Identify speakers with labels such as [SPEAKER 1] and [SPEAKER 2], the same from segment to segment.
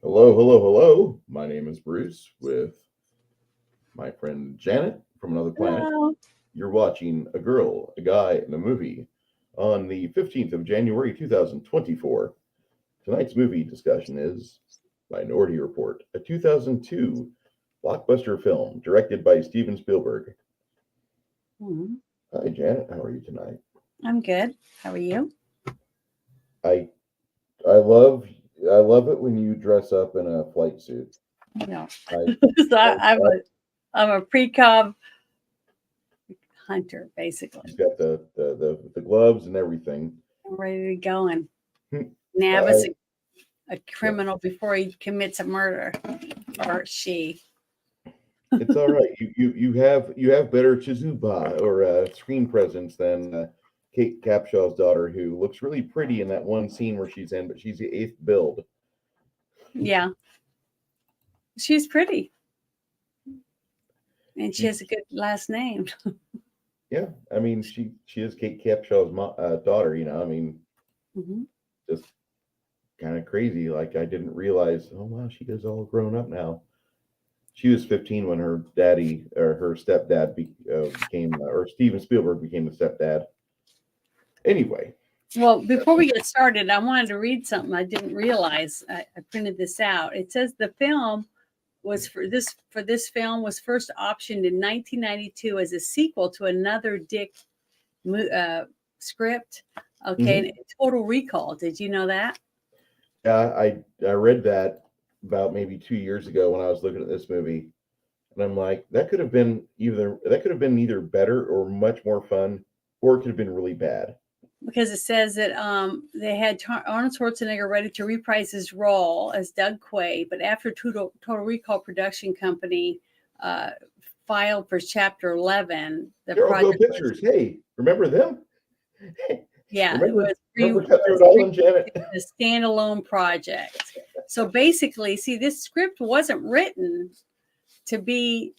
[SPEAKER 1] Hello, hello, hello. My name is Bruce with my friend Janet from another planet.
[SPEAKER 2] Hello.
[SPEAKER 1] You're watching A Girl, a Guy, and a Movie on the 15th of January 2024. Tonight's movie discussion is Minority Report, a 2002 blockbuster film directed by Steven Spielberg.
[SPEAKER 2] Mhm.
[SPEAKER 1] Hi, Janet. How are you tonight?
[SPEAKER 2] I'm good. How are you?
[SPEAKER 1] I I love I love it when you dress up in a flight suit.
[SPEAKER 2] No.
[SPEAKER 1] I,
[SPEAKER 2] So
[SPEAKER 1] I, I
[SPEAKER 2] I'm a pre-com hunter, basically.
[SPEAKER 1] You've got the gloves and everything.
[SPEAKER 2] I'm ready to go and
[SPEAKER 1] I,
[SPEAKER 2] nab us a
[SPEAKER 1] yeah.
[SPEAKER 2] criminal before he commits a murder, or she.
[SPEAKER 1] It's all right. You have better chizuba or screen presence than Kate Capshaw's daughter, who looks really pretty in that one scene where she's in, but she's the eighth build.
[SPEAKER 2] Yeah, she's pretty and she
[SPEAKER 1] She,
[SPEAKER 2] has a good last name.
[SPEAKER 1] yeah, I mean she is Kate Capshaw's daughter. I mean,
[SPEAKER 2] Hmm.
[SPEAKER 1] just kind of crazy. Like I didn't realize. Oh wow, she is all grown up now. She was 15 when her daddy or her stepdad became, or Steven Spielberg became the stepdad. Anyway,
[SPEAKER 2] Well, before we get started, I wanted to read something I didn't realize. I printed this out. It says the film was for this film was first optioned in 1992 as a sequel to another Dick script. Okay, and
[SPEAKER 1] mhm.
[SPEAKER 2] Total Recall. Did you know that?
[SPEAKER 1] I read that about maybe 2 years ago when I was looking at this movie, and I'm like, that could have been either better or much more fun, or it could have been really bad.
[SPEAKER 2] Because it says that they had Arnold Schwarzenegger ready to reprise his role as Doug Quaid, but after Total Recall production company uh, filed for Chapter 11, the
[SPEAKER 1] Carol
[SPEAKER 2] project was
[SPEAKER 1] Pictures, hey, remember them?
[SPEAKER 2] yeah, it
[SPEAKER 1] remember
[SPEAKER 2] was
[SPEAKER 1] remember Cutthroat Island, Janet?
[SPEAKER 2] a standalone project. So basically, see, this script wasn't written to be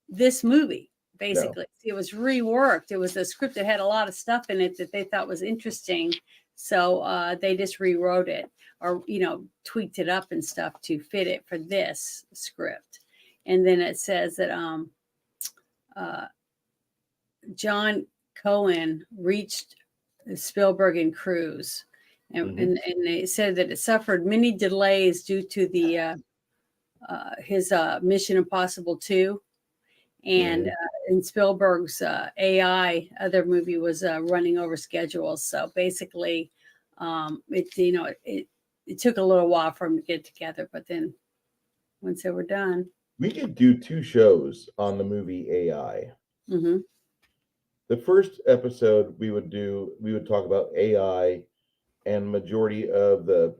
[SPEAKER 2] this movie.
[SPEAKER 1] No,
[SPEAKER 2] Basically, it was reworked. It was a script that had a lot of stuff in it that they thought was interesting, so they just rewrote it or tweaked it up and stuff to fit it for this script. And then it says that uh, John Cohen reached Spielberg and Cruise,
[SPEAKER 1] hmm
[SPEAKER 2] and they said that it suffered many delays due to the his Mission Impossible 2 and
[SPEAKER 1] hmm
[SPEAKER 2] in Spielberg's AI other movie was running over schedules. So basically, it took a little while for them to get together, but then once they were done.
[SPEAKER 1] we could do two shows on the movie AI.
[SPEAKER 2] Hmm.
[SPEAKER 1] The first episode we would talk about AI and majority of the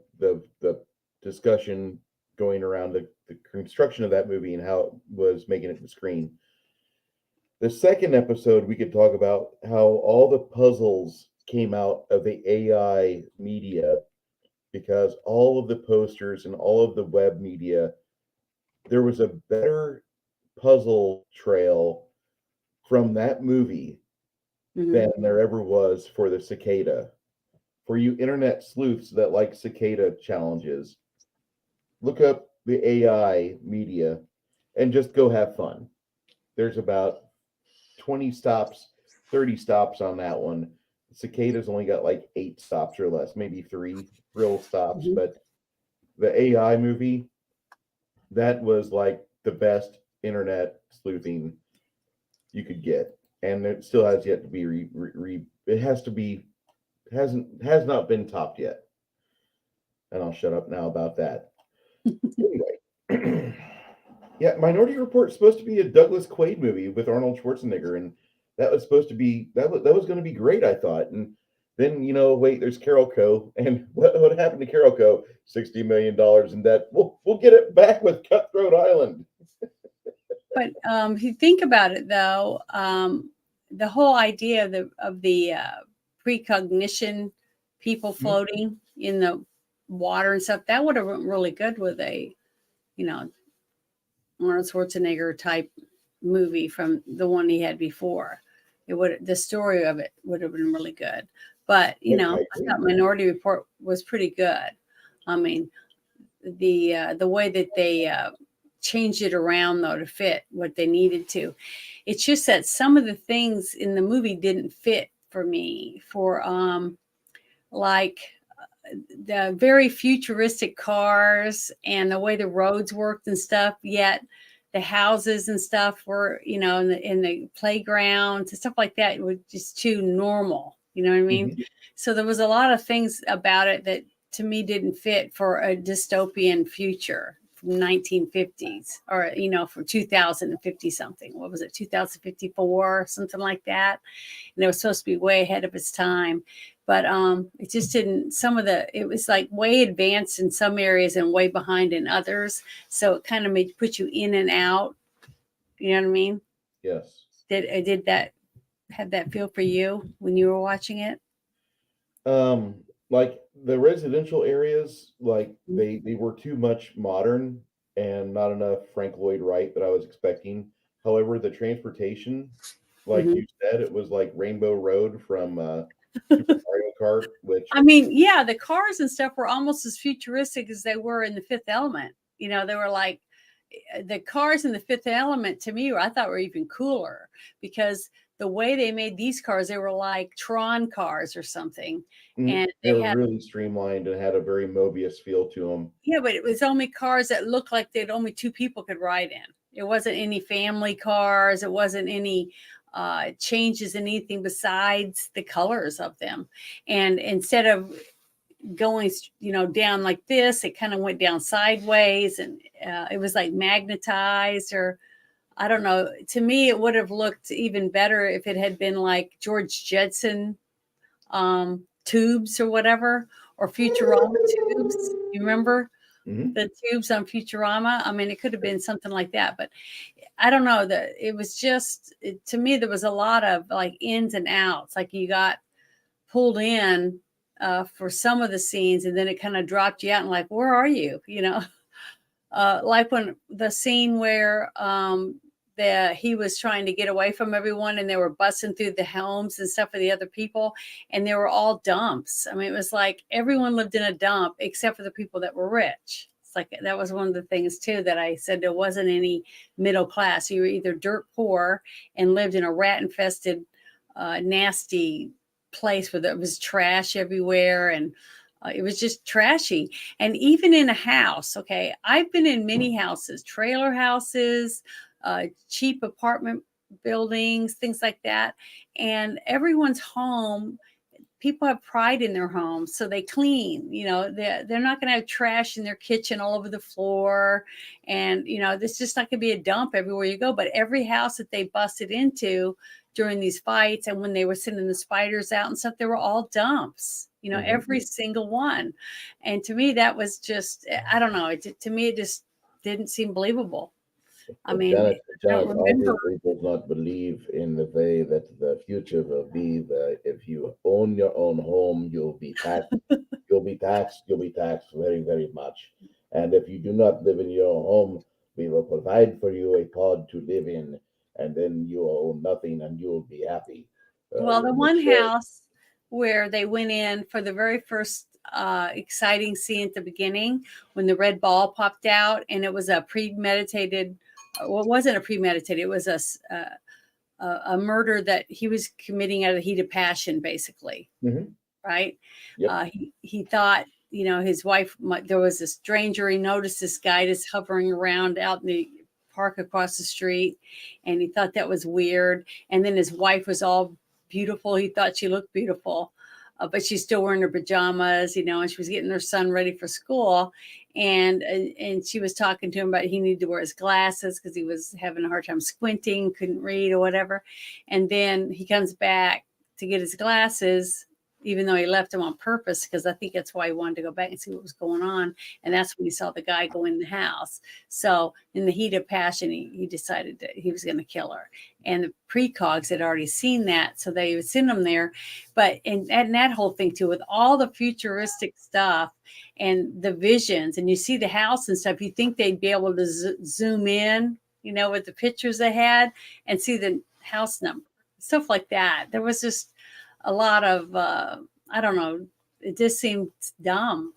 [SPEAKER 1] discussion going around the construction of that movie and how it was making it to screen. The second episode we could talk about how all the puzzles came out of the AI media because all of the posters and all of the web media, there was a better puzzle trail from that movie
[SPEAKER 2] Hmm.
[SPEAKER 1] than there ever was for the cicada. For you internet sleuths that like cicada challenges, look up the AI media and just go have fun. There's about 20 stops, 30 stops on that one. Cicada's only got like 8 stops or less, maybe three real stops.
[SPEAKER 2] Hmm.
[SPEAKER 1] But the AI movie, that was like the best internet sleuthing you could get. And it still has yet to be it has to be has not been topped yet. And I'll shut up now about that. Anyway, yeah, Minority Report is supposed to be a Douglas Quaid movie with Arnold Schwarzenegger, and that was supposed to be that was going to be great, I thought. And then wait, there's Carol Co. And what happened to Carol Co? $60 million in debt. We'll get it back with Cutthroat Island.
[SPEAKER 2] But if you think about it, though, the whole idea of the precognition, people
[SPEAKER 1] Mhm.
[SPEAKER 2] floating in the water and stuff, that would have been really good with a you know Arnold Schwarzenegger type movie from the one he had before. The story of it would have been really good. But
[SPEAKER 1] I
[SPEAKER 2] I
[SPEAKER 1] agree.
[SPEAKER 2] thought Minority Report was pretty good. I mean, the way that they changed it around though to fit what they needed to. It's just that some of the things in the movie didn't fit for me. For like the very futuristic cars and the way the roads worked and stuff, yet the houses and stuff were, in the playgrounds and stuff like that were just too normal. You know what I mean?
[SPEAKER 1] Mhm.
[SPEAKER 2] So there was a lot of things about it that to me didn't fit for a dystopian future from 1950s or, for 2050 something. What was it? 2054, something like that. And it was supposed to be way ahead of its time. But it just didn't, it was like way advanced in some areas and way behind in others. So it kind of put you in and out. You know what I mean?
[SPEAKER 1] Yes.
[SPEAKER 2] Did that have that feel for you when you were watching it?
[SPEAKER 1] Like the residential areas, like they were too much modern and not enough Frank Lloyd Wright that I was expecting. However, the transportation, like
[SPEAKER 2] Mhm.
[SPEAKER 1] you said, it was like Rainbow Road from Super Mario Kart, which
[SPEAKER 2] I mean, yeah, the cars and stuff were almost as futuristic as they were in the Fifth Element. They were like the cars in the Fifth Element to me, I thought were even cooler because the way they made these cars, they were like Tron cars or something, and
[SPEAKER 1] they
[SPEAKER 2] they
[SPEAKER 1] were
[SPEAKER 2] had
[SPEAKER 1] really streamlined and had a very Mobius feel to them.
[SPEAKER 2] yeah, but it was only cars that looked like they'd only two people could ride in. It wasn't any family cars. It wasn't any changes in anything besides the colors of them. And instead of going, down like this, it kind of went down sideways, and it was like magnetized, or I don't know. To me, it would have looked even better if it had been like George Jetson tubes or whatever, or Futurama tubes. You remember
[SPEAKER 1] Hmm.
[SPEAKER 2] the tubes on Futurama? I mean, it could have been something like that, but I don't know. That it was just to me there was a lot of like ins and outs. Like you got pulled in for some of the scenes, and then it kind of dropped you out, and like, where are you? Like when the scene where he was trying to get away from everyone and they were busting through the homes and stuff of the other people, and they were all dumps. I mean, it was like everyone lived in a dump except for the people that were rich. It's like that was one of the things too that I said there wasn't any middle class. You were either dirt poor and lived in a rat infested, nasty place where there was trash everywhere, and it was just trashy. And even in a house, okay, I've been in many houses, trailer houses, cheap apartment buildings, things like that. And everyone's home, people have pride in their homes, so they clean. They're not going to have trash in their kitchen all over the floor, and there's just not going to be a dump everywhere you go. But every house that they busted into during these fights, and when they were sending the spiders out and stuff, they were all dumps. Every single one. And to me, that was just, I don't know. To me, it just didn't seem believable. I
[SPEAKER 1] But
[SPEAKER 2] mean,
[SPEAKER 1] Janet,
[SPEAKER 2] I don't
[SPEAKER 1] Janet
[SPEAKER 2] remember.
[SPEAKER 1] obviously does not believe in the way that the future will be. That if you own your own home, you'll be taxed. You'll be taxed very, very much. And if you do not live in your own home, we will provide for you a pod to live in, and then you will own nothing, and you will be happy.
[SPEAKER 2] Well, the
[SPEAKER 1] We'll make
[SPEAKER 2] one
[SPEAKER 1] sure.
[SPEAKER 2] house where they went in for the very first exciting scene at the beginning when the red ball popped out, and it was a premeditated, well, it wasn't a premeditated, it was a murder that he was committing out of the heat of passion, basically,
[SPEAKER 1] Mhm.
[SPEAKER 2] right?
[SPEAKER 1] Yep.
[SPEAKER 2] He thought, his wife, there was a stranger, he noticed this guy just hovering around out in the park across the street, and he thought that was weird. And then his wife was all beautiful. He thought she looked beautiful, but she's still wearing her pajamas, and she was getting her son ready for school. And she was talking to him about he needed to wear his glasses because he was having a hard time squinting, couldn't read or whatever. And then he comes back to get his glasses, even though he left them on purpose, because I think that's why he wanted to go back and see what was going on. And that's when he saw the guy go in the house. So in the heat of passion, he decided that he was going to kill her. And the precogs had already seen that, so they would send him there. But and that whole thing too, with all the futuristic stuff and the visions, and you see the house and stuff, you think they'd be able to zoom in, with the pictures they had and see the house number, stuff like that. There was just a lot of I don't know, it just seemed dumb.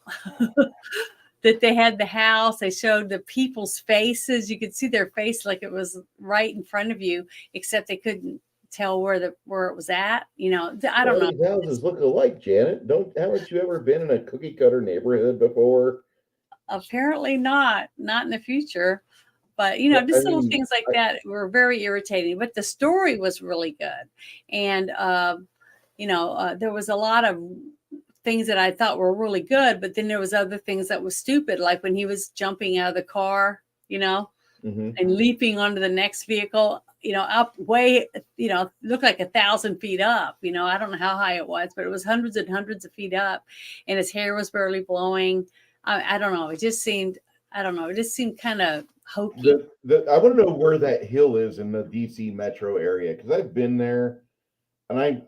[SPEAKER 2] that they had the house. They showed the people's faces. You could see their face like it was right in front of you, except they couldn't tell where it was at. I don't
[SPEAKER 1] Well,
[SPEAKER 2] know.
[SPEAKER 1] these houses look alike, Janet. Haven't you ever been in a cookie cutter neighborhood before?
[SPEAKER 2] Apparently not in the future. But
[SPEAKER 1] I
[SPEAKER 2] just little
[SPEAKER 1] mean,
[SPEAKER 2] things like that were very irritating. But the story was really good, and there was a lot of things that I thought were really good. But then there was other things that was stupid, like when he was jumping out of the car,
[SPEAKER 1] mhm.
[SPEAKER 2] and leaping onto the next vehicle, up way, looked like 1,000 feet up. I don't know how high it was, but it was hundreds and hundreds of feet up, and his hair was barely blowing. I don't know. It just seemed, I don't know. It just seemed kind of hokey.
[SPEAKER 1] I want to know where that hill is in the DC metro area because I've been there, and I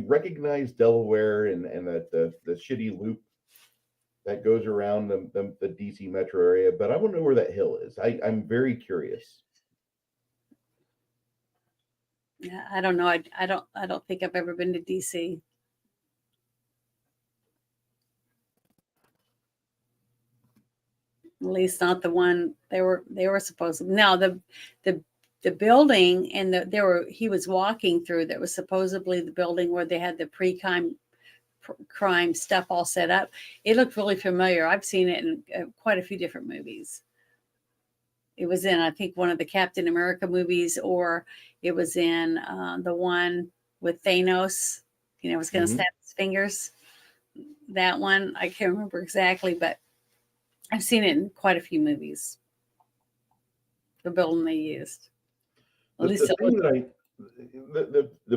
[SPEAKER 1] recognize Delaware and the shitty loop that goes around the DC metro area, but I want to know where that hill is. I'm very curious.
[SPEAKER 2] Yeah, I don't know. I don't think I've ever been to DC. At least not the one they were supposed to. Now the building and he was walking through that was supposedly the building where they had the crime stuff all set up. It looked really familiar. I've seen it in quite a few different movies. It was in, I think, one of the Captain America movies, or it was in the one with Thanos. Was going to snap his fingers. That one, I can't remember exactly, but I've seen it in quite a few movies. The building they used. At least
[SPEAKER 1] the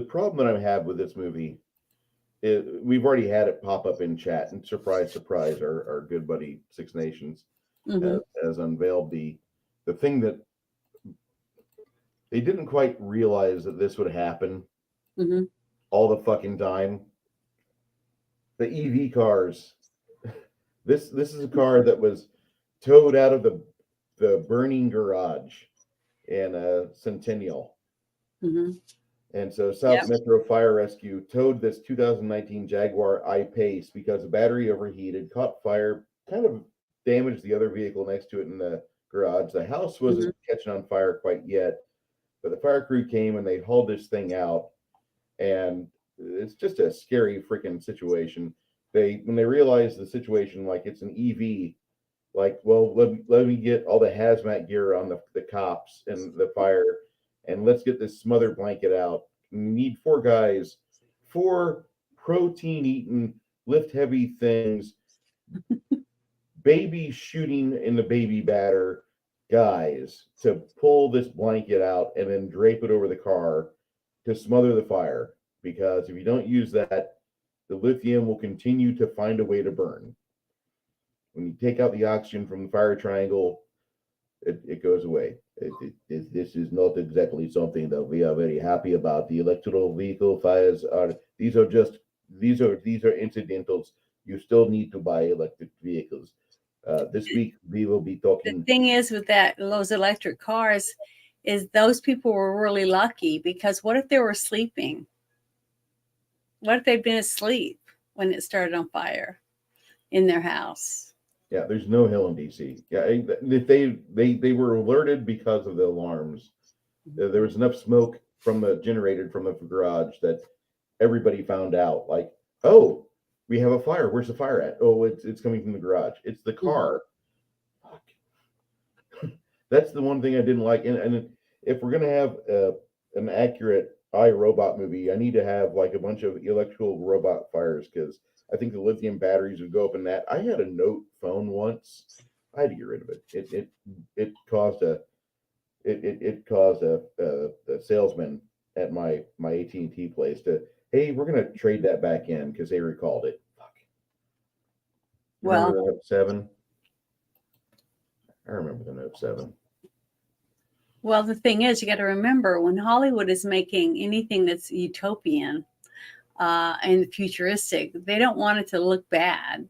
[SPEAKER 1] problem that I have with this movie is we've already had it pop up in chat, and surprise, surprise, our good buddy Six Nations has unveiled the thing that they didn't quite realize that this would happen all the fucking time. The EV cars. This is a car that was towed out of the burning garage in Centennial. And so South Metro Fire Rescue towed this 2019 Jaguar I-Pace because the battery overheated, caught fire, kind of damaged the other vehicle next to it in the garage. The house wasn't catching on fire quite yet, but the fire crew came and they hauled this thing out, and it's just a scary freaking situation. When they realized the situation, like it's an EV, like, well, let me get all the hazmat gear on the cops and the fire, and let's get this smother blanket out. We need 4 guys, 4 protein-eating, lift-heavy things, baby shooting in the baby batter guys to pull this blanket out and then drape it over the car to smother the fire. Because if you don't use that, the lithium will continue to find a way to burn. When you take out the oxygen from the fire triangle, it goes away. This is not exactly something that we are very happy about. The electrical vehicle fires are incidentals. You still need to buy electric vehicles. This week we will be talking.
[SPEAKER 2] The thing is with those electric cars is those people were really lucky, because what if they were sleeping? What if they'd been asleep when it started on fire in their house?
[SPEAKER 1] Yeah, there's no hill in DC. Yeah, they were alerted because of the alarms. There was enough smoke generated from the garage that everybody found out. Like, oh, we have a fire. Where's the fire at? Oh, it's coming from the garage. It's the car. Fuck. That's the one thing I didn't like. And if we're gonna have an accurate iRobot movie, I need to have like a bunch of electrical robot fires, because I think the lithium batteries would go up in that. I had a Note phone once. I had to get rid of it. It caused a salesman at my AT&T place to, hey, we're gonna trade that back in because they recalled it. Fuck. Remember the Note 7? I remember the Note 7.
[SPEAKER 2] Well, the thing is, you got to remember, when Hollywood is making anything that's utopian and futuristic, they don't want it to look bad.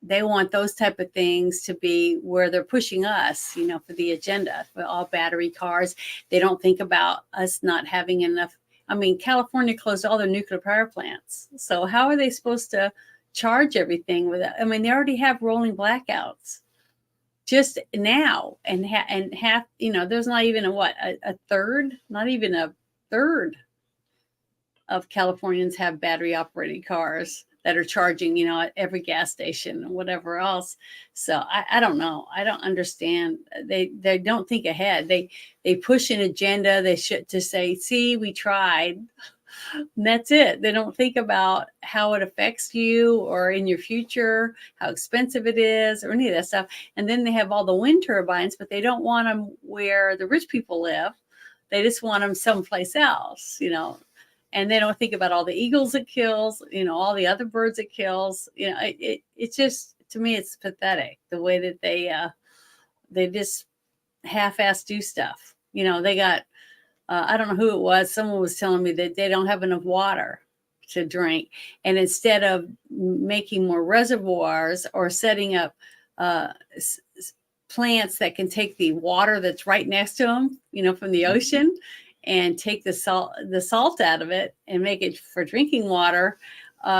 [SPEAKER 2] They want those type of things to be where they're pushing us, for the agenda, for all battery cars. They don't think about us not having enough. I mean, California closed all their nuclear power plants. So how are they supposed to charge everything with it. I mean, they already have rolling blackouts just now, and half, there's not even a third, not even a third of Californians have battery operated cars that are charging, at every gas station and whatever else. So I don't know. I don't understand. They don't think ahead. They push an agenda. They should to say, see, we tried. And that's it. They don't think about how it affects you or in your future, how expensive it is, or any of that stuff. And then they have all the wind turbines, but they don't want them where the rich people live. They just want them someplace else, and they don't think about all the eagles it kills, all the other birds it kills. It's just, to me, it's pathetic the way that they just half-ass do stuff. They got, I don't know who it was. Someone was telling me that they don't have enough water to drink. And instead of making more reservoirs or setting up plants that can take the water that's right next to them, from the ocean, and take the salt out of it and make it for drinking water,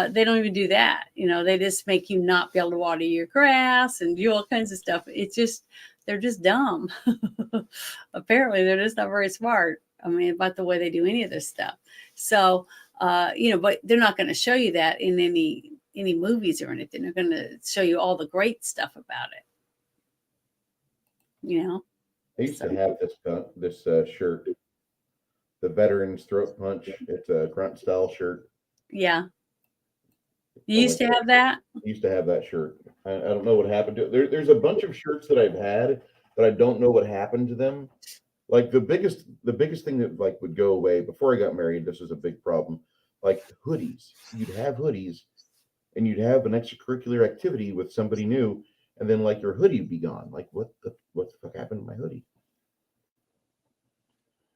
[SPEAKER 2] they don't even do that. They just make you not be able to water your grass and do all kinds of stuff. They're just dumb. Apparently, they're just not very smart. I mean, about the way they do any of this stuff. So, but they're not going to show you that in any movies or anything. They're going to show you all the great stuff about it.
[SPEAKER 1] I used to have this shirt, the Veterans Throat Punch. It's a grunt style shirt.
[SPEAKER 2] Yeah. You used to have that?
[SPEAKER 1] I used to have that shirt. I don't know what happened to it. There's a bunch of shirts that I've had, but I don't know what happened to them. Like the biggest thing that would go away before I got married, this was a big problem. Like hoodies. You'd have hoodies and you'd have an extracurricular activity with somebody new, and then your hoodie would be gone. Like what the fuck happened to my hoodie?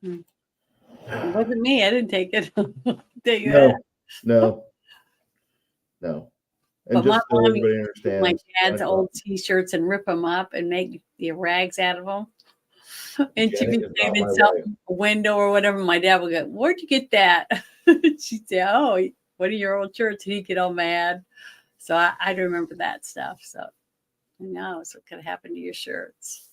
[SPEAKER 2] It wasn't me. I didn't take it.
[SPEAKER 1] No. And
[SPEAKER 2] but my mom
[SPEAKER 1] everybody
[SPEAKER 2] used to take my dad's old T-shirts and rip them up and make the rags out of them. And she'd be standing outside a window or whatever. My dad would go, "Where'd you get that?" She'd say, "Oh, one of your old shirts." And he'd get all mad. So I remember that stuff. So who knows what could happen to your shirts?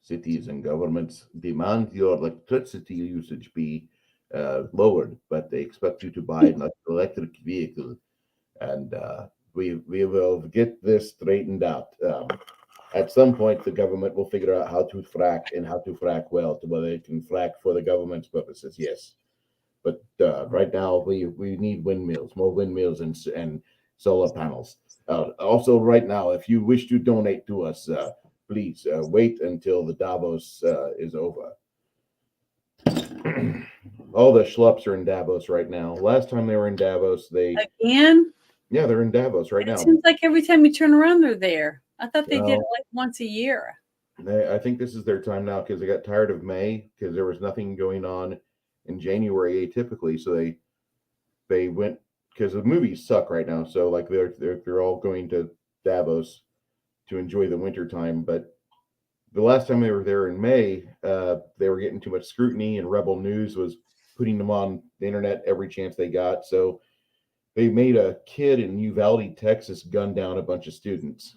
[SPEAKER 1] Cities and governments demand your electricity usage be lowered, but they expect you to buy an electric vehicle. And we will get this straightened out. At some point, the government will figure out how to frack and how to frack well, to whether it can frack for the government's purposes. Yes, but right now we need windmills, more windmills, and solar panels. Also, right now, if you wish to donate to us, please wait until the Davos is over. All the schlups are in Davos right now. Last time they were in Davos,
[SPEAKER 2] again.
[SPEAKER 1] Yeah, they're in Davos right now.
[SPEAKER 2] It seems like every time you turn around, they're there. I thought they did it once a year.
[SPEAKER 1] I think this is their time now because they got tired of May because there was nothing going on in January atypically. So they went because the movies suck right now. So they're all going to Davos to enjoy the winter time. But the last time they were there in May, they were getting too much scrutiny, and Rebel News was putting them on the internet every chance they got. So they made a kid in Uvalde, Texas, gun down a bunch of students.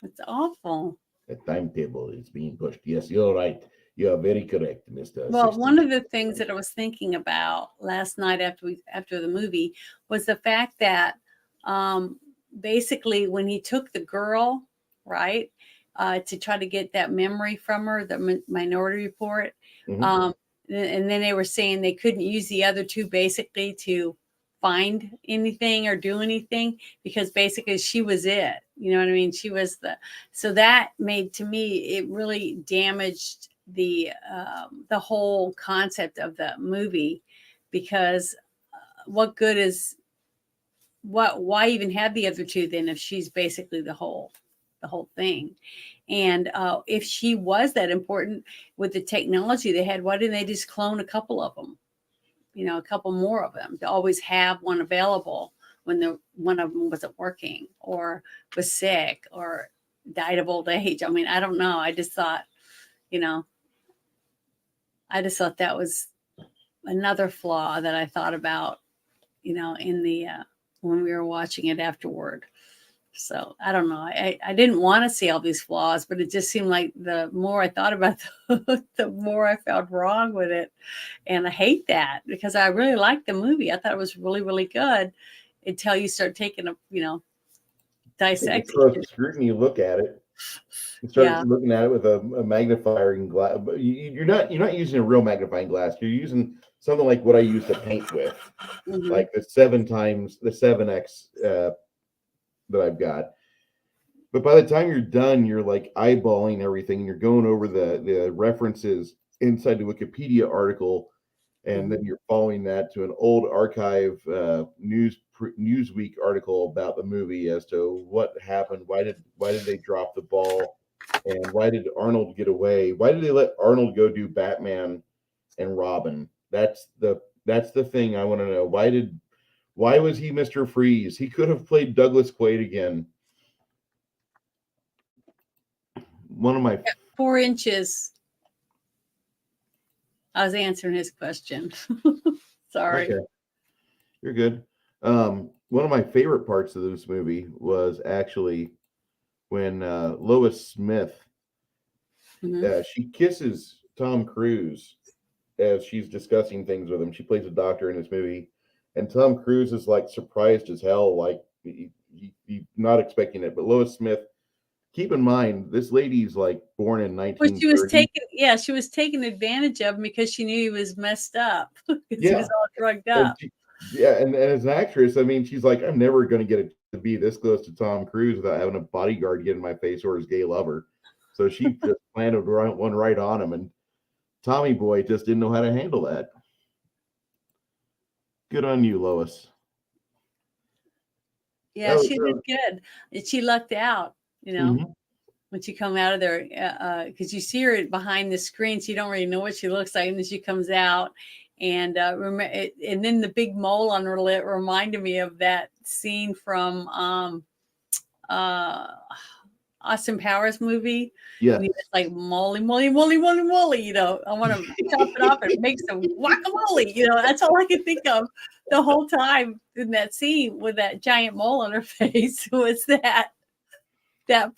[SPEAKER 2] It's awful.
[SPEAKER 1] The timetable is being pushed. Yes, you're right. You are very correct, Mr.
[SPEAKER 2] Well, one of the things that I was thinking about last night after the movie was the fact that basically when he took the girl, right, to try to get that memory from her, the Minority Report, and then they were saying they couldn't use the other two basically to find anything or do anything because basically she was it. You know what I mean? She was so that made, to me, it really damaged the whole concept of the movie, because what good is why even have the other two then if she's basically the whole thing? And if she was that important with the technology they had, why didn't they just clone a couple of them? A couple more of them to always have one available when one of them wasn't working or was sick or died of old age. I mean, I don't know. I just thought that was another flaw that I thought about, in the when we were watching it afterward. So I don't know. I didn't want to see all these flaws, but it just seemed like the more I thought about the more I felt wrong with it. And I hate that because I really liked the movie. I thought it was really, really good until you start taking
[SPEAKER 1] Take a
[SPEAKER 2] dissecting
[SPEAKER 1] close
[SPEAKER 2] it.
[SPEAKER 1] scrutiny look at it. You
[SPEAKER 2] Yeah.
[SPEAKER 1] start looking at it with a magnifying glass. But you're not using a real magnifying glass. You're using something like what I use to paint with,
[SPEAKER 2] Hmm.
[SPEAKER 1] like the 7x that I've got. But by the time you're done, you're like eyeballing everything. You're going over the references inside the Wikipedia article, and then
[SPEAKER 2] Hmm.
[SPEAKER 1] you're following that to an old archive Newsweek article about the movie as to what happened. Why did they drop the ball, and why did Arnold get away? Why did they let Arnold go do Batman and Robin? That's the thing I want to know. Why was he Mr. Freeze? He could have played Douglas Quaid again. One of my
[SPEAKER 2] 4 inches. I was answering his question. Sorry.
[SPEAKER 1] Okay, you're good. One of my favorite parts of this movie was actually when Lois Smith
[SPEAKER 2] Hmm.
[SPEAKER 1] she kisses Tom Cruise as she's discussing things with him. She plays a doctor in this movie, and Tom Cruise is like surprised as hell, like he not expecting it. But Lois Smith, keep in mind, this lady's like born in
[SPEAKER 2] Well, she was
[SPEAKER 1] 1930.
[SPEAKER 2] taking, she was taking advantage of him because she knew he was messed up because he was
[SPEAKER 1] Yeah,
[SPEAKER 2] all drugged
[SPEAKER 1] and
[SPEAKER 2] up.
[SPEAKER 1] yeah, and as an actress, I mean, she's like, I'm never going to get it to be this close to Tom Cruise without having a bodyguard get in my face or his gay lover. So she just planted one right on him, and Tommy Boy just didn't know how to handle that. Good on you, Lois.
[SPEAKER 2] Yeah,
[SPEAKER 1] That was,
[SPEAKER 2] she did good. And she lucked out,
[SPEAKER 1] mhm.
[SPEAKER 2] when she come out of there, because you see her behind the screen, so you don't really know what she looks like, and then she comes out, and and then the big mole on her lip reminded me of that scene from uh, Austin Powers movie.
[SPEAKER 1] Yes.
[SPEAKER 2] And he was like moly, moly, moly, moly, moly. I want to chop it off and make some guacamole. That's all I could think of the whole time in that scene with that giant mole on her face was that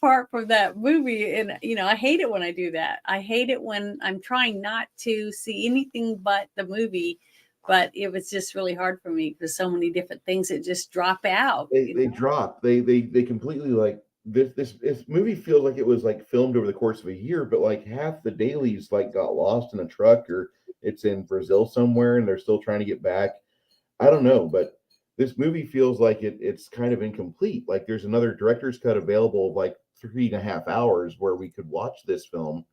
[SPEAKER 2] part from that movie. And I hate it when I do that. I hate it when I'm trying not to see anything but the movie, but it was just really hard for me because so many different things that just drop out.
[SPEAKER 1] They dropped. They completely like this movie feels like it was like filmed over the course of a year, but like half the dailies like got lost in a truck or it's in Brazil somewhere and they're still trying to get back. I don't know, but this movie feels like it's kind of incomplete. Like there's another director's cut available of like 3.5 hours where we could watch this film.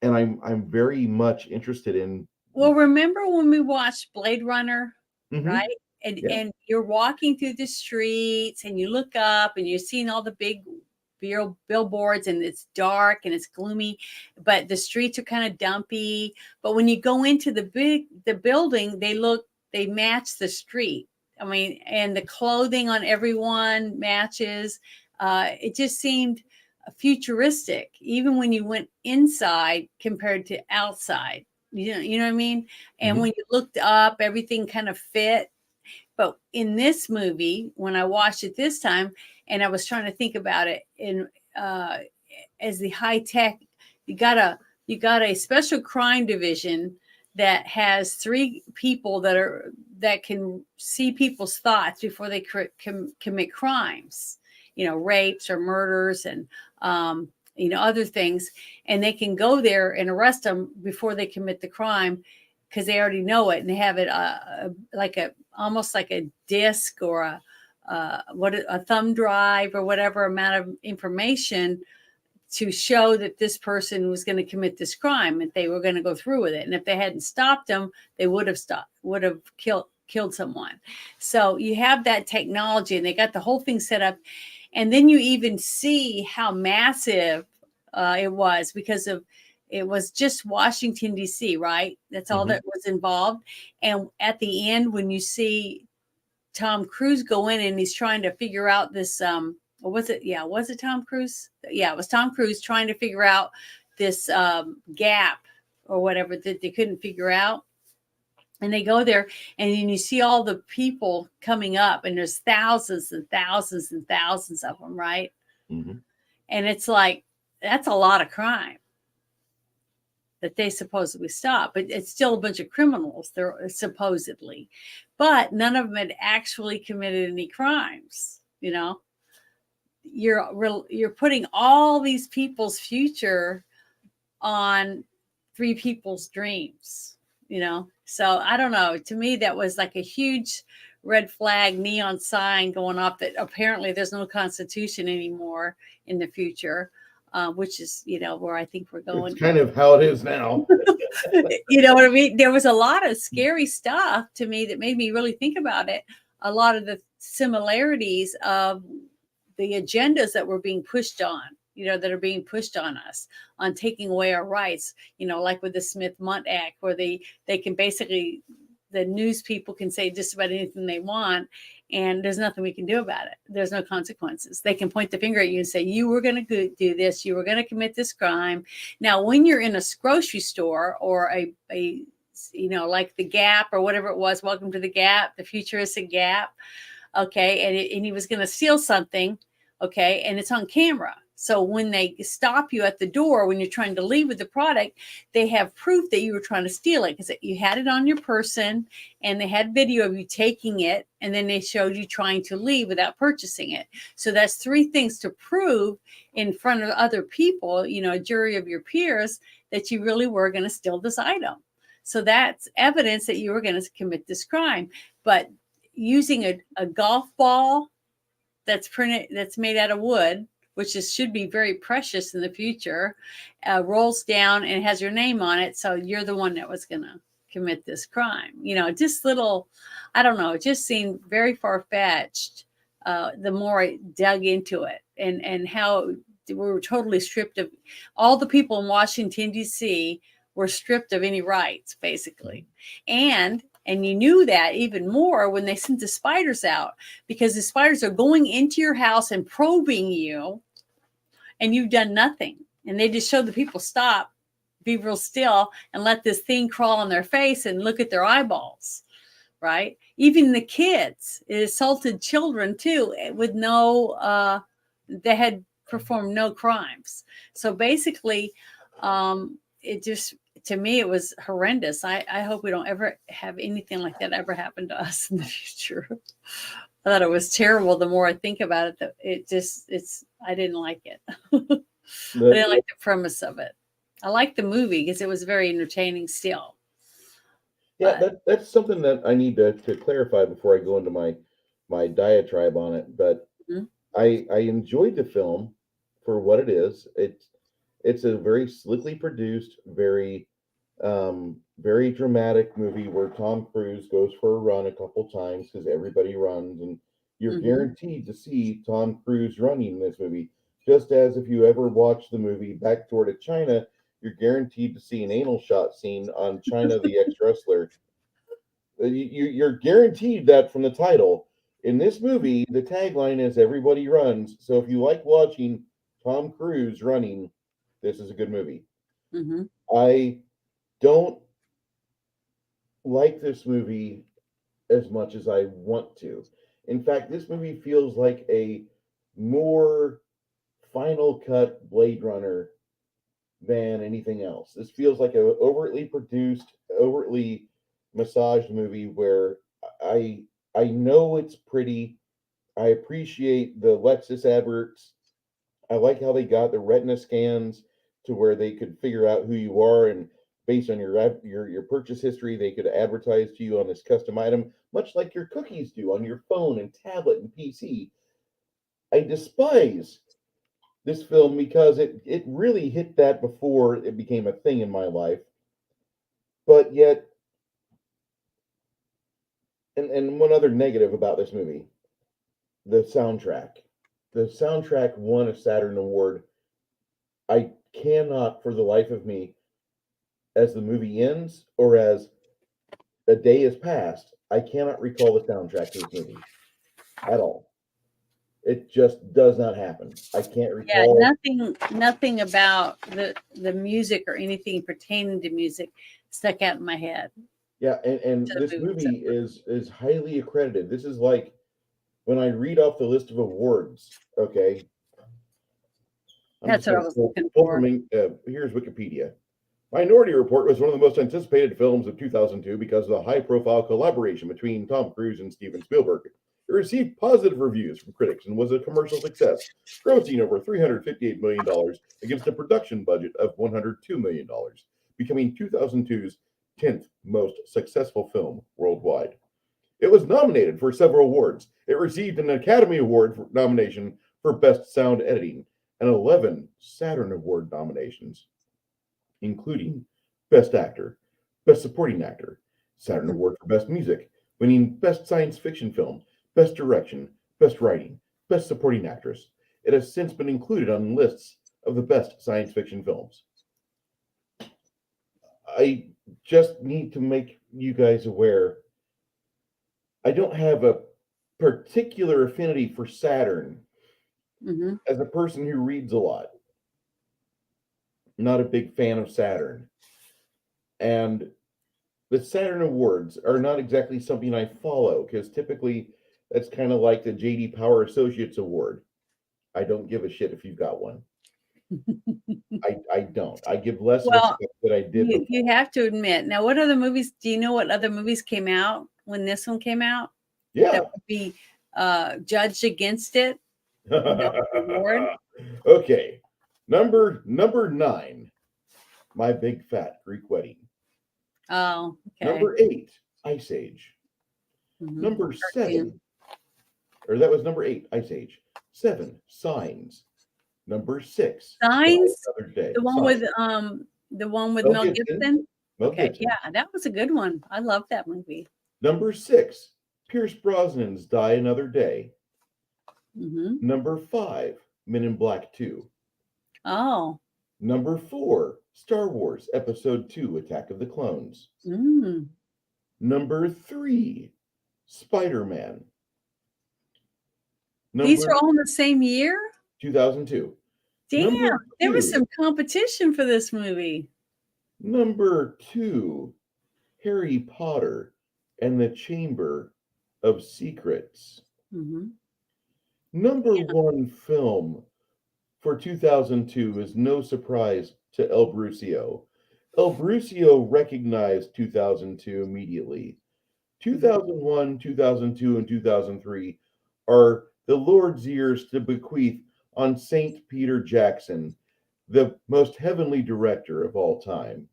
[SPEAKER 1] And I'm very much interested in.
[SPEAKER 2] Well, remember when we watched Blade Runner,
[SPEAKER 1] Mhm.
[SPEAKER 2] right? And
[SPEAKER 1] Yeah.
[SPEAKER 2] and you're walking through the streets and you look up and you're seeing all the big billboards and it's dark and it's gloomy, but the streets are kind of dumpy. But when you go into the building, they match the street. I mean, and the clothing on everyone matches. It just seemed futuristic, even when you went inside compared to outside. You know what I mean? And
[SPEAKER 1] Mhm.
[SPEAKER 2] when you looked up, everything kind of fit. But in this movie, when I watched it this time, and I was trying to think about it in uh, as the high tech, you got a you got a special crime division that has 3 people that can see people's thoughts before they commit crimes, rapes or murders and other things, and they can go there and arrest them before they commit the crime because they already know it and they have it like a almost like a disc or a thumb drive or whatever amount of information to show that this person was going to commit this crime and they were going to go through with it. And if they hadn't stopped them, they would have killed someone. So you have that technology and they got the whole thing set up. And then you even see how massive it was because it was just Washington, D.C., right? That's all
[SPEAKER 1] Mhm.
[SPEAKER 2] that was involved. And at the end, when you see Tom Cruise go in and he's trying to figure out this what was it? Yeah, was it Tom Cruise? Yeah, it was Tom Cruise trying to figure out this gap or whatever that they couldn't figure out. And they go there, and then you see all the people coming up, and there's thousands and thousands and thousands of them, right?
[SPEAKER 1] Mm-hmm.
[SPEAKER 2] And it's like, that's a lot of crime that they supposedly stop, but it's still a bunch of criminals there supposedly, but none of them had actually committed any crimes. You know, you're putting all these people's future on three people's dreams, you know? So I don't know. To me, that was like a huge red flag neon sign going off that apparently there's no constitution anymore in the future, which is, you know, where I think we're going.
[SPEAKER 1] It's kind of how it is now.
[SPEAKER 2] You know what I mean? There was a lot of scary stuff to me that made me really think about it. A lot of the similarities of the agendas that were being pushed on, you know, that are being pushed on us, on taking away our rights, you know, like with the Smith-Mundt Act, where they can basically, the news people can say just about anything they want, and there's nothing we can do about it. There's no consequences. They can point the finger at you and say, you were going to do this, you were going to commit this crime. Now, when you're in a grocery store or a you know, like the Gap or whatever it was, welcome to the Gap, the futuristic Gap, okay, and he was going to steal something, okay, and it's on camera. So when they stop you at the door, when you're trying to leave with the product, they have proof that you were trying to steal it because you had it on your person, and they had video of you taking it, and then they showed you trying to leave without purchasing it. So that's three things to prove in front of other people, you know, a jury of your peers, that you really were going to steal this item. So that's evidence that you were going to commit this crime. But using a golf ball that's printed, that's made out of wood, which should be very precious in the future, rolls down and has your name on it. So you're the one that was going to commit this crime. You know, just little, I don't know, it just seemed very far-fetched the more I dug into it, and how we were totally stripped of, all the people in Washington, D.C. were stripped of any rights, basically. And you knew that even more when they sent the spiders out, because the spiders are going into your house and probing you, and you've done nothing. And they just showed the people, stop, be real still, and let this thing crawl on their face and look at their eyeballs, right? Even the kids, it assaulted children too, with no, they had performed no crimes. So basically, it just, to me, it was horrendous. I hope we don't ever have anything like that ever happen to us in the future. I thought it was terrible. The more I think about it, that I didn't like it. I didn't like the premise of it. I liked the movie because it was very entertaining still.
[SPEAKER 1] Yeah, that's something that I need to clarify before I go into my diatribe on it. But
[SPEAKER 2] Mhm.
[SPEAKER 1] I enjoyed the film for what it is. It's a very slickly produced, very dramatic movie where Tom Cruise goes for a run a couple times because everybody runs, and you're
[SPEAKER 2] Mhm.
[SPEAKER 1] guaranteed to see Tom Cruise running in this movie. Just as if you ever watch the movie Back Toward China, you're guaranteed to see an anal shot scene on China the ex-wrestler. You're guaranteed that from the title. In this movie, the tagline is "Everybody runs." So if you like watching Tom Cruise running, this is a good movie.
[SPEAKER 2] Mhm.
[SPEAKER 1] I don't like this movie as much as I want to. In fact, this movie feels like a more Final Cut Blade Runner than anything else. This feels like a overtly produced, overtly massaged movie where I I know it's pretty. I appreciate the Lexus adverts. I like how they got the retina scans to where they could figure out who you are, and based on your purchase history, they could advertise to you on this custom item, much like your cookies do on your phone and tablet and PC. I despise this film because it really hit that before it became a thing in my life. But yet, and one other negative about this movie, the soundtrack. The soundtrack won a Saturn Award. I cannot, for the life of me, as the movie ends or as a day has passed, I cannot recall the soundtrack to this movie at all. It just does not happen. I can't
[SPEAKER 2] Yeah,
[SPEAKER 1] recall.
[SPEAKER 2] nothing about the music or anything pertaining to music stuck out in my head.
[SPEAKER 1] Yeah, and
[SPEAKER 2] to the
[SPEAKER 1] this
[SPEAKER 2] movie.
[SPEAKER 1] movie is highly accredited. This is like when I read off the list of awards. Okay, I'm
[SPEAKER 2] That's
[SPEAKER 1] just
[SPEAKER 2] what I
[SPEAKER 1] going to
[SPEAKER 2] was
[SPEAKER 1] pull,
[SPEAKER 2] looking
[SPEAKER 1] pull
[SPEAKER 2] for.
[SPEAKER 1] from. Here's Wikipedia. Minority Report was one of the most anticipated films of 2002 because of the high-profile collaboration between Tom Cruise and Steven Spielberg. It received positive reviews from critics and was a commercial success, grossing over $358 million against a production budget of $102 million, becoming 2002's 10th most successful film worldwide. It was nominated for several awards. It received an Academy Award nomination for Best Sound Editing and 11 Saturn Award nominations, including Best Actor, Best Supporting Actor, Saturn Award for Best Music, winning Best Science Fiction Film, Best Direction, Best Writing, Best Supporting Actress. It has since been included on lists of the best science fiction films. I just need to make you guys aware I don't have a particular affinity for Saturn
[SPEAKER 2] Hmm.
[SPEAKER 1] as a person who reads a lot. Not a big fan of Saturn. And the Saturn Awards are not exactly something I follow because typically that's kind of like the JD Power Associates Award. I don't give a shit if you've got one. I don't. I give less
[SPEAKER 2] Well,
[SPEAKER 1] respect than I did
[SPEAKER 2] you,
[SPEAKER 1] before.
[SPEAKER 2] you have to admit. Now, what other movies? Do you know what other movies came out when this one came out
[SPEAKER 1] Yeah.
[SPEAKER 2] that would be judged against it? No award.
[SPEAKER 1] Okay. Number 9, My Big Fat Greek Wedding.
[SPEAKER 2] Oh, okay.
[SPEAKER 1] Number 8, Ice Age.
[SPEAKER 2] Mhm.
[SPEAKER 1] Number
[SPEAKER 2] Cartoon.
[SPEAKER 1] 7, or that was number 8, Ice Age. 7, Signs. Number 6, Die
[SPEAKER 2] Signs,
[SPEAKER 1] Another Day.
[SPEAKER 2] the one
[SPEAKER 1] Signs.
[SPEAKER 2] with the one with
[SPEAKER 1] Mel
[SPEAKER 2] Mel
[SPEAKER 1] Gibson.
[SPEAKER 2] Gibson.
[SPEAKER 1] Mel
[SPEAKER 2] Okay,
[SPEAKER 1] Gibson.
[SPEAKER 2] yeah, that was a good one. I love that movie.
[SPEAKER 1] Number 6, Pierce Brosnan's Die Another Day.
[SPEAKER 2] Hmm.
[SPEAKER 1] Number 5, Men in Black 2.
[SPEAKER 2] Oh,
[SPEAKER 1] Number 4, Star Wars Episode 2, Attack of the Clones.
[SPEAKER 2] mm.
[SPEAKER 1] Number 3, Spider-Man.
[SPEAKER 2] These
[SPEAKER 1] Number
[SPEAKER 2] are all in the same year?
[SPEAKER 1] 2002.
[SPEAKER 2] Damn,
[SPEAKER 1] Number
[SPEAKER 2] there was
[SPEAKER 1] 2,
[SPEAKER 2] some competition for this movie.
[SPEAKER 1] Number 2, Harry Potter and the Chamber of Secrets.
[SPEAKER 2] Hmm.
[SPEAKER 1] Number 1 film for 2002 is no surprise to El Brucio. El Brucio recognized 2002 immediately. 2001, 2002, and 2003 are the Lord's years to bequeath on St. Peter Jackson, the most heavenly director of all time.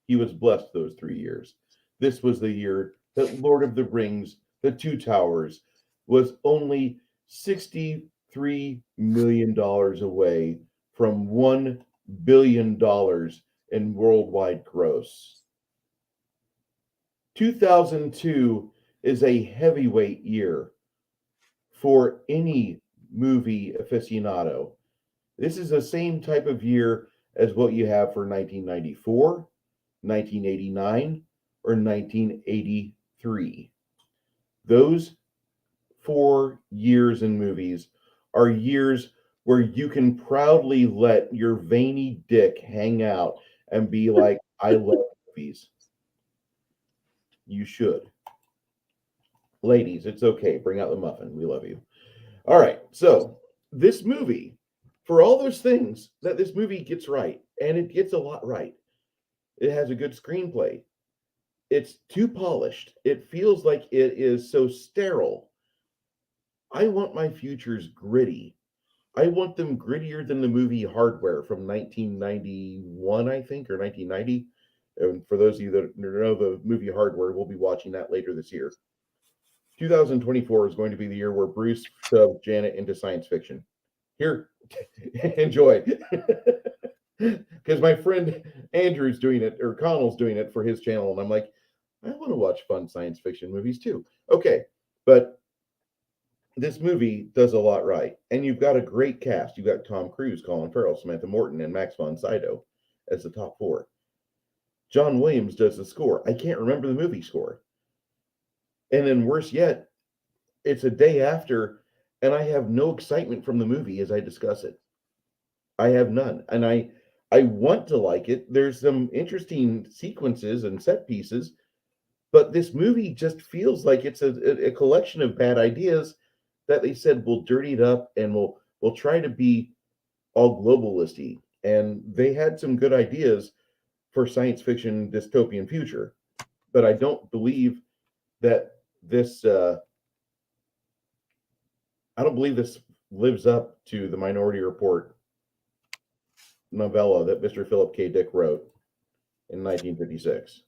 [SPEAKER 1] He was blessed those 3 years. This was the year that Lord of the Rings, The Two Towers, was only $63 million away from $1 billion in worldwide gross. 2002 is a heavyweight year for any movie aficionado. This is the same type of year as what you have for 1994, 1989, or 1983. Those 4 years in movies are years where you can proudly let your veiny dick hang out and be like, I love movies. You should. Ladies, it's okay. Bring out the muffin. We love you. All right. So, this movie, for all those things that this movie gets right, and it gets a lot right, it has a good screenplay. It's too polished. It feels like it is so sterile. I want my futures gritty. I want them grittier than the movie Hardware from 1991, I think, or 1990. And for those of you that know the movie Hardware, we'll be watching that later this year. 2024 is going to be the year where Bruce shoved Janet into science fiction. Here, enjoy. Because my friend Andrew's doing it, or Connell's doing it for his channel, and I'm like, I want to watch fun science fiction movies too. Okay, but this movie does a lot right, and you've got a great cast. You've got Tom Cruise, Colin Farrell, Samantha Morton, and Max von Sydow as the top 4. John Williams does the score. I can't remember the movie score. And then worse yet, it's a day after, and I have no excitement from the movie as I discuss it. I have none, and I want to like it. There's some interesting sequences and set pieces, But this movie just feels like it's a collection of bad ideas that they said we'll dirty it up and we'll try to be all globalisty. And they had some good ideas for science fiction dystopian future, but I don't believe that this I don't believe this lives up to the Minority Report novella that Mr. Philip K. Dick wrote in 1956.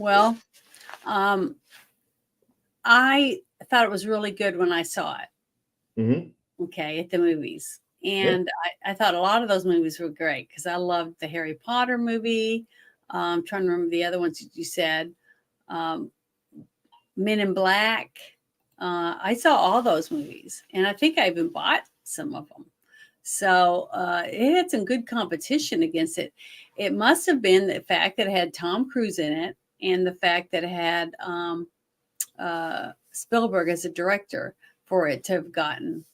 [SPEAKER 2] Well, I thought it was really good when I saw it.
[SPEAKER 1] Mm-hmm.
[SPEAKER 2] Okay, at the movies. And I thought a lot of those movies were great because I loved the Harry Potter movie. I'm trying to remember the other ones that you said. Men in Black. I saw all those movies, and I think I even bought some of them. So it had some good competition against it. It must have been the fact that it had Tom Cruise in it, and the fact that it had Spielberg as a director for it to have gotten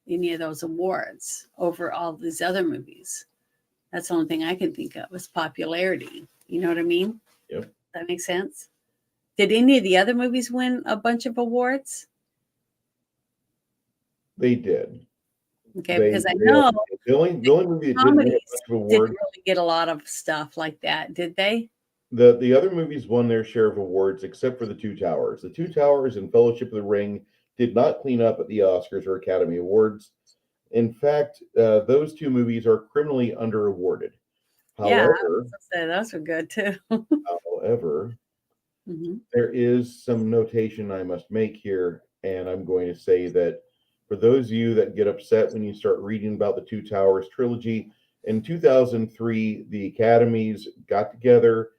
[SPEAKER 2] any of those awards over all these other movies. That's the only thing I can think of is popularity. You know what I mean?
[SPEAKER 1] Yep.
[SPEAKER 2] That makes sense. Did any of the other movies win a bunch of awards?
[SPEAKER 1] They did.
[SPEAKER 2] Okay, because I know
[SPEAKER 1] the only movie that didn't win a bunch of
[SPEAKER 2] didn't
[SPEAKER 1] awards.
[SPEAKER 2] really get a lot of stuff like that, did they?
[SPEAKER 1] The other movies won their share of awards except for The Two Towers. The Two Towers and Fellowship of the Ring did not clean up at the Oscars or Academy Awards. In fact, those two movies are criminally under awarded.
[SPEAKER 2] Yeah,
[SPEAKER 1] However,
[SPEAKER 2] those were good too.
[SPEAKER 1] however, there is some notation I must make here, and I'm going to say that for those of you that get upset when you start reading about the Two Towers trilogy, in 2003, the Academies got together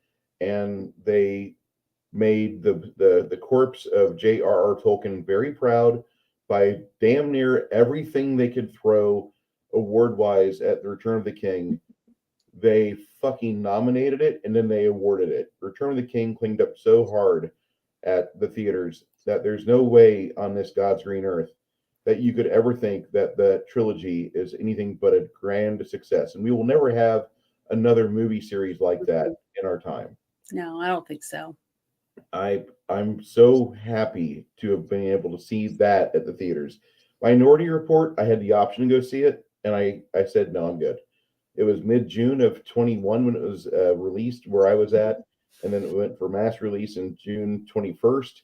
[SPEAKER 1] and they made the corpse of J.R.R. Tolkien very proud by damn near everything they could throw award wise at the Return of the King. They fucking nominated it and then they awarded it. Return of the King cleaned up so hard at the theaters that there's no way on this God's green earth that you could ever think that the trilogy is anything but a grand success. And we will never have another movie series like that in our time.
[SPEAKER 2] No, I don't think so.
[SPEAKER 1] I'm so happy to have been able to see that at the theaters. Minority Report, I had the option to go see it, and I said no, I'm good. It was mid-June of 21 when it was released where I was at, and then it went for mass release in June 21st.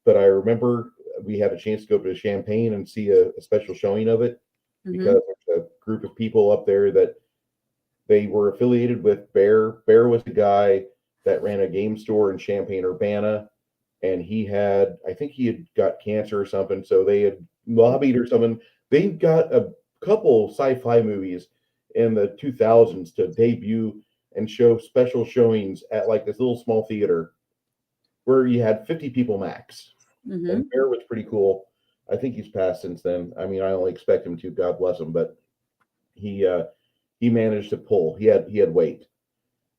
[SPEAKER 1] But I remember we had a chance to go up to Champaign and see a special showing of it because there's a group of people up there that they were affiliated with Bear. Bear was the guy that ran a game store in Champaign, Urbana, and I think he had got cancer or something, so they had lobbied or something. They got a couple sci-fi movies in the 2000s to debut and show special showings at like this little small theater where you had 50 people max. And Bear was pretty cool. I think he's passed since then. I mean, I only expect him to, God bless him, but he managed to pull. He had weight.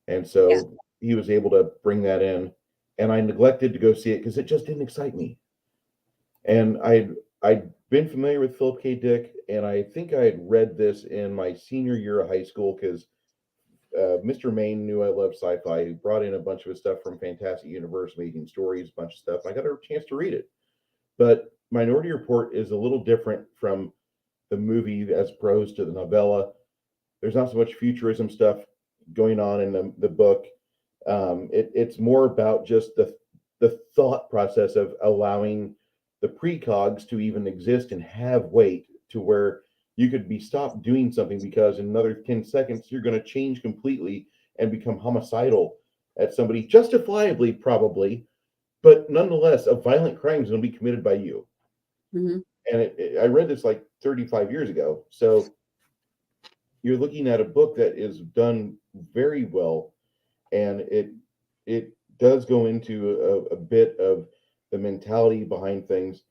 [SPEAKER 1] And so he was able to bring that in. And I neglected to go see it because it just didn't excite me. And I'd been familiar with Philip K. Dick, and I think I had read this in my senior year of high school because Mr. Maine knew I loved sci-fi. He brought in a bunch of his stuff from Fantastic Universe, Making Stories, a bunch of stuff. I got a chance to read it. But Minority Report is a little different from the movie as opposed to the novella. There's not so much futurism stuff going on in the book. It's more about just the thought process of allowing the precogs to even exist and have weight to where you could be stopped doing something because in another 10 seconds you're going to change completely and become homicidal at somebody, justifiably probably, but nonetheless a violent crime is going to be committed by you. And I read this like 35 years ago, so you're looking at a book that is done very well, and it does go into a bit of the mentality behind things.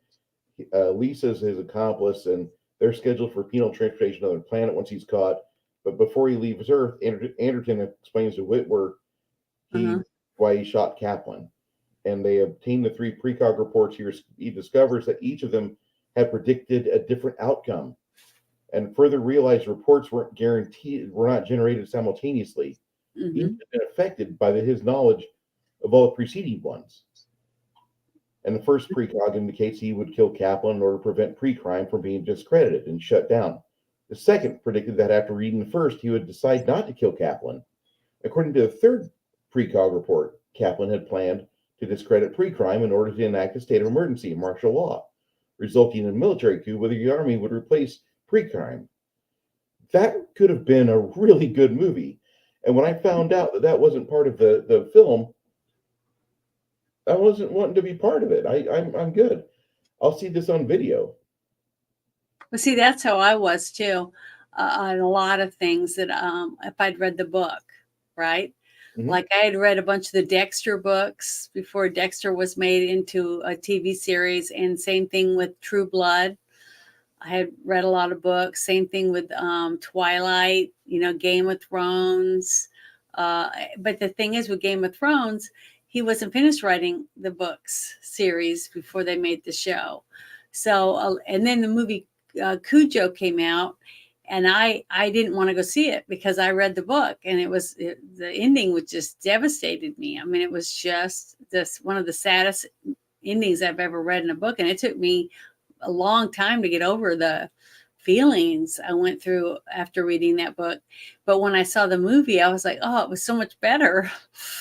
[SPEAKER 1] Lisa's his accomplice, and they're scheduled for penal transportation to another planet once he's caught. But before he leaves Earth, Anderton explains to Whitwer why he shot Kaplan. And they obtain the 3 precog reports here. He discovers that each of them had predicted a different outcome, and further realized reports weren't guaranteed, were not generated simultaneously. He's
[SPEAKER 2] Hmm.
[SPEAKER 1] been affected by his knowledge of all the preceding ones. And the first precog indicates he would kill Kaplan in order to prevent pre-crime from being discredited and shut down. The second predicted that after reading the first, he would decide not to kill Kaplan. According to the third precog report, Kaplan had planned to discredit pre-crime in order to enact a state of emergency and martial law, resulting in a military coup where the army would replace pre-crime. That could have been a really good movie. And when I found out that that wasn't part of the film, I wasn't wanting to be part of it. I'm good. I'll see this on video.
[SPEAKER 2] Well, see, that's how I was too, on a lot of things that if I'd read the book, right?
[SPEAKER 1] Mhm.
[SPEAKER 2] Like I had read a bunch of the Dexter books before Dexter was made into a TV series, and same thing with True Blood. I had read a lot of books. Same thing with Twilight, Game of Thrones. But the thing is, with Game of Thrones, he wasn't finished writing the books series before they made the show. So, and then the movie Cujo came out, and I didn't want to go see it because I read the book, and the ending was just devastated me. I mean, it was just one of the saddest endings I've ever read in a book, and it took me a long time to get over the feelings I went through after reading that book. But when I saw the movie, I was like, oh, it was so much better.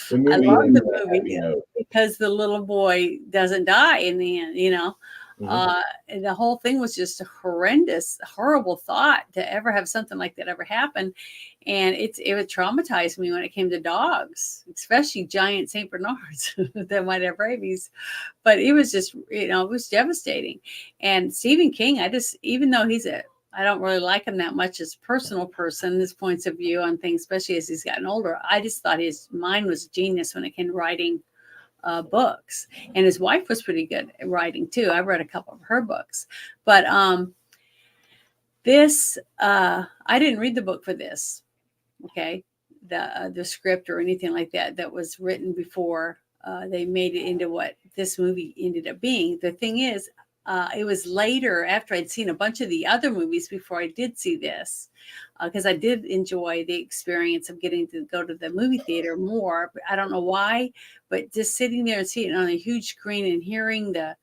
[SPEAKER 1] The
[SPEAKER 2] I
[SPEAKER 1] movie
[SPEAKER 2] love
[SPEAKER 1] ends
[SPEAKER 2] the
[SPEAKER 1] on a happy
[SPEAKER 2] movie
[SPEAKER 1] note.
[SPEAKER 2] because the little boy doesn't die in the end.
[SPEAKER 1] Mhm.
[SPEAKER 2] And the whole thing was just a horrendous, horrible thought to ever have something like that ever happen. And it would traumatize me when it came to dogs, especially giant St. Bernards that might have rabies. But it was just, it was devastating. And Stephen King, even though I don't really like him that much as a personal person, his points of view on things, especially as he's gotten older, I just thought his mind was genius when it came to writing books. And his wife was pretty good at writing too. I've read a couple of her books. But I didn't read the book for this. Okay. The script or anything like that was written before they made it into what this movie ended up being. The thing is, it was later after I'd seen a bunch of the other movies before I did see this, because I did enjoy the experience of getting to go to the movie theater more. But I don't know why, but just sitting there and seeing it on a huge screen and hearing the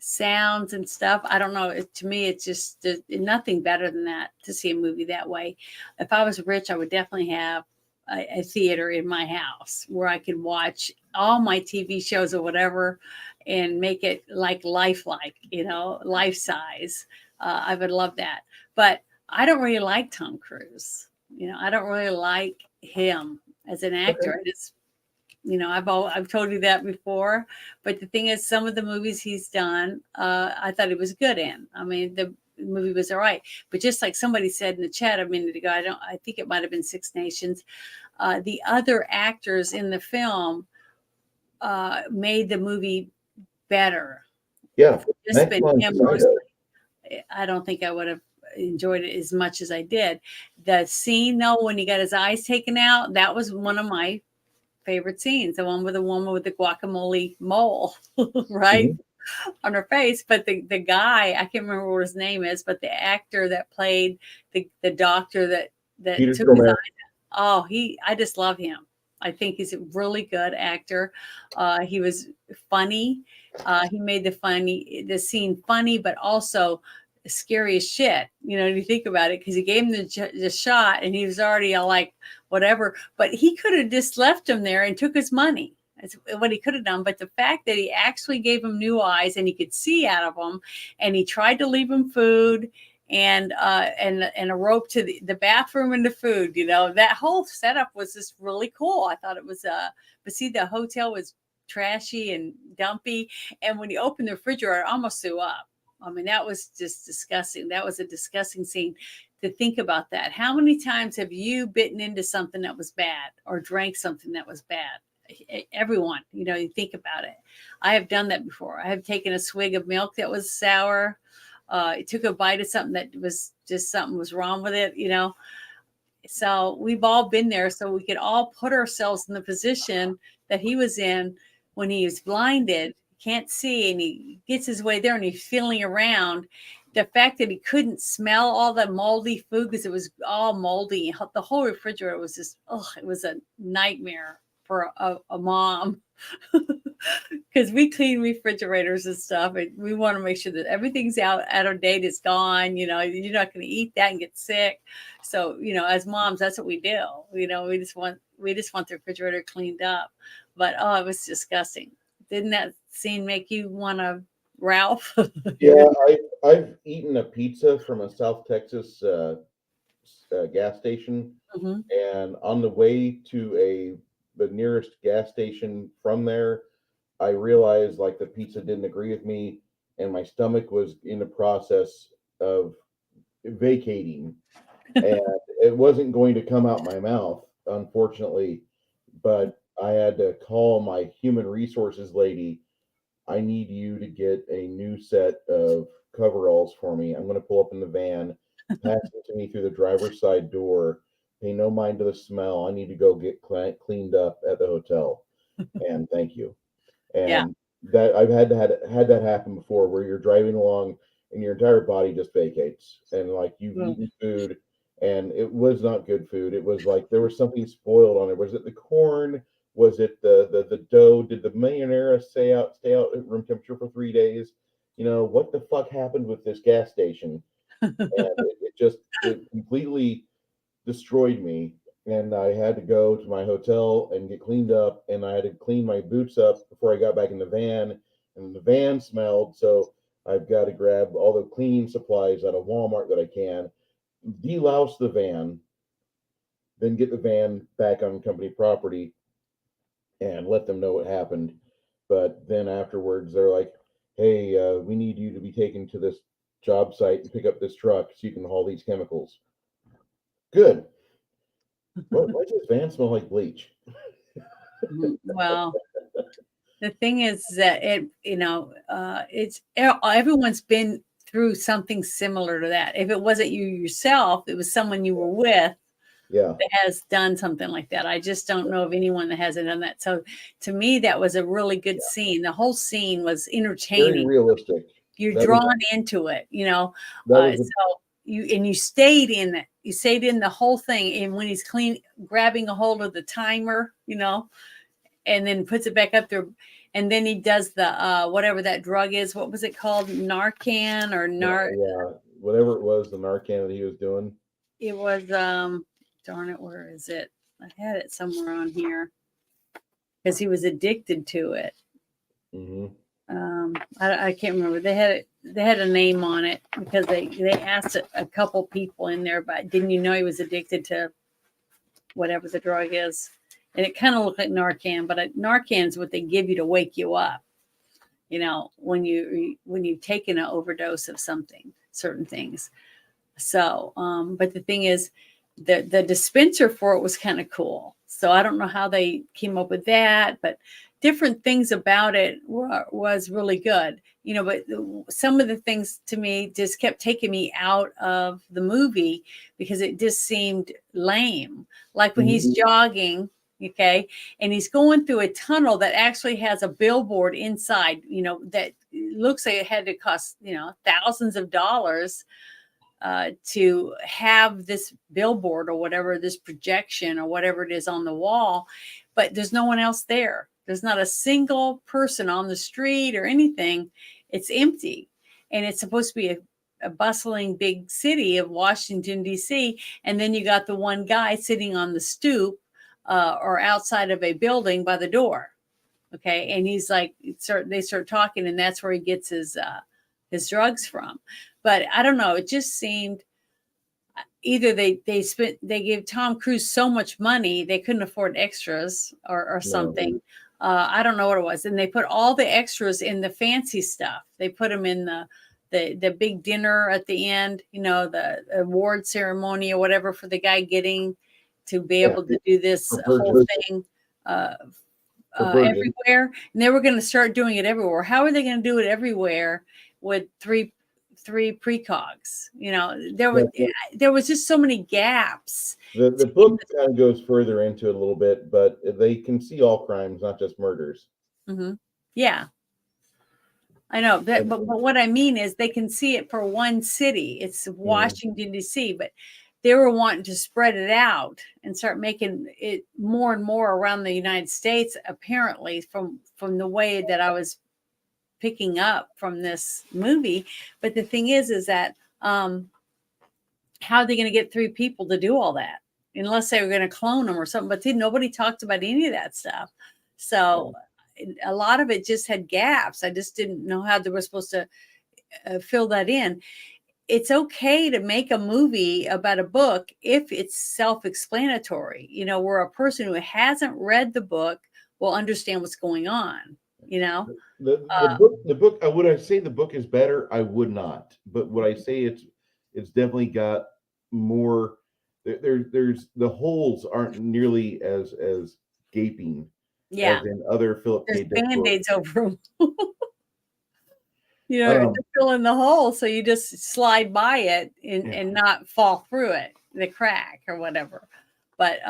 [SPEAKER 2] sounds and stuff, I don't know. To me, it's just nothing better than that to see a movie that way. If I was rich, I would definitely have a theater in my house where I could watch all my TV shows or whatever and make it like lifelike, life size. I would love that. But I don't really like Tom Cruise. I don't really like him as an actor.
[SPEAKER 1] Okay.
[SPEAKER 2] I just, I've told you that before. But the thing is, some of the movies he's done, I thought he was good in. I mean, the movie was all right. But just like somebody said in the chat a minute ago, I think it might have been Six Nations. The other actors in the film made the movie better.
[SPEAKER 1] Yeah.
[SPEAKER 2] If it just
[SPEAKER 1] Next
[SPEAKER 2] been
[SPEAKER 1] on
[SPEAKER 2] him
[SPEAKER 1] Psycho.
[SPEAKER 2] mostly, I don't think I would have enjoyed it as much as I did. The scene though, when he got his eyes taken out, that was one of my favorite scenes. The one with the woman with the guacamole mole, right,
[SPEAKER 1] Mhm.
[SPEAKER 2] on her face. But the guy, I can't remember what his name is, but the actor that played the doctor that
[SPEAKER 1] Peter
[SPEAKER 2] took his
[SPEAKER 1] Stormare.
[SPEAKER 2] eye. Oh, I just love him. I think he's a really good actor. He was funny. He made the scene funny, but also scary as shit. You think about it, because he gave him the shot, and he was already like whatever. But he could have just left him there and took his money. That's what he could have done. But the fact that he actually gave him new eyes and he could see out of them, and he tried to leave him food and a rope to the bathroom and the food, that whole setup was just really cool. I thought it was but see, the hotel was trashy and dumpy, and when you opened the refrigerator, I almost threw up. I mean, that was just disgusting. That was a disgusting scene to think about. That how many times have you bitten into something that was bad or drank something that was bad? Everyone, you think about it. I have done that before. I have taken a swig of milk that was sour. It took a bite of something that was just something was wrong with it. So we've all been there. So we could all put ourselves in the position that he was in when he was blinded, can't see, and he gets his way there and he's feeling around. the fact that he couldn't smell all the moldy food because it was all moldy. The whole refrigerator was just, it was a nightmare for a mom. Because we clean refrigerators and stuff, and we want to make sure that everything's out of date, is gone. You're not going to eat that and get sick. So, as moms, that's what we do. We just want the refrigerator cleaned up. But it was disgusting. Didn't that scene make you want to, Ralph?
[SPEAKER 1] Yeah, I've eaten a pizza from a South Texas gas station,
[SPEAKER 2] Mm-hmm.
[SPEAKER 1] and on the way to the nearest gas station from there, I realized like the pizza didn't agree with me, and my stomach was in the process of vacating, and it wasn't going to come out my mouth, unfortunately. But I had to call my human resources lady. I need you to get a new set of coveralls for me. I'm going to pull up in the van, pass it to me through the driver's side door. Pay no mind to the smell. I need to go get cleaned up at the hotel. And thank you.
[SPEAKER 2] Yeah.
[SPEAKER 1] And that I've had that happen before, where you're driving along and your entire body just vacates, and like you've eaten food, and it was not good food. It was like there was something spoiled on it. Was it the corn? Was it the dough? Did the marinara stay out at room temperature for 3 days? What the fuck happened with this gas station? And it completely destroyed me. And I had to go to my hotel and get cleaned up, and I had to clean my boots up before I got back in the van, and the van smelled. So I've got to grab all the cleaning supplies out of Walmart that I can, delouse the van, then get the van back on company property and let them know what happened. But then afterwards, they're like, hey, we need you to be taken to this job site and pick up this truck so you can haul these chemicals. Good. Why does this van smell like bleach?
[SPEAKER 2] Well, the thing is that it's everyone's been through something similar to that. If it wasn't you yourself, it was someone you were with.
[SPEAKER 1] Yeah,
[SPEAKER 2] that has done something like that. I just don't know of anyone that hasn't done that. So to me, that was a really good scene. The whole scene was entertaining.
[SPEAKER 1] very realistic.
[SPEAKER 2] You're drawn into it, so you stayed in it. You stayed in the whole thing. And when he's grabbing a hold of the timer, and then puts it back up there. And then he does the whatever that drug is. What was it called? Narcan or
[SPEAKER 1] Yeah, whatever it was, the Narcan that he was doing.
[SPEAKER 2] It was darn it, where is it? I had it somewhere on here because he was addicted to it.
[SPEAKER 1] Mm-hmm.
[SPEAKER 2] I can't remember. They had a name on it because they asked a couple people in there, but didn't you know he was addicted to whatever the drug is? And it kind of looked like Narcan, but Narcan is what they give you to wake you up. When you've taken an overdose of certain things. So, but the thing is, the dispenser for it was kind of cool. So I don't know how they came up with that, but different things about it was really good. But some of the things to me just kept taking me out of the movie because it just seemed lame. Like when he's jogging, okay, and he's going through a tunnel that actually has a billboard inside, that looks like it had to cost, thousands of dollars to have this billboard or whatever, this projection or whatever it is on the wall, but there's no one else there. There's not a single person on the street or anything. It's empty. And it's supposed to be a bustling big city of Washington, D.C. And then you got the one guy sitting on the stoop or outside of a building by the door. Okay. And he's like, they start talking, and that's where he gets his drugs from. But I don't know. It just seemed either they gave Tom Cruise so much money they couldn't afford extras or something.
[SPEAKER 1] No.
[SPEAKER 2] I don't know what it was. And they put all the extras in the fancy stuff. They put them in the big dinner at the end, the award ceremony or whatever for the guy getting to be able to do this whole thing everywhere. And they were going to start doing it everywhere. How are they going to do it everywhere with three precogs? There was just so many gaps.
[SPEAKER 1] The book kind of goes further into it a little bit, but they can see all crimes, not just murders.
[SPEAKER 2] Mm-hmm. Yeah. I know, but what I mean is they can see it for one city. It's Washington, D.C., but they were wanting to spread it out and start making it more and more around the United States, apparently, from the way that I was picking up from this movie. But the thing is that how are they going to get 3 people to do all that? Unless they were going to clone them or something. But see, nobody talked about any of that stuff. So a lot of it just had gaps. I just didn't know how they were supposed to fill that in. It's okay to make a movie about a book if it's self-explanatory, where a person who hasn't read the book will understand what's going on,
[SPEAKER 1] The book, would I say the book is better? I would not. But would I say it's definitely got more, there's the holes aren't nearly as gaping as in other Philip
[SPEAKER 2] There's
[SPEAKER 1] K. Dick books.
[SPEAKER 2] Band-Aids over them. To fill in the hole so you just slide by it and not fall through it, the crack or whatever. But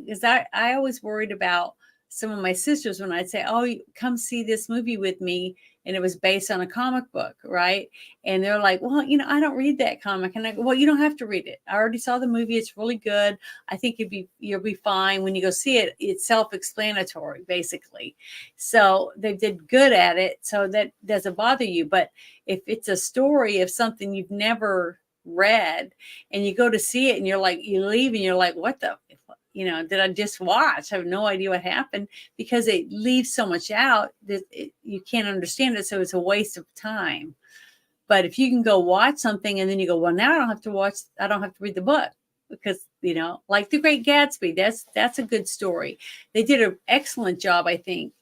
[SPEAKER 2] because I always worried about some of my sisters when I'd say, oh, come see this movie with me. And it was based on a comic book, right? And they're like, well, I don't read that comic. And I go, well, you don't have to read it. I already saw the movie. It's really good. I think you'll be fine. When you go see it, it's self-explanatory, basically. So they did good at it. So that doesn't bother you. But if it's a story of something you've never read and you go to see it and you're like, you leave and you're like, what the, did I just watch? I have no idea what happened because it leaves so much out that you can't understand it. So it's a waste of time. But if you can go watch something and then you go, well, now I don't have to read the book because, like The Great Gatsby, that's a good story. They did an excellent job, I think,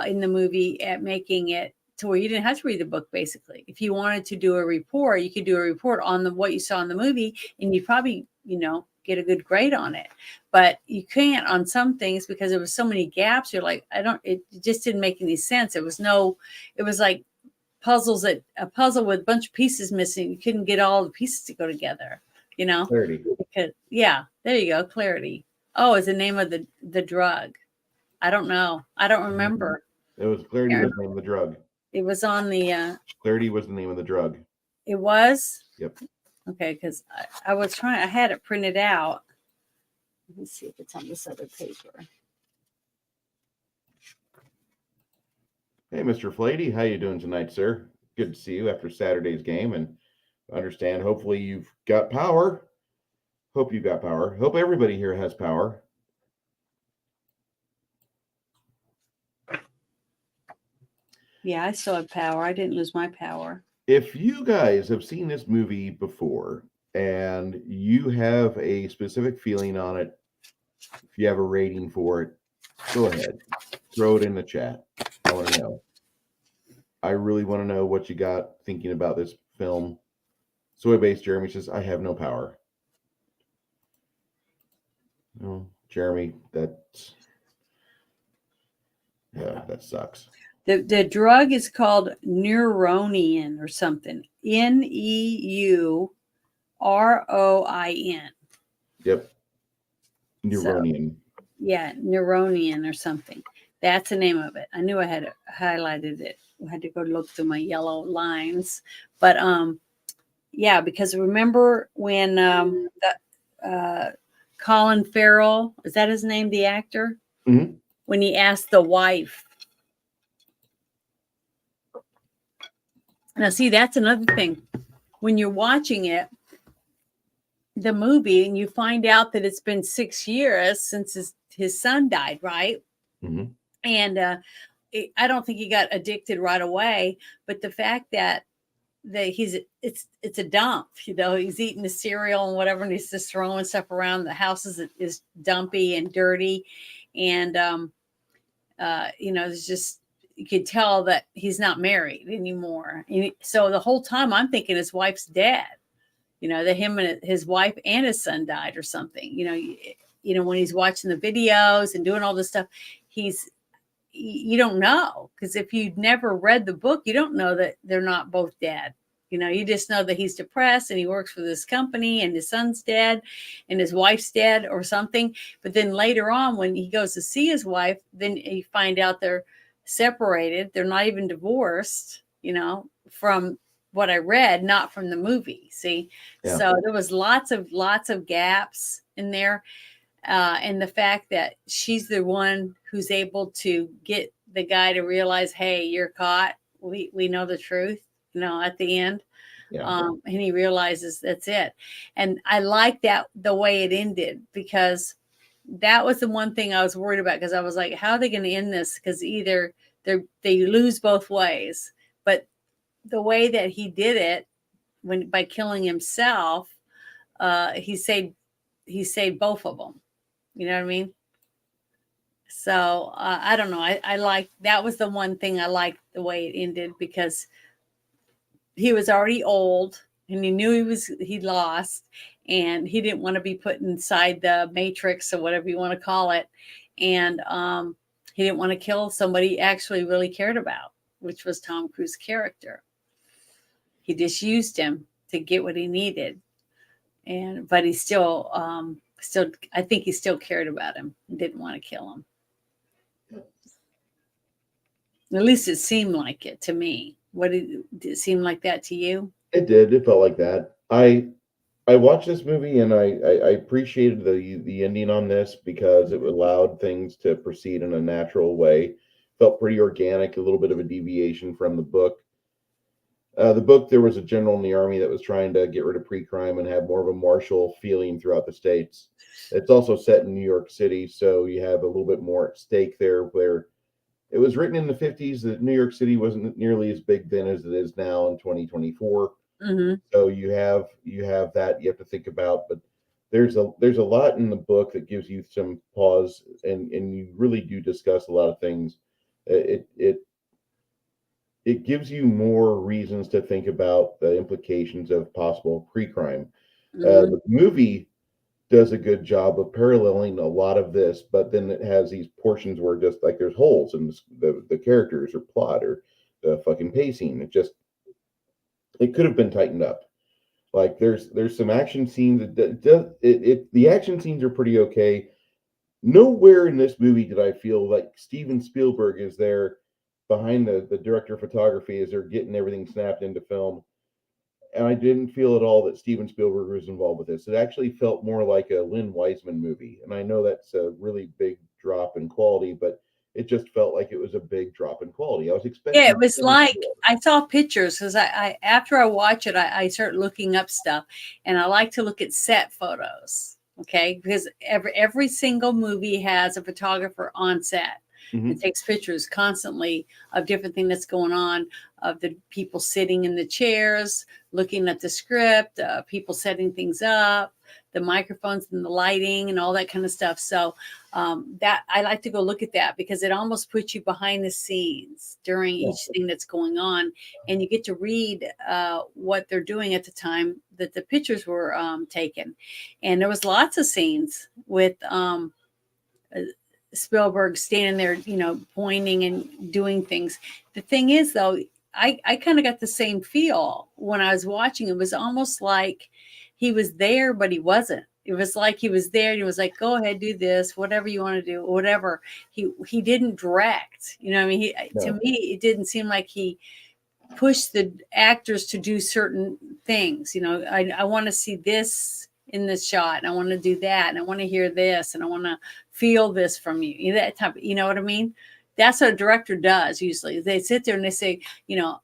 [SPEAKER 2] in the movie at making it to where you didn't have to read the book, basically. If you wanted to do a report, you could do a report on what you saw in the movie and you'd probably, get a good grade on it. But you can't on some things because there was so many gaps. You're like, it just didn't make any sense. It was like a puzzle with a bunch of pieces missing. You couldn't get all the pieces to go together,
[SPEAKER 1] Clarity.
[SPEAKER 2] Because, there you go. Clarity. Oh, is the name of the drug. I don't know. I don't remember.
[SPEAKER 1] It was Clarity was the name of the drug.
[SPEAKER 2] It was on the
[SPEAKER 1] Clarity was the name of the drug.
[SPEAKER 2] It was?
[SPEAKER 1] Yep.
[SPEAKER 2] Okay, because I had it printed out. Let me see if it's on this other paper.
[SPEAKER 1] Hey, Mr. Flady, how you doing tonight, sir? Good to see you after Saturday's game, and understand. Hopefully, you've got power. Hope you got power. Hope everybody here has power.
[SPEAKER 2] Yeah, I still have power. I didn't lose my power.
[SPEAKER 1] If you guys have seen this movie before and you have a specific feeling on it, if you have a rating for it, go ahead. Throw it in the chat. I want to know. I really want to know what you got thinking about this film. Soy-based Jeremy says, I have no power. No, Jeremy, that sucks.
[SPEAKER 2] The drug is called Neuronin or something. Neuroin.
[SPEAKER 1] Yep. Neuronin.
[SPEAKER 2] Yeah, Neuronin or something. That's the name of it. I knew I had highlighted it. I had to go look through my yellow lines. But because remember when Colin Farrell, is that his name, the actor?
[SPEAKER 1] Mm-hmm.
[SPEAKER 2] When he asked the wife. Now, see, that's another thing. When you're watching the movie, and you find out that it's been 6 years since his son died, right?
[SPEAKER 1] Mm-hmm.
[SPEAKER 2] And I don't think he got addicted right away, but the fact that it's a dump, he's eating the cereal and whatever, and he's just throwing stuff around. The house is dumpy and dirty, and it's just, you could tell that he's not married anymore. And so the whole time I'm thinking his wife's dead, that him and his wife and his son died or something. When he's watching the videos and doing all this stuff, you don't know, because if you've never read the book, you don't know that they're not both dead. You just know that he's depressed and he works for this company and his son's dead and his wife's dead or something. But then later on, when he goes to see his wife, then you find out they're separated. They're not even divorced. from what I read, not from the movie. See,
[SPEAKER 1] Yeah.
[SPEAKER 2] so there was lots of gaps in there, and the fact that she's the one who's able to get the guy to realize, hey, you're caught. We know the truth, at the end.
[SPEAKER 1] Yeah.
[SPEAKER 2] And he realizes that's it. And I like that the way it ended, because that was the one thing I was worried about, because I was like, how are they going to end this? Because either they lose both ways. But the way that he did it, by killing himself, he saved both of them. You know what I mean? So I don't know. I like, that was the one thing I liked the way it ended, because he was already old and he knew he lost, and he didn't want to be put inside the matrix or whatever you want to call it. And he didn't want to kill somebody he actually really cared about, which was Tom Cruise's character. He just used him to get what he needed. But he still, I think he still cared about him and didn't want to kill him. At least it seemed like it to me. Did it seem like that to you?
[SPEAKER 1] It did. It felt like that. I watched this movie and I appreciated the ending on this, because it allowed things to proceed in a natural way. Felt pretty organic, a little bit of a deviation from the book. The book, there was a general in the army that was trying to get rid of pre-crime and have more of a martial feeling throughout the states. It's also set in New York City, so you have a little bit more at stake there, where it was written in the 50s that New York City wasn't nearly as big then as it is now in 2024.
[SPEAKER 2] Mm-hmm.
[SPEAKER 1] So you have that you have to think about, but there's a lot in the book that gives you some pause, and you really do discuss a lot of things. It gives you more reasons to think about the implications of possible pre-crime.
[SPEAKER 2] Mm-hmm.
[SPEAKER 1] The movie does a good job of paralleling a lot of this, but then it has these portions where just like there's holes in the characters or plot or the fucking pacing. It could have been tightened up. Like there's some action scenes the action scenes are pretty okay. Nowhere in this movie did I feel like Steven Spielberg is there behind the director of photography as they're getting everything snapped into film. And I didn't feel at all that Steven Spielberg was involved with this. It actually felt more like a Lynn Wiseman movie. And I know that's a really big drop in quality, but it just felt like it was a big drop in quality. I was expecting.
[SPEAKER 2] Yeah, it was like, I saw pictures, because I after I watch it, I start looking up stuff, and I like to look at set photos. Okay, because every single movie has a photographer on set.
[SPEAKER 1] Mhm.
[SPEAKER 2] It takes pictures constantly of different things that's going on, of the people sitting in the chairs, looking at the script, people setting things up, the microphones and the lighting and all that kind of stuff. So that I like to go look at that, because it almost puts you behind the scenes during each thing that's going on, and you get to read what they're doing at the time that the pictures were taken. And there was lots of scenes with Spielberg standing there, pointing and doing things. The thing is, though, I kind of got the same feel when I was watching. It was almost like he was there, but he wasn't. It was like he was there and he was like, go ahead, do this, whatever you want to do, whatever. He didn't direct. I mean, to me, it didn't seem like he pushed the actors to do certain things. I want to see this in this shot, and I want to do that, and I want to hear this, and I want to feel this from you. That type of, you know what I mean? That's what a director does usually. They sit there and they say,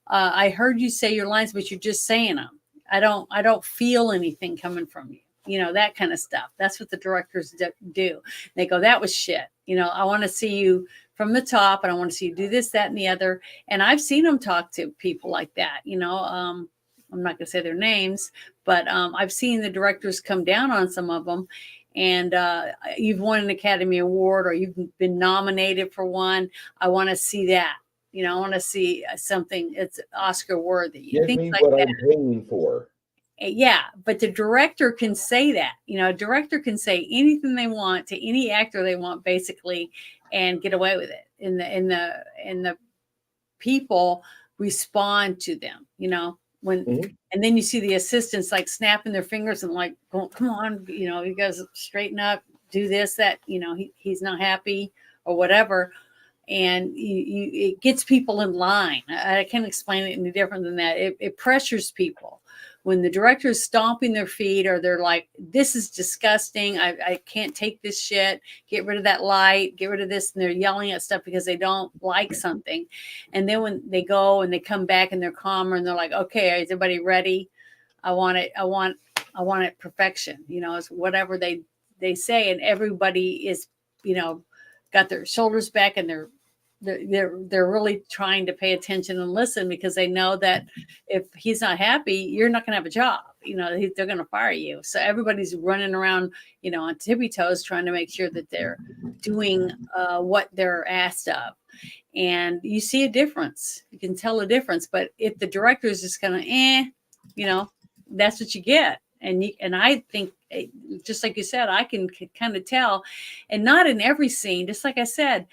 [SPEAKER 2] I heard you say your lines, but you're just saying them. I don't feel anything coming from you. That kind of stuff. That's what the directors do. They go, that was shit. I want to see you from the top, and I want to see you do this, that, and the other. And I've seen them talk to people like that. I'm not going to say their names, but I've seen the directors come down on some of them. And you've won an Academy Award, or you've been nominated for one. I want to see that. I want to see something that's Oscar worthy.
[SPEAKER 1] Give me like what that. I'm paying for.
[SPEAKER 2] Yeah, but the director can say that. A director can say anything they want to any actor they want, basically, and get away with it. And the people respond to them. When and then you see the assistants like snapping their fingers and like, come on, you guys straighten up, do this, that, he's not happy or whatever. and it gets people in line. I can't explain it any different than that. It pressures people when the director is stomping their feet, or they're like, this is disgusting, I can't take this shit, get rid of that light, get rid of this, and they're yelling at stuff because they don't like something. And then when they go and they come back and they're calmer and they're like, okay, is everybody ready? I want it perfection, it's whatever they say, and everybody is, got their shoulders back, and they're really trying to pay attention and listen, because they know that if he's not happy, you're not going to have a job. They're going to fire you. So everybody's running around, on tippy toes, trying to make sure that they're doing what they're asked of. And you see a difference. You can tell a difference. But if the director is just kind of, that's what you get. And I think, just like you said, I can kind of tell, and not in every scene. Just like I said,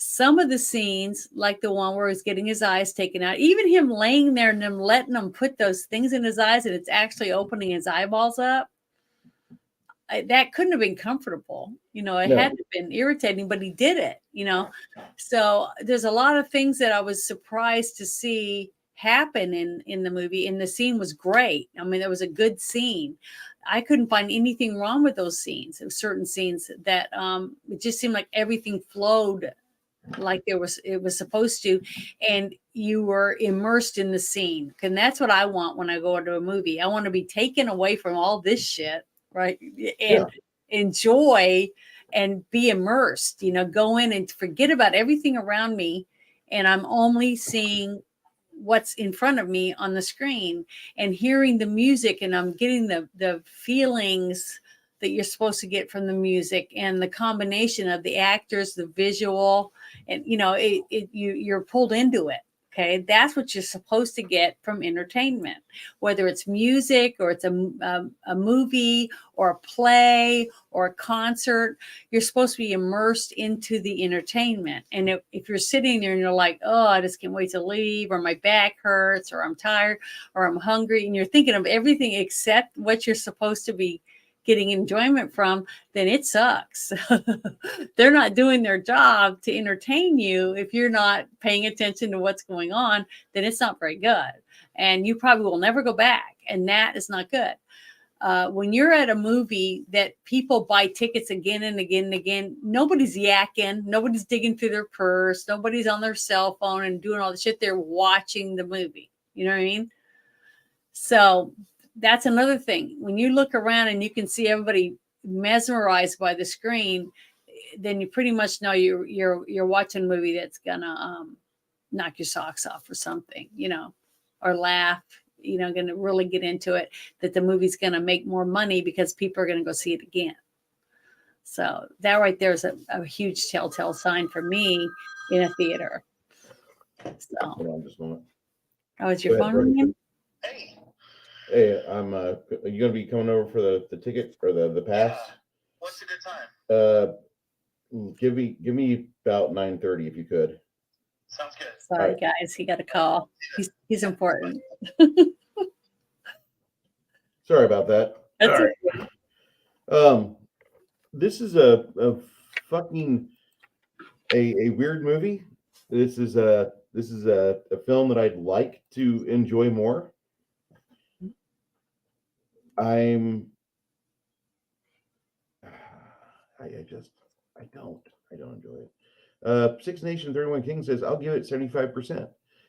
[SPEAKER 2] some of the scenes, like the one where he's getting his eyes taken out, even him laying there and them letting him put those things in his eyes, and it's actually opening his eyeballs up. That couldn't have been comfortable. It had to have been irritating, but he did it, So there's a lot of things that I was surprised to see happen in the movie, and the scene was great. I mean, it was a good scene. I couldn't find anything wrong with those scenes. There were certain scenes that it just seemed like everything flowed like it was supposed to, and you were immersed in the scene. And that's what I want when I go into a movie. I want to be taken away from all this shit, right? And enjoy and be immersed, go in and forget about everything around me, and I'm only seeing what's in front of me on the screen and hearing the music, and I'm getting the feelings that you're supposed to get from the music, and the combination of the actors, the visual, and you're pulled into it. Okay, that's what you're supposed to get from entertainment, whether it's music or it's a movie or a play or a concert. You're supposed to be immersed into the entertainment. And if you're sitting there and you're like, oh, I just can't wait to leave, or my back hurts, or I'm tired, or I'm hungry, and you're thinking of everything except what you're supposed to be getting enjoyment from, then it sucks. They're not doing their job to entertain you. If you're not paying attention to what's going on, then it's not very good. And you probably will never go back. And that is not good. When you're at a movie that people buy tickets again and again and again, nobody's yakking, nobody's digging through their purse, nobody's on their cell phone and doing all the shit. They're watching the movie. You know what I mean? So that's another thing. When you look around and you can see everybody mesmerized by the screen, then you pretty much know you're watching a movie that's gonna knock your socks off or something, or laugh, gonna really get into it, that the movie's gonna make more money because people are gonna go see it again. So that right there is a huge telltale sign for me in a theater. So,
[SPEAKER 1] hold on just a moment.
[SPEAKER 2] oh, is your phone ringing?
[SPEAKER 1] Hey, I'm are you gonna be coming over for the ticket or the pass?
[SPEAKER 3] What's a good time?
[SPEAKER 1] Give me about 9:30 if you could.
[SPEAKER 3] Sounds good.
[SPEAKER 2] Sorry, guys, he got a call. He's important.
[SPEAKER 1] Sorry about that.
[SPEAKER 2] That's
[SPEAKER 1] right. This is a fucking a weird movie. This is a film that I'd like to enjoy more. I don't enjoy it. Six Nation 31 King says, I'll give it 75%.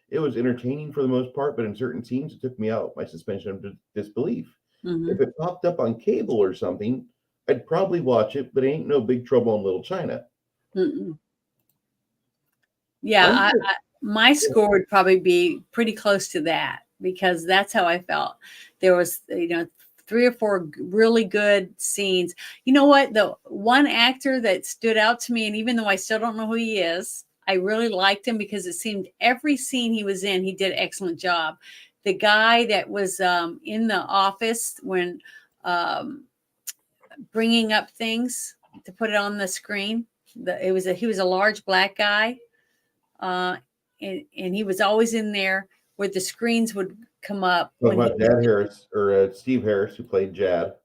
[SPEAKER 1] It was entertaining for the most part, but in certain scenes it took me out my suspension of disbelief.
[SPEAKER 2] Mm-hmm.
[SPEAKER 1] If it popped up on cable or something, I'd probably watch it, but it ain't no Big Trouble in Little China.
[SPEAKER 2] Mm-mm. Yeah, my score would probably be pretty close to that, because that's how I felt. There was, 3 or 4 really good scenes. You know what? The one actor that stood out to me, and even though I still don't know who he is, I really liked him because it seemed every scene he was in, he did an excellent job. The guy that was in the office when bringing up things to put it on the screen, he was a large black guy, and he was always in there where the screens would come up.
[SPEAKER 1] Talking about Jad Harris, or Steve Harris, who played Jad.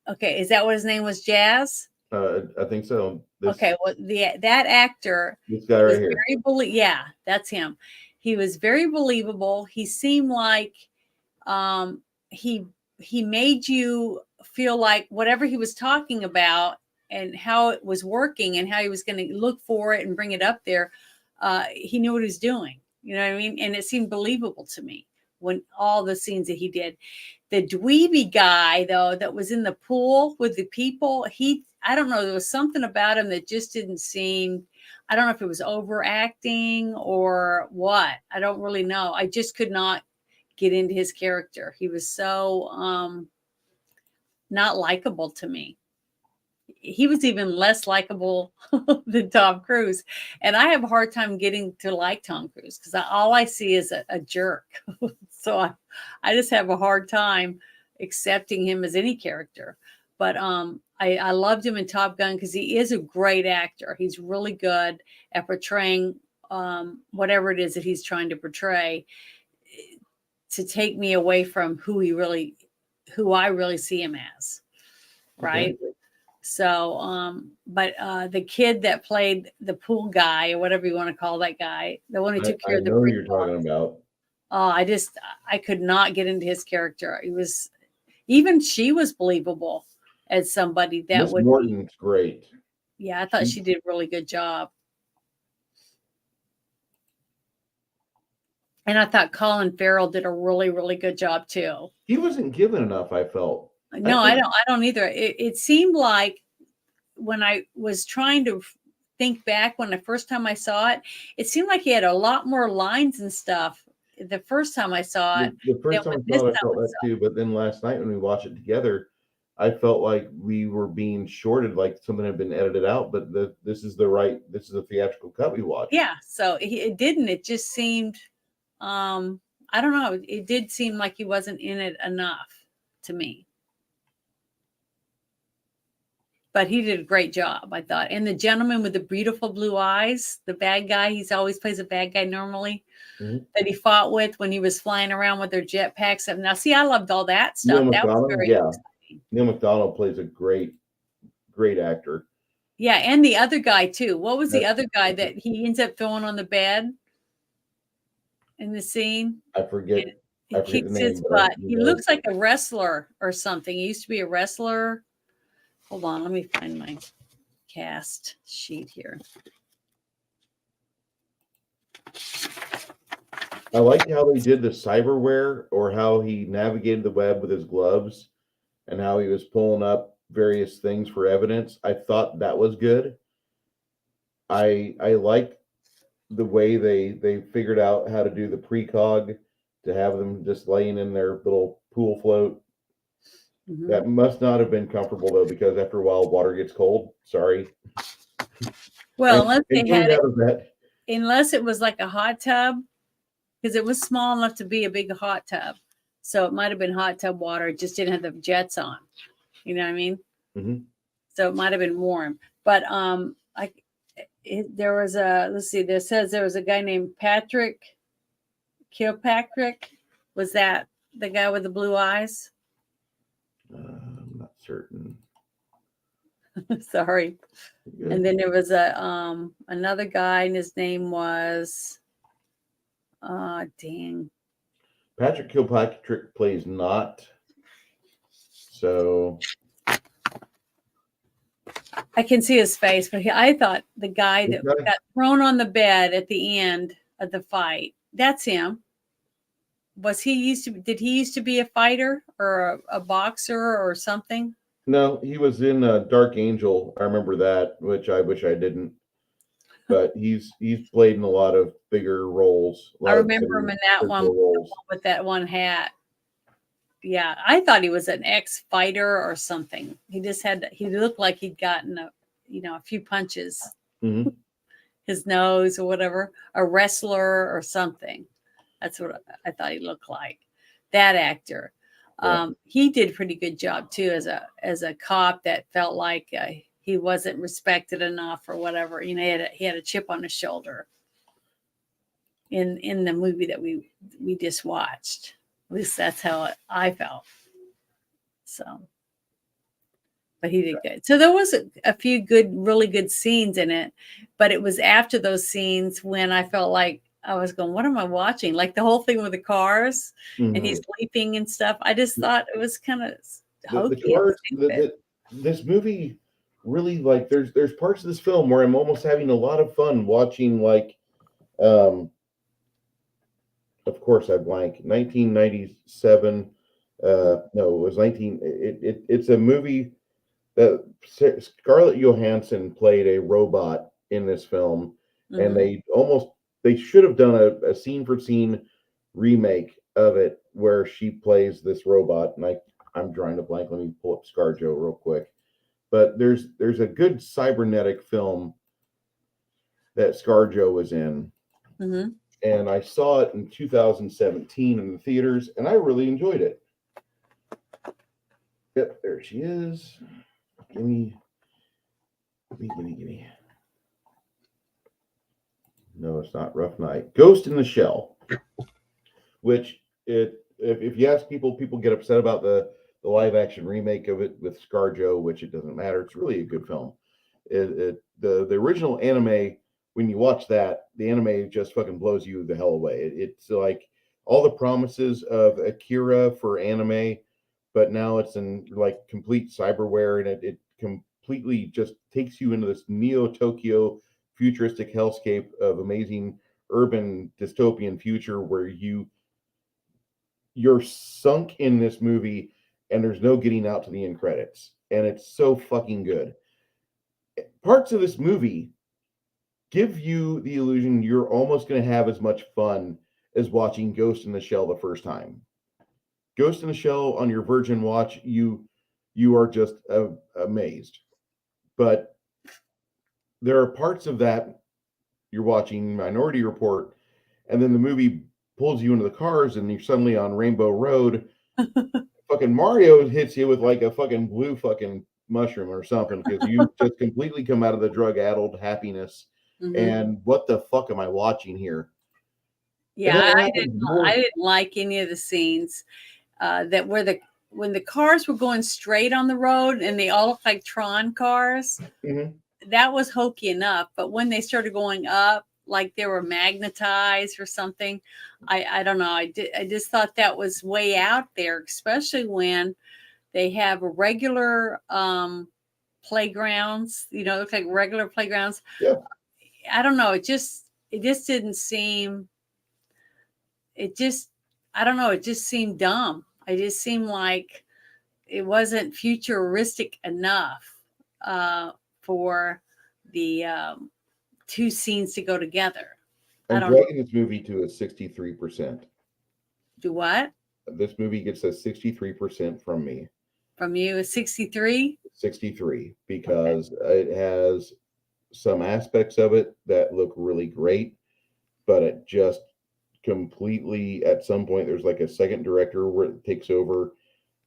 [SPEAKER 2] Okay, is that what his name was? Jazz?
[SPEAKER 1] I think so.
[SPEAKER 2] Okay, well, that actor
[SPEAKER 1] This guy
[SPEAKER 2] was
[SPEAKER 1] right here.
[SPEAKER 2] yeah, that's him. He was very believable. He seemed like um, he made you feel like whatever he was talking about and how it was working and how he was going to look for it and bring it up there. He knew what he was doing. You know what I mean? And it seemed believable to me when all the scenes that he did. The dweeby guy, though, that was in the pool with the people, I don't know, there was something about him that just didn't seem, I don't know if it was overacting or what. I don't really know. I just could not get into his character. He was so not likable to me. He was even less likable than Tom Cruise. And I have a hard time getting to like Tom Cruise because all I see is a jerk. So I just have a hard time accepting him as any character. But I loved him in Top Gun because he is a great actor. He's really good at portraying whatever it is that he's trying to portray, to take me away from who I really see him as. Right.
[SPEAKER 1] Okay.
[SPEAKER 2] So, but the kid that played the pool guy or whatever you want to call that guy, the one who took care
[SPEAKER 1] I
[SPEAKER 2] of the
[SPEAKER 1] know who
[SPEAKER 2] bridge
[SPEAKER 1] you're talking about.
[SPEAKER 2] I could not get into his character. Even she was believable as somebody that
[SPEAKER 1] Miss
[SPEAKER 2] would
[SPEAKER 1] Morton's great.
[SPEAKER 2] yeah, I thought she did a really good job. And I thought Colin Farrell did a really, really good job too.
[SPEAKER 1] He wasn't given enough, I felt.
[SPEAKER 2] No, I don't either. It seemed like when I was trying to think back when the first time I saw it, it seemed like he had a lot more lines and stuff the first time I saw it.
[SPEAKER 1] The first time I saw it, I felt that too. But then last night when we watched it together, I felt like we were being shorted, like something had been edited out. But this is the theatrical cut we watched.
[SPEAKER 2] Yeah, so it didn't. It just seemed, I don't know. It did seem like he wasn't in it enough to me. But he did a great job, I thought. And the gentleman with the beautiful blue eyes, the bad guy, he's always plays a bad guy normally, that he fought with when he was flying around with their jetpacks. Now, see, I loved all that stuff. That was very exciting.
[SPEAKER 1] Neil McDonough plays a great actor.
[SPEAKER 2] Yeah, and the other guy too. What was the other guy that he ends up throwing on the bed in the scene?
[SPEAKER 1] I forget.
[SPEAKER 2] He kicks his butt. He looks like a wrestler or something. He used to be a wrestler. Hold on, let me find my cast sheet here.
[SPEAKER 1] I like how they did the cyberware, or how he navigated the web with his gloves, and how he was pulling up various things for evidence. I thought that was good. I like the way they figured out how to do the precog, to have them just laying in their little pool float. Mm-hmm. That must not have been comfortable though, because after a while water gets cold. Sorry.
[SPEAKER 2] Well, unless it was like a hot tub, because it was small enough to be a big hot tub. So it might have been hot tub water. It just didn't have the jets on. You know what I mean? Mm-hmm. So it might have been warm. But there was a guy named Patrick Kilpatrick. Was that the guy with the blue eyes?
[SPEAKER 1] I'm not certain.
[SPEAKER 2] Sorry. Good. And then there was another guy, and his name was
[SPEAKER 1] Patrick Kilpatrick plays not. So
[SPEAKER 2] I can see his face, but I thought the guy that got thrown on the bed at the end of the fight, that's him. Did he used to be a fighter or a boxer or something?
[SPEAKER 1] No, he was in Dark Angel. I remember that, which I wish I didn't. But he's played in a lot of bigger roles.
[SPEAKER 2] I remember him in that one with that one hat. Yeah, I thought he was an ex-fighter or something. He looked like he'd gotten a few punches. Mm-hmm. His nose or whatever, a wrestler or something. That's what I thought he looked like. That actor. Yeah. He did a pretty good job too as a cop that felt like he wasn't respected enough or whatever. You know, he had a chip on his shoulder in the movie that we just watched. At least that's how I felt. So, but he did good. So there was a few good, really good scenes in it, but it was after those scenes when I felt like I was going, what am I watching? Like the whole thing with the cars and
[SPEAKER 1] Mhm.
[SPEAKER 2] he's leaping and stuff. I just thought it was kind of
[SPEAKER 1] The
[SPEAKER 2] hokey and
[SPEAKER 1] cars,
[SPEAKER 2] stupid.
[SPEAKER 1] this movie really, like, there's parts of this film where I'm almost having a lot of fun watching, like, um, of course I blank, 1997. No, it was 19. It's a movie that Scarlett Johansson played a robot in this film, and
[SPEAKER 2] Mhm.
[SPEAKER 1] they should have done a scene for scene remake of it where she plays this robot. And I'm drawing a blank. Let me pull up ScarJo real quick. But there's a good cybernetic film that ScarJo was in,
[SPEAKER 2] Mhm.
[SPEAKER 1] and I saw it in 2017 in the theaters, and I really enjoyed it. Yep, there she is. Gimme. No, it's not Rough Night. Ghost in the Shell, which if you ask people, people get upset about the live action remake of it with ScarJo, which it doesn't matter. It's really a good film. The original anime, when you watch that, the anime just fucking blows you the hell away. It's like all the promises of Akira for anime, but now it's in like complete cyberware, and it completely just takes you into this Neo Tokyo futuristic hellscape of amazing urban dystopian future where you're sunk in this movie and there's no getting out to the end credits, and it's so fucking good. Parts of this movie give you the illusion you're almost going to have as much fun as watching Ghost in the Shell the first time. Ghost in the Shell on your Virgin watch, you are just amazed. But there are parts of that you're watching Minority Report, and then the movie pulls you into the cars, and you're suddenly on Rainbow Road. Fucking Mario hits you with like a fucking blue fucking mushroom or something because you just completely come out of the drug addled happiness.
[SPEAKER 2] Mhm.
[SPEAKER 1] And what the fuck am I watching here? And
[SPEAKER 2] Yeah,
[SPEAKER 1] that
[SPEAKER 2] I
[SPEAKER 1] happens
[SPEAKER 2] didn't. I
[SPEAKER 1] more.
[SPEAKER 2] didn't like any of the scenes that were the when the cars were going straight on the road and they all looked like Tron cars.
[SPEAKER 1] Mhm.
[SPEAKER 2] That was hokey enough, but when they started going up, like they were magnetized or something, I don't know. I just thought that was way out there, especially when they have regular playgrounds. You know, it look like regular playgrounds.
[SPEAKER 1] Yeah.
[SPEAKER 2] I don't know. It just didn't seem. It just I don't know. It just seemed dumb. It just seemed like it wasn't futuristic enough for the two scenes to go together. I
[SPEAKER 1] I'm
[SPEAKER 2] don't know.
[SPEAKER 1] dragging this movie to a 63%.
[SPEAKER 2] Do what
[SPEAKER 1] This movie gets a 63% from me.
[SPEAKER 2] from you? A 63?
[SPEAKER 1] 63
[SPEAKER 2] Okay.
[SPEAKER 1] because it has some aspects of it that look really great, but it just completely, at some point there's like a second director where it takes over,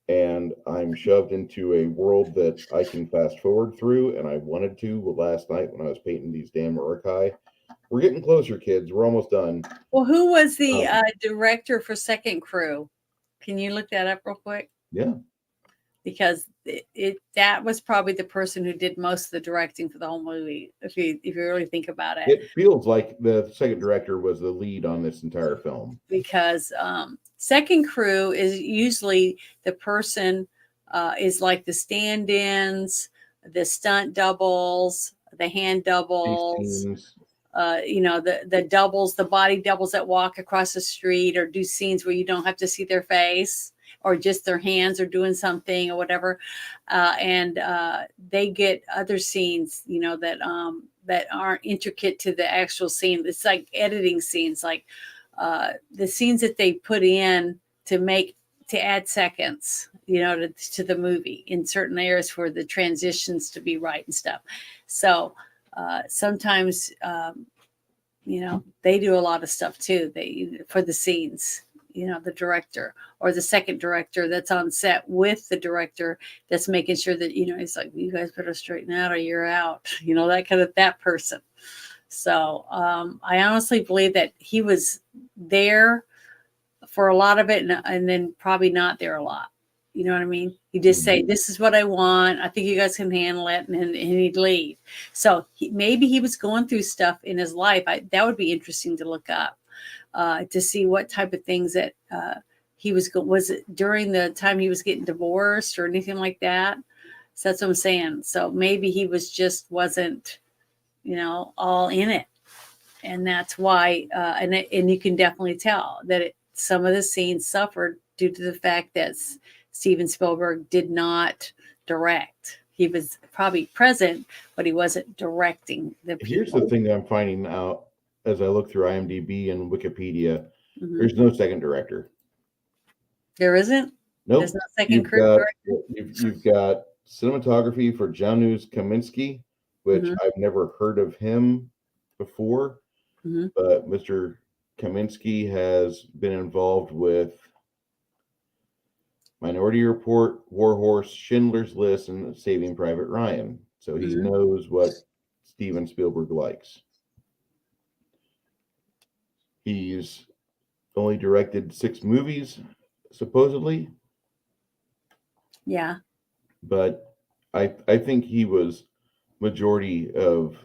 [SPEAKER 1] and I'm shoved into a world that I can fast forward through, and I wanted to last night when I was painting these damn Urukai. We're getting closer, kids. We're almost done.
[SPEAKER 2] Well, who was the
[SPEAKER 1] Um,
[SPEAKER 2] director for Second Crew? Can you look that up real quick?
[SPEAKER 1] yeah,
[SPEAKER 2] Because that was probably the person who did most of the directing for the whole movie. If you really think about it,
[SPEAKER 1] it feels like the second director was the lead on this entire film.
[SPEAKER 2] because Second Crew is usually the person is like the stand-ins, the stunt doubles, the hand
[SPEAKER 1] These
[SPEAKER 2] doubles,
[SPEAKER 1] scenes,
[SPEAKER 2] the doubles, the body doubles that walk across the street or do scenes where you don't have to see their face or just their hands or doing something or whatever. And they get other scenes, that aren't intricate to the actual scene. It's like editing scenes, like the scenes that they put in to add seconds, to the movie in certain areas for the transitions to be right and stuff. So sometimes they do a lot of stuff too. They for the scenes, the director or the second director that's on set with the director that's making sure that he's like, you guys better straighten out or you're out. That person. So I honestly believe that he was there for a lot of it, and then probably not there a lot. You know what I mean? He'd just say, "This is what I want. I think you guys can handle it," and he'd leave. So maybe he was going through stuff in his life. That would be interesting to look up to see what type of things that he was it during the time he was getting divorced or anything like that. So that's what I'm saying. So maybe he wasn't, all in it. And that's why, and you can definitely tell that some of the scenes suffered due to the fact that Steven Spielberg did not direct. He was probably present, but he wasn't directing the people.
[SPEAKER 1] Here's the thing that I'm finding out as I look through IMDb and Wikipedia.
[SPEAKER 2] Mhm.
[SPEAKER 1] There's no second director.
[SPEAKER 2] There isn't?
[SPEAKER 1] Nope.
[SPEAKER 2] There's no second
[SPEAKER 1] You've got,
[SPEAKER 2] director?
[SPEAKER 1] you've got cinematography for Janusz Kaminski, which
[SPEAKER 2] Mhm.
[SPEAKER 1] I've never heard of him before.
[SPEAKER 2] Mhm.
[SPEAKER 1] But Mr. Kaminski has been involved with Minority Report, War Horse, Schindler's List, and Saving Private Ryan. So he
[SPEAKER 2] Mhm.
[SPEAKER 1] knows what Steven Spielberg likes. He's only directed 6 movies, supposedly,
[SPEAKER 2] Yeah.
[SPEAKER 1] but I think he was majority of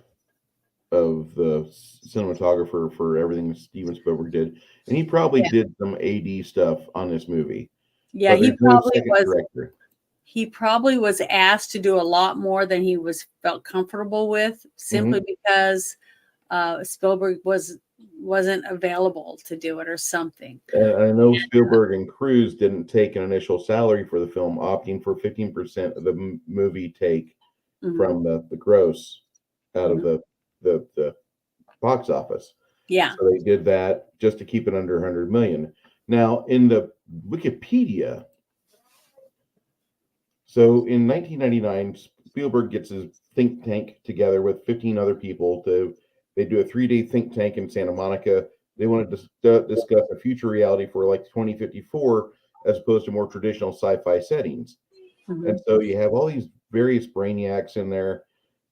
[SPEAKER 1] the cinematographer for everything Steven Spielberg did, and he probably
[SPEAKER 2] Yeah.
[SPEAKER 1] did some AD stuff on this movie.
[SPEAKER 2] Yeah,
[SPEAKER 1] But
[SPEAKER 2] he
[SPEAKER 1] there's no
[SPEAKER 2] probably
[SPEAKER 1] second
[SPEAKER 2] was.
[SPEAKER 1] director.
[SPEAKER 2] He probably was asked to do a lot more than he felt comfortable with, simply because Spielberg wasn't available to do it or something.
[SPEAKER 1] And I know Spielberg and Cruise didn't take an initial salary for the film, opting for 15% of the movie take
[SPEAKER 2] Mhm.
[SPEAKER 1] from the gross out of
[SPEAKER 2] Mhm.
[SPEAKER 1] the box office.
[SPEAKER 2] Yeah.
[SPEAKER 1] So they did that just to keep it under 100 million. Now, in the Wikipedia, so in 1999, Spielberg gets his think tank together with 15 other people they do a 3-day think tank in Santa Monica. They want to discuss a future reality for like 2054 as opposed to more traditional sci-fi settings.
[SPEAKER 2] Mhm.
[SPEAKER 1] And so you have all these various brainiacs in there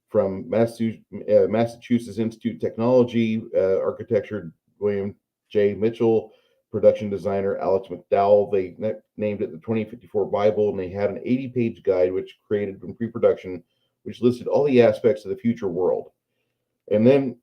[SPEAKER 1] from Massachusetts Institute of Technology, architecture William J. Mitchell, production designer Alex McDowell. They named it the 2054 Bible, and they had an 80-page guide which created in pre-production, which listed all the aspects of the future world. And then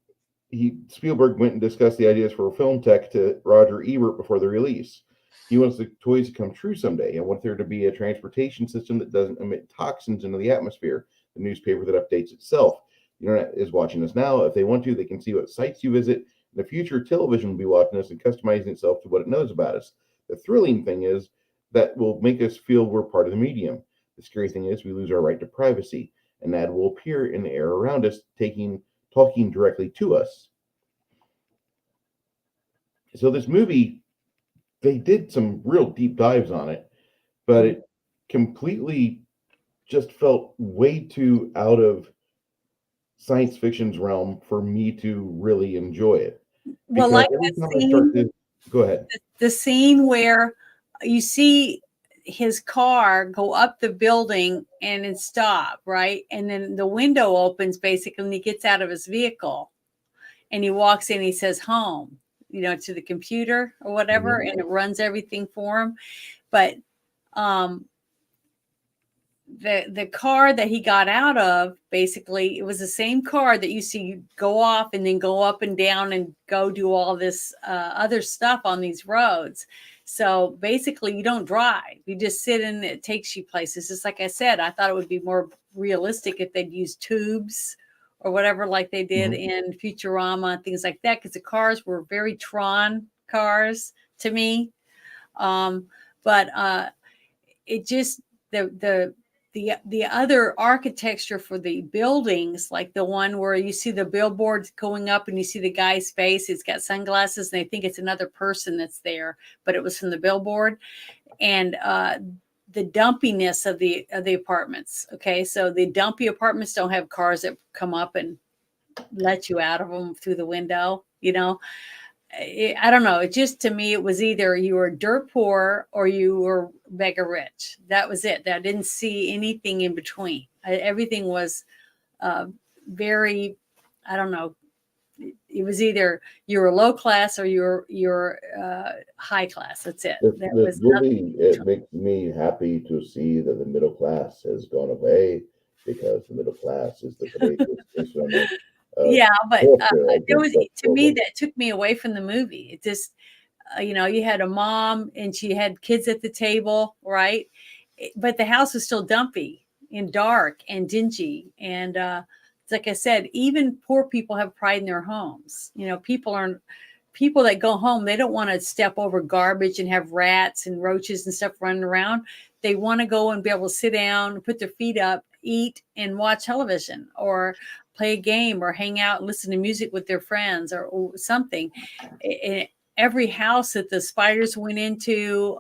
[SPEAKER 1] Spielberg went and discussed the ideas for a film tech to Roger Ebert before the release. He wants the toys to come true someday and wants there to be a transportation system that doesn't emit toxins into the atmosphere, the newspaper that updates itself. The internet is watching us now. If they want to, they can see what sites you visit. In the future, television will be watching us and customizing itself to what it knows about us. The thrilling thing is that will make us feel we're part of the medium. The scary thing is we lose our right to privacy. An ad will appear in the air around us, talking directly to us. So this movie, they did some real deep dives on it, but it completely just felt way too out of science fiction's realm for me to really enjoy it.
[SPEAKER 2] Well,
[SPEAKER 1] Because
[SPEAKER 2] like
[SPEAKER 1] every
[SPEAKER 2] that
[SPEAKER 1] time I start
[SPEAKER 2] scene,
[SPEAKER 1] to go ahead.
[SPEAKER 2] the scene where you see his car go up the building and it stop, right? And then the window opens basically and he gets out of his vehicle and he walks in, he says home, to the computer or whatever, and it runs everything for him. But the car that he got out of, basically, it was the same car that you see go off and then go up and down and go do all this other stuff on these roads. So basically, you don't drive. You just sit and it takes you places. Just like I said, I thought it would be more realistic if they'd use tubes or whatever like they did in Futurama and things like that, because the cars were very Tron cars to me. But it just, the other architecture for the buildings, like the one where you see the billboards going up and you see the guy's face, he's got sunglasses and they think it's another person that's there, but it was from the billboard. And the dumpiness of the apartments. Okay, so the dumpy apartments don't have cars that come up and let you out of them through the window. I don't know. It just, to me, it was either you were dirt poor or you were mega rich. That was it. I didn't see anything in between. Everything was very, I don't know, it was either you were low class or you're high class. That's it. There was
[SPEAKER 4] This movie, it makes me happy to see that the middle class has gone away, because the middle class is the greatest instrument of
[SPEAKER 2] yeah, but
[SPEAKER 4] warfare
[SPEAKER 2] there was,
[SPEAKER 4] against that
[SPEAKER 2] to me,
[SPEAKER 4] problem.
[SPEAKER 2] that took me away from the movie. It just, you had a mom and she had kids at the table, right? But the house was still dumpy and dark and dingy. And like I said, even poor people have pride in their homes. People that go home, they don't want to step over garbage and have rats and roaches and stuff running around. They want to go and be able to sit down, put their feet up, eat, and watch television or play a game or hang out and listen to music with their friends or something. Every house that the Spiders went into,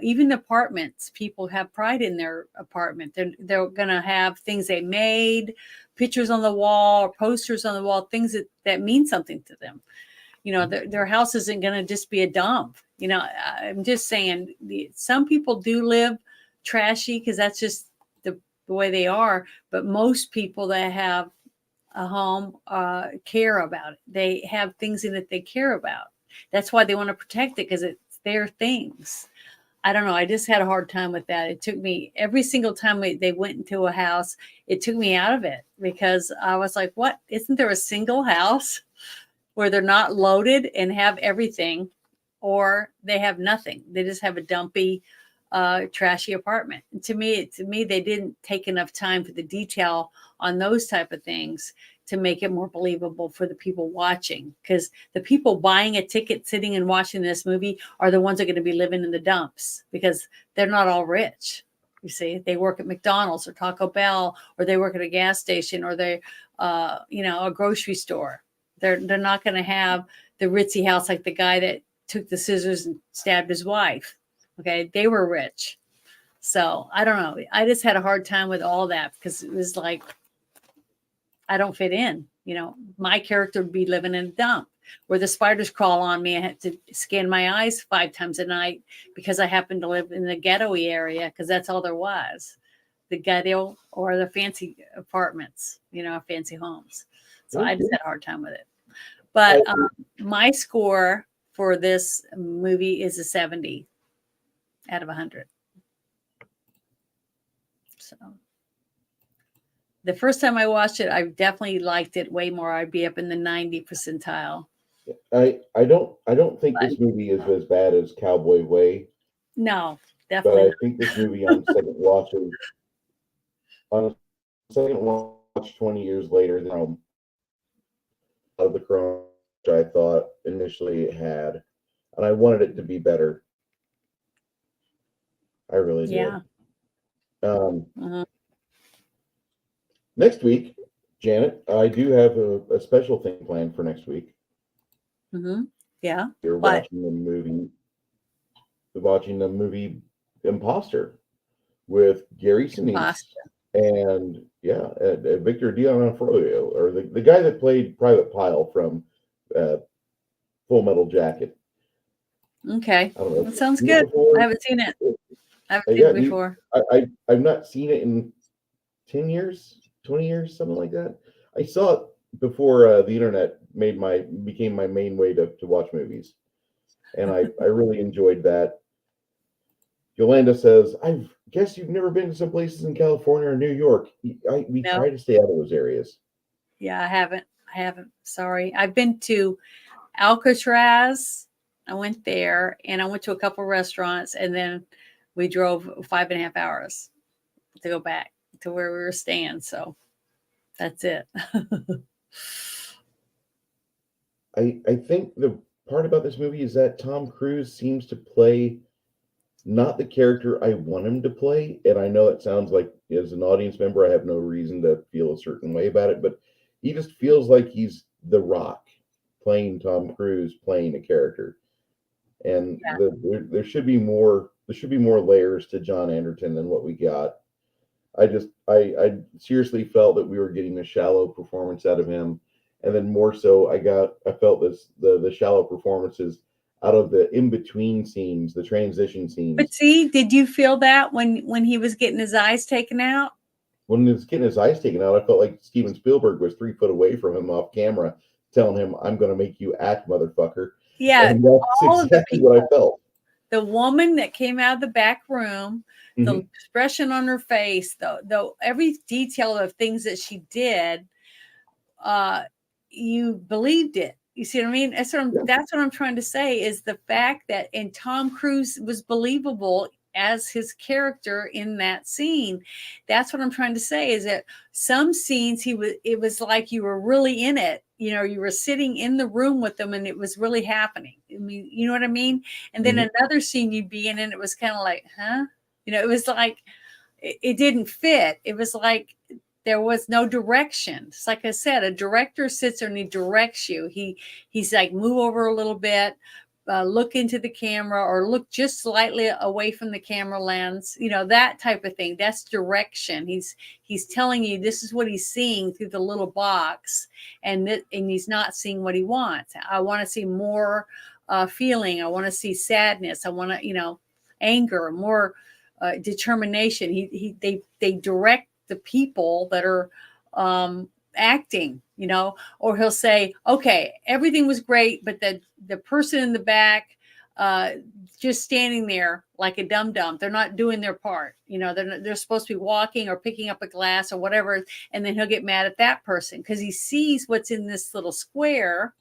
[SPEAKER 2] even the apartments, people have pride in their apartment. They're going to have things they made, pictures on the wall, or posters on the wall, things that mean something to them. Their house isn't going to just be a dump. I'm just saying, some people do live trashy because that's just the way they are. But most people that have a home care about it. They have things in it they care about. That's why they want to protect it, because it's their things. I don't know. I just had a hard time with that. It took me every single time they went into a house, it took me out of it, because I was like, what? Isn't there a single house where they're not loaded and have everything, or they have nothing? They just have a dumpy, trashy apartment. And to me, they didn't take enough time for the detail on those type of things to make it more believable for the people watching, because the people buying a ticket, sitting and watching this movie, are the ones that are going to be living in the dumps, because they're not all rich. You see, they work at McDonald's or Taco Bell, or they work at a gas station, or they, a grocery store. They're not going to have the ritzy house like the guy that took the scissors and stabbed his wife. Okay, they were rich. So I don't know. I just had a hard time with all that, because it was like, I don't fit in. My character would be living in a dump where the spiders crawl on me. I had to scan my eyes 5 times a night because I happen to live in the ghetto-y area, because that's all there was. The ghetto or the fancy apartments, fancy homes. So I just had a hard time with it. But my score for this movie is a 70 out of 100. So the first time I watched it, I definitely liked it way more. I'd be up in the 90 percentile.
[SPEAKER 4] I don't think this movie is as bad as Cowboy Way,
[SPEAKER 2] No,
[SPEAKER 4] but
[SPEAKER 2] definitely
[SPEAKER 4] I
[SPEAKER 2] not.
[SPEAKER 4] think this movie on second watch 20 years later, out of the crunch I thought initially it had, and I wanted it to be better. I really did.
[SPEAKER 2] Yeah.
[SPEAKER 4] Next week, Janet, I do have a special thing planned for next week.
[SPEAKER 2] Yeah.
[SPEAKER 4] You're
[SPEAKER 2] What?
[SPEAKER 4] watching the movie Imposter with Gary Sinise
[SPEAKER 2] Imposter.
[SPEAKER 4] and Victor D'Onofrio, or the guy that played Private Pyle from Full Metal Jacket.
[SPEAKER 2] Okay.
[SPEAKER 4] I don't know.
[SPEAKER 2] That sounds
[SPEAKER 4] Seen it
[SPEAKER 2] good.
[SPEAKER 4] before?
[SPEAKER 2] I haven't seen it. I haven't seen
[SPEAKER 4] Yeah,
[SPEAKER 2] it before.
[SPEAKER 4] I've not seen it in 10 years, 20 years, something like that. I saw it before the internet became my main way to watch movies, and I really enjoyed that. Yolanda says, "I guess you've never been to some places in California or New York." We
[SPEAKER 2] No.
[SPEAKER 4] try to stay out of those areas.
[SPEAKER 2] Yeah, I haven't. Sorry. I've been to Alcatraz. I went there, and I went to a couple restaurants, and then we drove 5.5 hours to go back to where we were staying. So that's it.
[SPEAKER 4] I think the part about this movie is that Tom Cruise seems to play not the character I want him to play. And I know it sounds like, as an audience member, I have no reason to feel a certain way about it, but he just feels like he's The Rock playing Tom Cruise playing a character. And there should be more layers to John Anderton than what we got. I seriously felt that we were getting a shallow performance out of him. And then more so, I felt the shallow performances out of the in-between scenes, the transition scenes.
[SPEAKER 2] But see, did you feel that when he was getting his eyes taken out?
[SPEAKER 4] When he was getting his eyes taken out, I felt like Steven Spielberg was 3 foot away from him off camera, telling him, "I'm going to make you act, motherfucker."
[SPEAKER 2] Yeah,
[SPEAKER 4] And that's
[SPEAKER 2] all of the
[SPEAKER 4] exactly what I felt.
[SPEAKER 2] the woman that came out of the back room, the
[SPEAKER 4] Mhm.
[SPEAKER 2] expression on her face, the every detail of things that she did, you believed it. You see what I mean? That's what I'm trying to say is the fact that and Tom Cruise was believable as his character in that scene. That's what I'm trying to say is that some scenes it was like you were really in it. You know, you were sitting in the room with them and it was really happening. I mean, you know what I mean? And then another scene you'd be in and it was kind of like, huh? You know, it was like it didn't fit. It was like there was no direction. It's like I said, a director sits there and he directs you. He's like, move over a little bit, look into the camera, or look just slightly away from the camera lens. You know, that type of thing. That's direction. He's telling you this is what he's seeing through the little box, and he's not seeing what he wants. I want to see more feeling. I want to see sadness. I want to, anger, more determination. They direct the people that are acting, or he'll say, okay, everything was great, but the person in the back just standing there like a dum-dum, they're not doing their part. They're supposed to be walking or picking up a glass or whatever, and then he'll get mad at that person because he sees what's in this little square,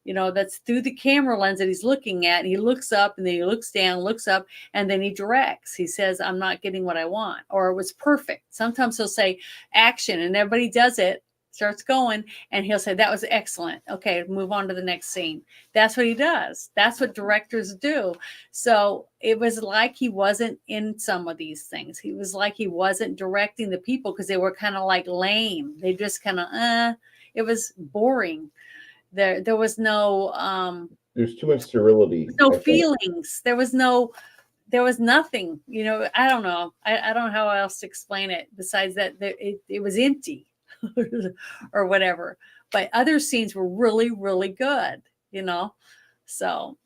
[SPEAKER 2] that's through the camera lens that he's looking at. And he looks up and then he looks down, looks up, and then he directs. He says, I'm not getting what I want, or it was perfect. Sometimes he'll say action and everybody does it, starts going, and he'll say, that was excellent. Okay, move on to the next scene. That's what he does. That's what directors do. So it was like he wasn't in some of these things. He was like he wasn't directing the people because they were kind of like lame. They just kind of, it was boring. There was no
[SPEAKER 4] there's too much sterility.
[SPEAKER 2] No feelings. There was nothing. I don't know. I don't know how else to explain it besides that it was empty or whatever. But other scenes were really, really good, So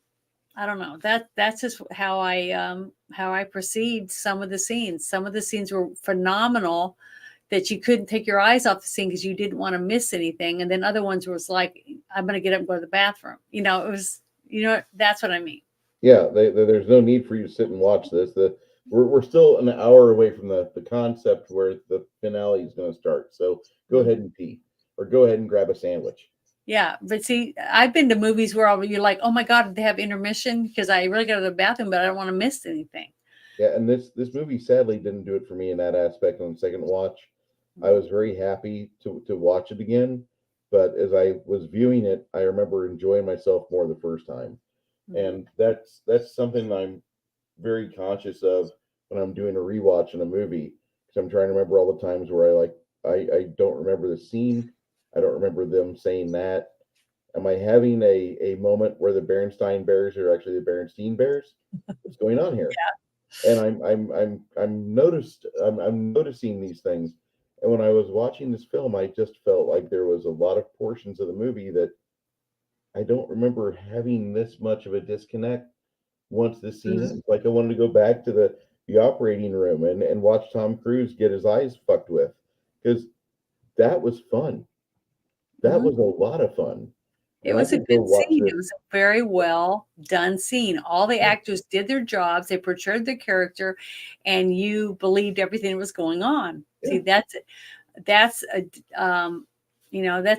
[SPEAKER 2] I don't know. That's just how I perceived some of the scenes. Some of the scenes were phenomenal, that you couldn't take your eyes off the scene because you didn't want to miss anything. And then other ones was like, I'm going to get up and go to the bathroom. It was, that's what I mean.
[SPEAKER 4] Yeah, there's no need for you to sit and watch this. We're still an hour away from the concept where the finale is going to start. So go ahead and pee, or go ahead and grab a sandwich.
[SPEAKER 2] Yeah, but see, I've been to movies where you're like, oh my God, did they have intermission? Because I really go to the bathroom, but I don't want to miss anything.
[SPEAKER 4] Yeah, and this movie sadly didn't do it for me in that aspect on the second watch. I was very happy to watch it again, but as I was viewing it, I remember enjoying myself more the first time. And that's something I'm very conscious of when I'm doing a rewatch in a movie, because I'm trying to remember all the times where I don't remember the scene, I don't remember them saying that. Am I having a moment where the Berenstain Bears are actually the Berenstein Bears? What's going on here?
[SPEAKER 2] Yeah.
[SPEAKER 4] And I'm noticing these things. And when I was watching this film, I just felt like there was a lot of portions of the movie that I don't remember having this much of a disconnect once this scene ends. Like I wanted to go back to the operating room and watch Tom Cruise get his eyes fucked with, because that was fun. That was a lot of fun.
[SPEAKER 2] It was a good scene. It was a very well done scene. All the actors did their jobs. They portrayed their character, and you believed everything that was going on. Yeah. See, that's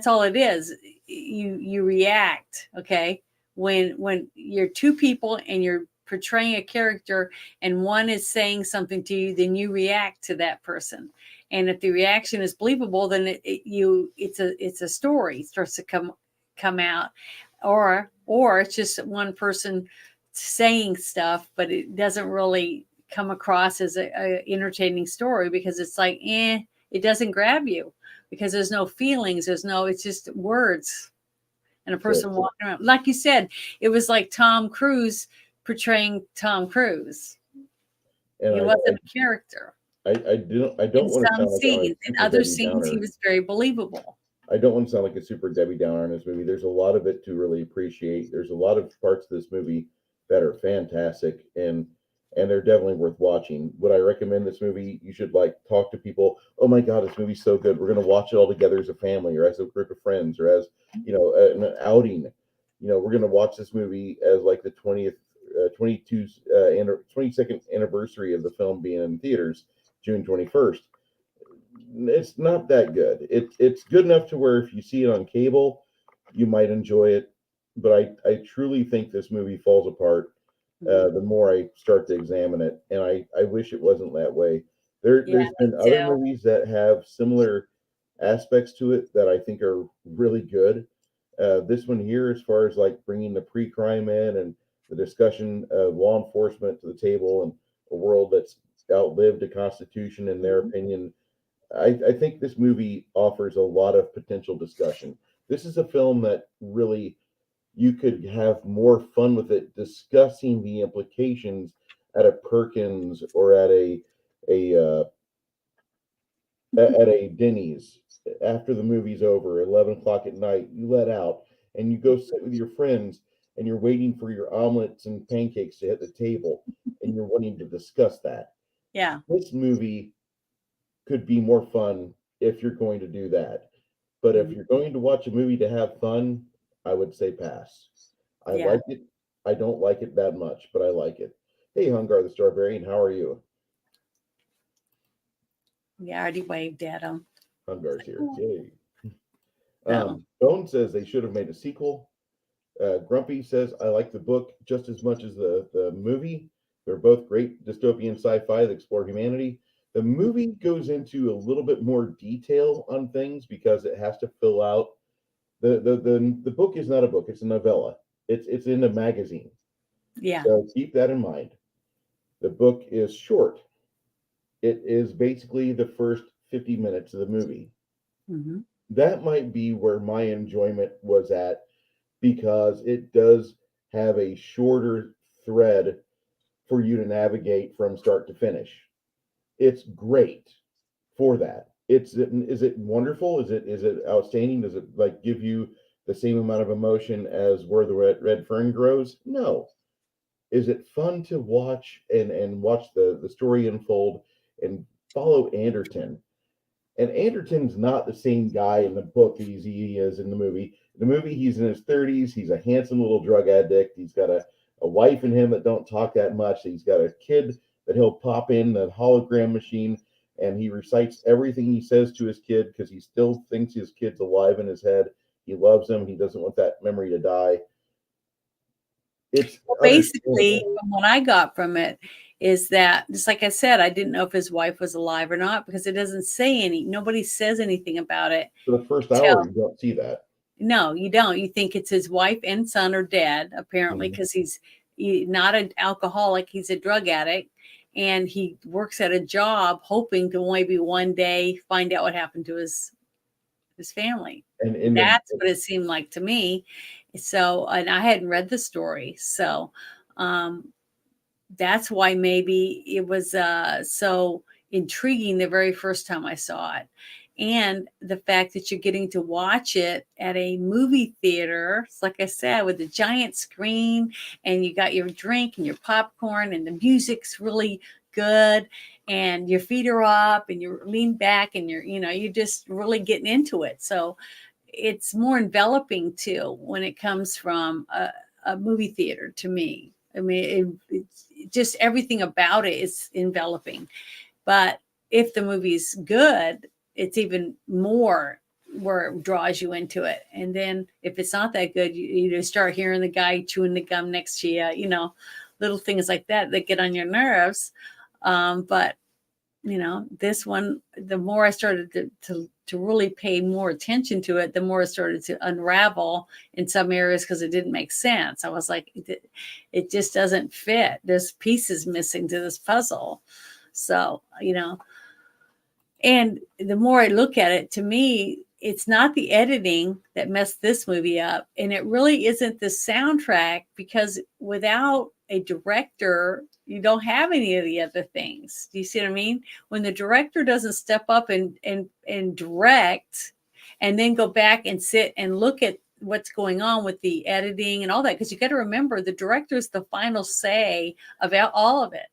[SPEAKER 2] all it is. You react, okay? When you're two people and you're portraying a character, and one is saying something to you, then you react to that person. And if the reaction is believable, then it's a story. It starts to come out, or it's just one person saying stuff, but it doesn't really come across as a entertaining story, because it's like, it doesn't grab you because there's no feelings. It's just words and a person walking around. Like you said, it was like Tom Cruise portraying Tom Cruise. And he wasn't a character.
[SPEAKER 4] I don't want to sound like
[SPEAKER 2] in other scenes he was very believable.
[SPEAKER 4] I don't want to sound like a super Debbie Downer in this movie. There's a lot of it to really appreciate. There's a lot of parts of this movie that are fantastic. And and they're definitely worth watching. Would I recommend this movie? You should like talk to people. Oh my God, this movie's so good. We're gonna watch it all together as a family, or as a group of friends, or as an outing. We're gonna watch this movie as like the 22nd anniversary of the film being in theaters, June 21st. It's not that good. It's good enough to where if you see it on cable, you might enjoy it. But I truly think this movie falls apart the more I start to examine it, and I wish it wasn't that way. There's been other
[SPEAKER 2] too.
[SPEAKER 4] movies that have similar aspects to it that I think are really good. This one here, as far as like bringing the pre-crime in and the discussion of law enforcement to the table and a world that's outlived the Constitution, in their opinion, I think this movie offers a lot of potential discussion. This is a film that really you could have more fun with it discussing the implications at a Perkins or at a Denny's after the movie's over, 11 o'clock at night. You let out and you go sit with your friends, and you're waiting for your omelets and pancakes to hit the table, and you're wanting to discuss that.
[SPEAKER 2] Yeah.
[SPEAKER 4] This movie could be more fun if you're going to do that. But if you're going to watch a movie to have fun, I would say pass. I
[SPEAKER 2] Yeah.
[SPEAKER 4] like it. I don't like it that much, but I like it. Hey, Hungar the Strawberrian, how are you?
[SPEAKER 2] Yeah, I already waved at him.
[SPEAKER 4] Hungar's here. Yay.
[SPEAKER 2] No.
[SPEAKER 4] Bone says they should have made a sequel. Grumpy says, I like the book just as much as the movie. They're both great dystopian sci-fi that explore humanity. The movie goes into a little bit more detail on things because it has to fill out. The book is not a book, it's a novella. It's in a magazine.
[SPEAKER 2] Yeah.
[SPEAKER 4] So keep that in mind. The book is short. It is basically the first 50 minutes of the movie.
[SPEAKER 2] Mm-hmm.
[SPEAKER 4] That might be where my enjoyment was at, because it does have a shorter thread for you to navigate from start to finish. It's great for that. Is it wonderful? Is it outstanding? Does it like give you the same amount of emotion as Where the Red Fern Grows? No. Is it fun to watch and watch the story unfold and follow Anderton? And Anderton's not the same guy in the book he is in the movie. In the movie, he's in his 30s. He's a handsome little drug addict. He's got a wife and him that don't talk that much. He's got a kid that he'll pop in the hologram machine, and he recites everything he says to his kid because he still thinks his kid's alive in his head. He loves him. He doesn't want that memory to die. It's
[SPEAKER 2] basically from what I got from it is that, just like I said, I didn't know if his wife was alive or not because it doesn't say nobody says anything about it.
[SPEAKER 4] For the first hour, you don't see that.
[SPEAKER 2] No, you don't. You think it's his wife and son are dead, apparently, because he's not an alcoholic. He's a drug addict, and he works at a job hoping to maybe one day find out what happened to his family. And that's what it seemed like to me. So, and I hadn't read the story. So that's why maybe it was so intriguing the very first time I saw it. And the fact that you're getting to watch it at a movie theater, like I said, with a giant screen, and you got your drink and your popcorn, and the music's really good, and your feet are up, and you're lean back, and you're just really getting into it. So it's more enveloping too when it comes from a movie theater to me. I mean, it's just everything about it is enveloping. But if the movie's good, it's even more where it draws you into it. And then if it's not that good, you just start hearing the guy chewing the gum next to you, little things like that get on your nerves. But this one, the more I started to really pay more attention to it, the more it started to unravel in some areas because it didn't make sense. I was like, it just doesn't fit. There's pieces missing to this puzzle. So, and the more I look at it, to me, it's not the editing that messed this movie up. And it really isn't the soundtrack, because without a director, you don't have any of the other things. Do you see what I mean? When the director doesn't step up and direct and then go back and sit and look at what's going on with the editing and all that, because you got to remember the director is the final say about all of it.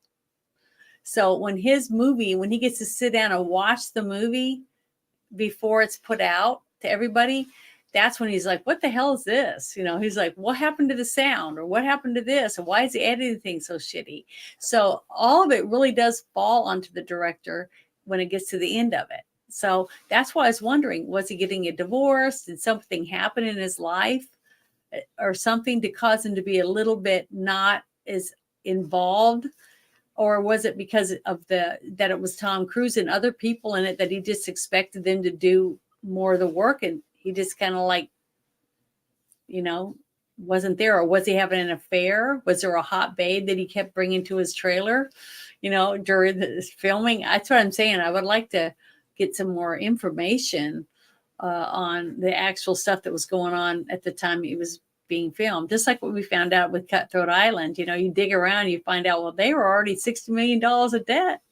[SPEAKER 2] So when when he gets to sit down and watch the movie before it's put out to everybody, that's when he's like, what the hell is this? He's like, what happened to the sound, or what happened to this? And why is the editing thing so shitty? So all of it really does fall onto the director when it gets to the end of it. So that's why I was wondering, was he getting a divorce? Did something happen in his life or something to cause him to be a little bit not as involved? Or was it because of that it was Tom Cruise and other people in it that he just expected them to do more of the work, and he just kind of wasn't there? Or was he having an affair? Was there a hot babe that he kept bringing to his trailer, during the filming? That's what I'm saying. I would like to get some more information on the actual stuff that was going on at the time he was being filmed. Just like what we found out with Cutthroat Island. You dig around, you find out, well, they were already $60 million of debt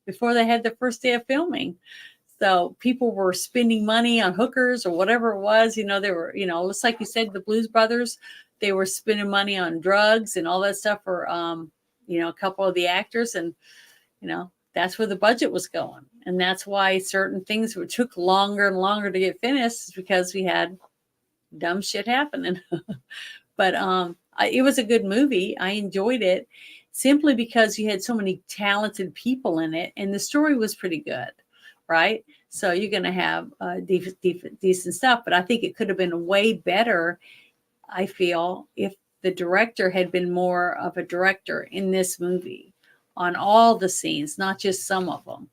[SPEAKER 2] before they had the first day of filming. So people were spending money on hookers or whatever it was. They were, just like you said, the Blues Brothers, they were spending money on drugs and all that stuff for, a couple of the actors. And, that's where the budget was going. And that's why certain things took longer and longer to get finished, because we had dumb shit happening. But it was a good movie. I enjoyed it simply because you had so many talented people in it, and the story was pretty good, right? So you're going to have decent stuff. But I think it could have been way better, I feel, if the director had been more of a director in this movie on all the scenes, not just some of them.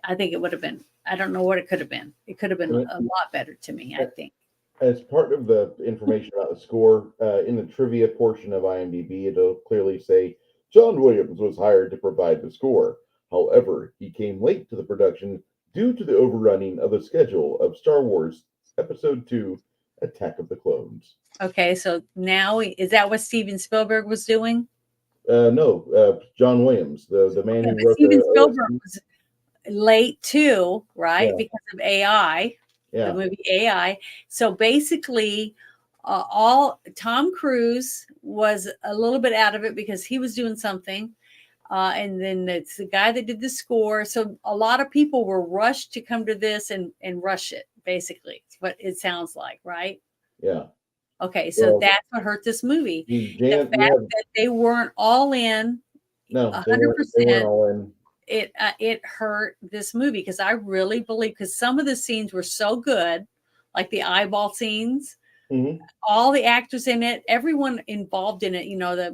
[SPEAKER 2] I think it would have been, I don't know what it could have been. It could have been a lot better to me, I think.
[SPEAKER 4] As part of the information about the score, in the trivia portion of IMDb, it'll clearly say John Williams was hired to provide the score. However, he came late to the production due to the overrunning of the schedule of Star Wars Episode 2, Attack of the Clones.
[SPEAKER 2] Okay, so now, is that what Steven Spielberg was doing?
[SPEAKER 4] No, John Williams, the man who wrote
[SPEAKER 2] Steven Spielberg was late too, right?
[SPEAKER 4] Yeah.
[SPEAKER 2] Because of AI.
[SPEAKER 4] Yeah.
[SPEAKER 2] The movie AI. So basically, all Tom Cruise was a little bit out of it because he was doing something. And then it's the guy that did the score. So a lot of people were rushed to come to this and rush it, basically. It's what it sounds like, right?
[SPEAKER 4] Yeah.
[SPEAKER 2] Okay, so that's what hurt this movie. The fact that they weren't all in,
[SPEAKER 4] no,
[SPEAKER 2] 100%.
[SPEAKER 4] They weren't all in.
[SPEAKER 2] It hurt this movie, because I really believe, because some of the scenes were so good, like the eyeball scenes, all the actors in it, everyone involved in it,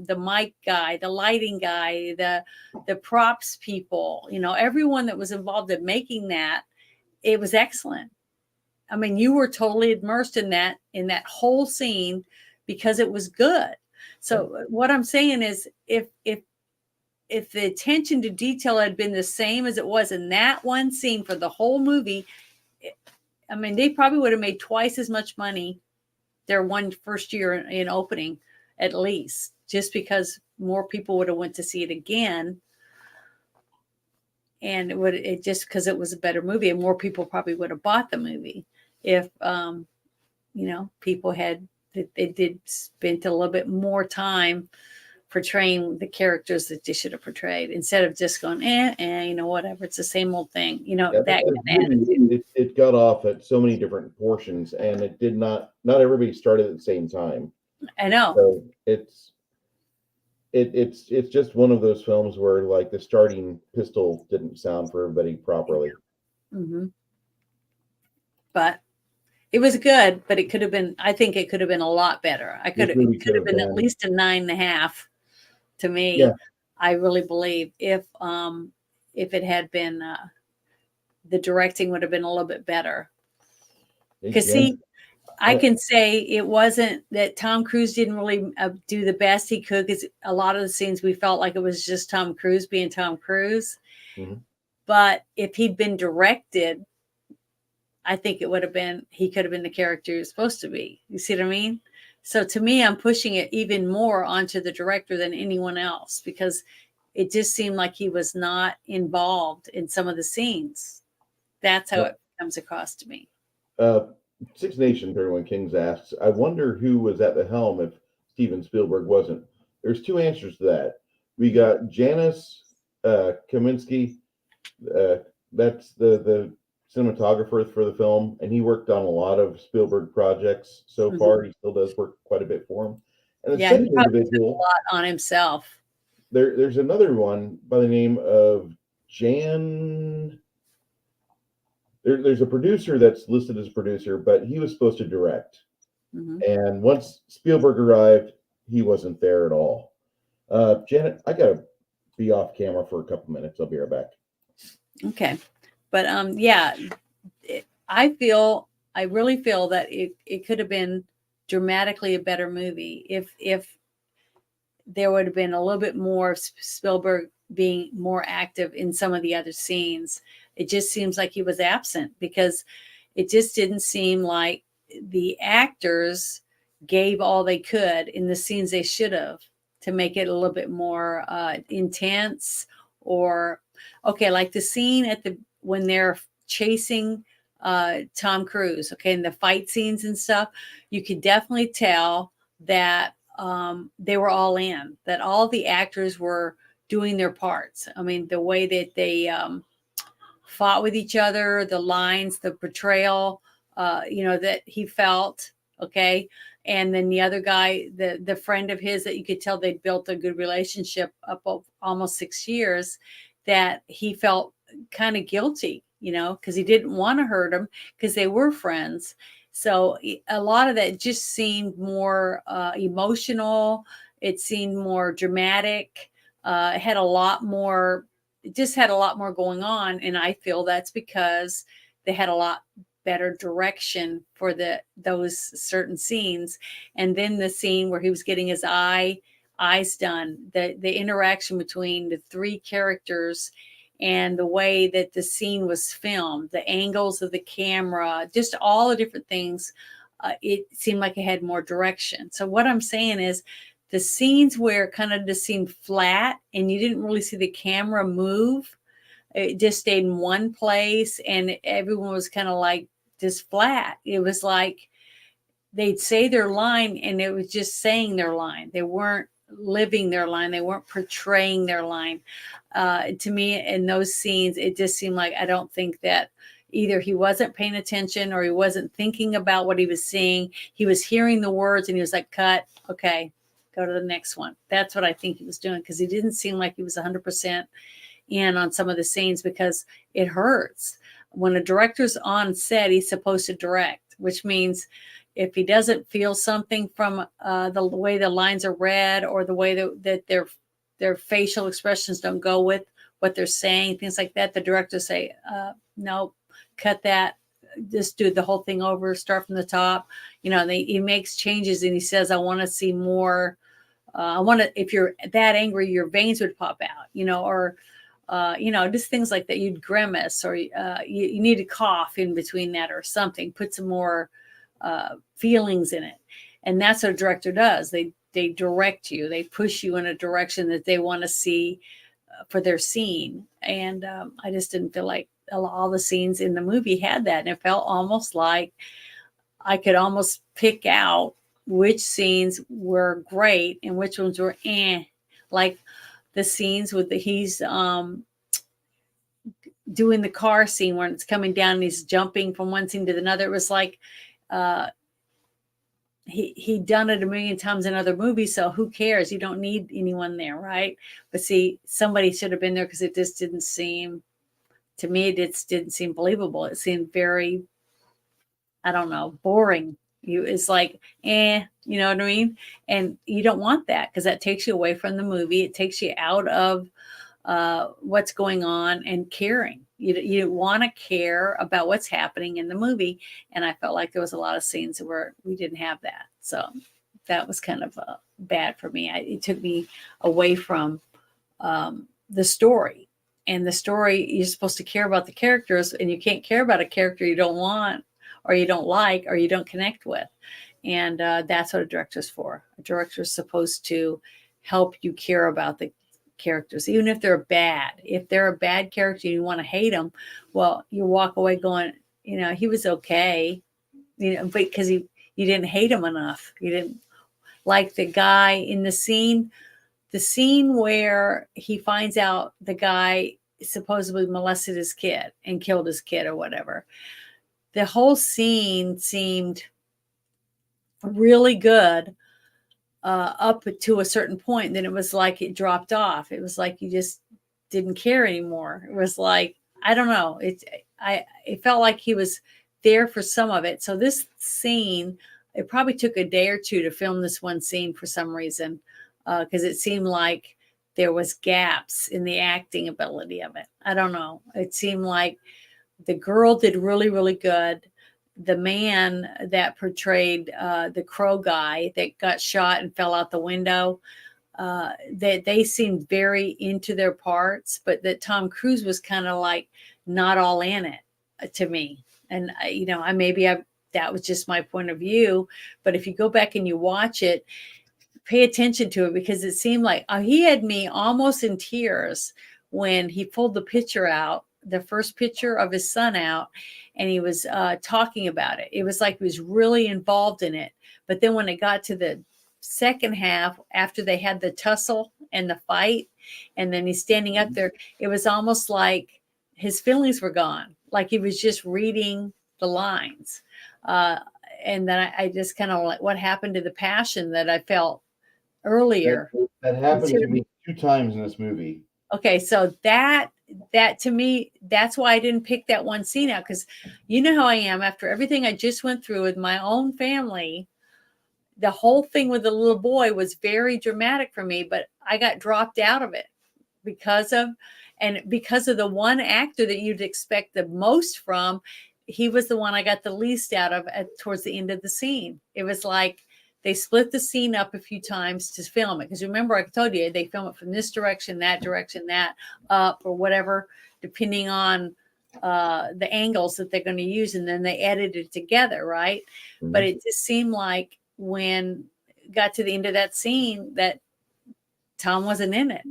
[SPEAKER 2] the mic guy, the lighting guy, the props people, everyone that was involved in making that, it was excellent. I mean, you were totally immersed in that whole scene because it was good. So what I'm saying is, if the attention to detail had been the same as it was in that one scene for the whole movie, I mean, they probably would have made twice as much money their first year in opening, at least, just because more people would have went to see it again. And it just because it was a better movie, and more people probably would have bought the movie if, people they did spend a little bit more time portraying the characters that they should have portrayed, instead of just going, whatever, it's the same old thing,
[SPEAKER 4] it got off at so many different portions, and it did not everybody started at the same time.
[SPEAKER 2] I know.
[SPEAKER 4] So it's just one of those films where, like, the starting pistol didn't sound for everybody properly.
[SPEAKER 2] But it was good, but it could have been, I think it could have been a lot better. It could have been at least a 9.5 to me. Yeah. I really believe if it had been, the directing would have been a little bit better. Because I can say it wasn't that Tom Cruise didn't really do the best he could, because a lot of the scenes we felt like it was just Tom Cruise being Tom Cruise. But if he'd been directed, I think it would have been, he could have been the character he was supposed to be. You see what I mean? So to me, I'm pushing it even more onto the director than anyone else, because it just seemed like he was not involved in some of the scenes. That's how it comes across to me.
[SPEAKER 4] Six Nation 31 Kings asks, I wonder who was at the helm if Steven Spielberg wasn't. There's two answers to that. We got Janice Kaminsky. That's the cinematographer for the film, and he worked on a lot of Spielberg projects so
[SPEAKER 2] Mhm.
[SPEAKER 4] far. He still does work quite a bit for him. And the
[SPEAKER 2] Yeah, he
[SPEAKER 4] second
[SPEAKER 2] probably took a
[SPEAKER 4] individual,
[SPEAKER 2] lot on himself.
[SPEAKER 4] there's another one by the name of Jan. There's a producer that's listed as producer, but he was supposed to direct.
[SPEAKER 2] Mhm.
[SPEAKER 4] And once Spielberg arrived, he wasn't there at all. Janet, I gotta be off camera for a couple minutes. I'll be right back.
[SPEAKER 2] Okay. But yeah, I really feel that it could have been dramatically a better movie if there would have been a little bit more of Spielberg being more active in some of the other scenes. It just seems like he was absent because it just didn't seem like the actors gave all they could in the scenes they should have to make it a little bit more intense. Or okay, like the scene at the when they're chasing Tom Cruise, okay, and the fight scenes and stuff, you could definitely tell that they were all in, that all the actors were doing their parts. I mean, the way that they fought with each other, the lines, the portrayal, that he felt, okay. And then the other guy, the friend of his that you could tell they'd built a good relationship up of almost 6 years, that he felt kind of guilty, because he didn't want to hurt him because they were friends. So a lot of that just seemed more emotional. It seemed more dramatic. It had a lot more. It just had a lot more going on, and I feel that's because they had a lot better direction for those certain scenes. And then the scene where he was getting his eyes done, the interaction between the three characters and the way that the scene was filmed, the angles of the camera, just all the different things, it seemed like it had more direction. So what I'm saying is the scenes where it kind of just seemed flat and you didn't really see the camera move, it just stayed in one place and everyone was kind of like just flat. It was like they'd say their line and it was just saying their line. They weren't living their line. They weren't portraying their line. To me, in those scenes, it just seemed like I don't think that either he wasn't paying attention or he wasn't thinking about what he was seeing. He was hearing the words and he was like, cut, okay, go to the next one. That's what I think he was doing, because he didn't seem like he was 100% in on some of the scenes, because it hurts. When a director's on set, he's supposed to direct, which means if he doesn't feel something from the way the lines are read or the way that their facial expressions don't go with what they're saying, things like that, the directors say, no, cut that, just do the whole thing over, start from the top. He makes changes and he says, I want to see more. I want to, if you're that angry, your veins would pop out, or just things like that. You'd grimace, or you need to cough in between that or something, put some more feelings in it. And that's what a director does. They direct you, they push you in a direction that they want to see for their scene. And I just didn't feel like all the scenes in the movie had that. And it felt almost like I could almost pick out which scenes were great and which ones were like the scenes with he's doing the car scene when it's coming down and he's jumping from one scene to another. It was like he'd done it a million times in other movies, so who cares? You don't need anyone there, right? But see, somebody should have been there, because it just didn't seem, to me, it just didn't seem believable. It seemed very, I don't know, boring. It's like, you know what I mean? And you don't want that, because that takes you away from the movie. It takes you out of what's going on and caring. You want to care about what's happening in the movie. And I felt like there was a lot of scenes where we didn't have that. So that was kind of bad for me. It took me away from the story. And the story, you're supposed to care about the characters, and you can't care about a character you don't want or you don't like or you don't connect with. And that's what a director's for. A director's supposed to help you care about the characters, even if they're bad. If they're a bad character and you want to hate them, well, you walk away going, he was okay, but because you didn't hate him enough. You didn't like the guy in the scene, the scene where he finds out the guy supposedly molested his kid and killed his kid or whatever. The whole scene seemed really good up to a certain point. Then it was like it dropped off. It was like you just didn't care anymore. It was like, I don't know. It felt like he was there for some of it. So this scene, it probably took a day or two to film this one scene for some reason, because it seemed like there was gaps in the acting ability of it. I don't know. It seemed like the girl did really, really good. The man that portrayed the crow guy that got shot and fell out the window, that they seemed very into their parts, but that Tom Cruise was kind of like not all in it to me. And that was just my point of view. But if you go back and you watch it, pay attention to it, because it seemed like he had me almost in tears when he pulled the picture out, the first picture of his son out, and he was talking about it. It was like he was really involved in it. But then when it got to the second half, after they had the tussle and the fight, and then he's standing up there, it was almost like his feelings were gone. Like he was just reading the lines. And then I just kind of like, what happened to the passion that I felt earlier?
[SPEAKER 4] That happened to me 2 times in this movie.
[SPEAKER 2] Okay, so that to me, that's why I didn't pick that one scene out, because you know how I am after everything I just went through with my own family. The whole thing with the little boy was very dramatic for me, but I got dropped out of it because of the one actor that you'd expect the most from. He was the one I got the least out of towards the end of the scene. It was like they split the scene up a few times to film it. Because remember, I told you, they film it from this direction, that up, or whatever, depending on the angles that they're going to use. And then they edit it together, right? Mm-hmm. But it just seemed like when got to the end of that scene that Tom wasn't in it,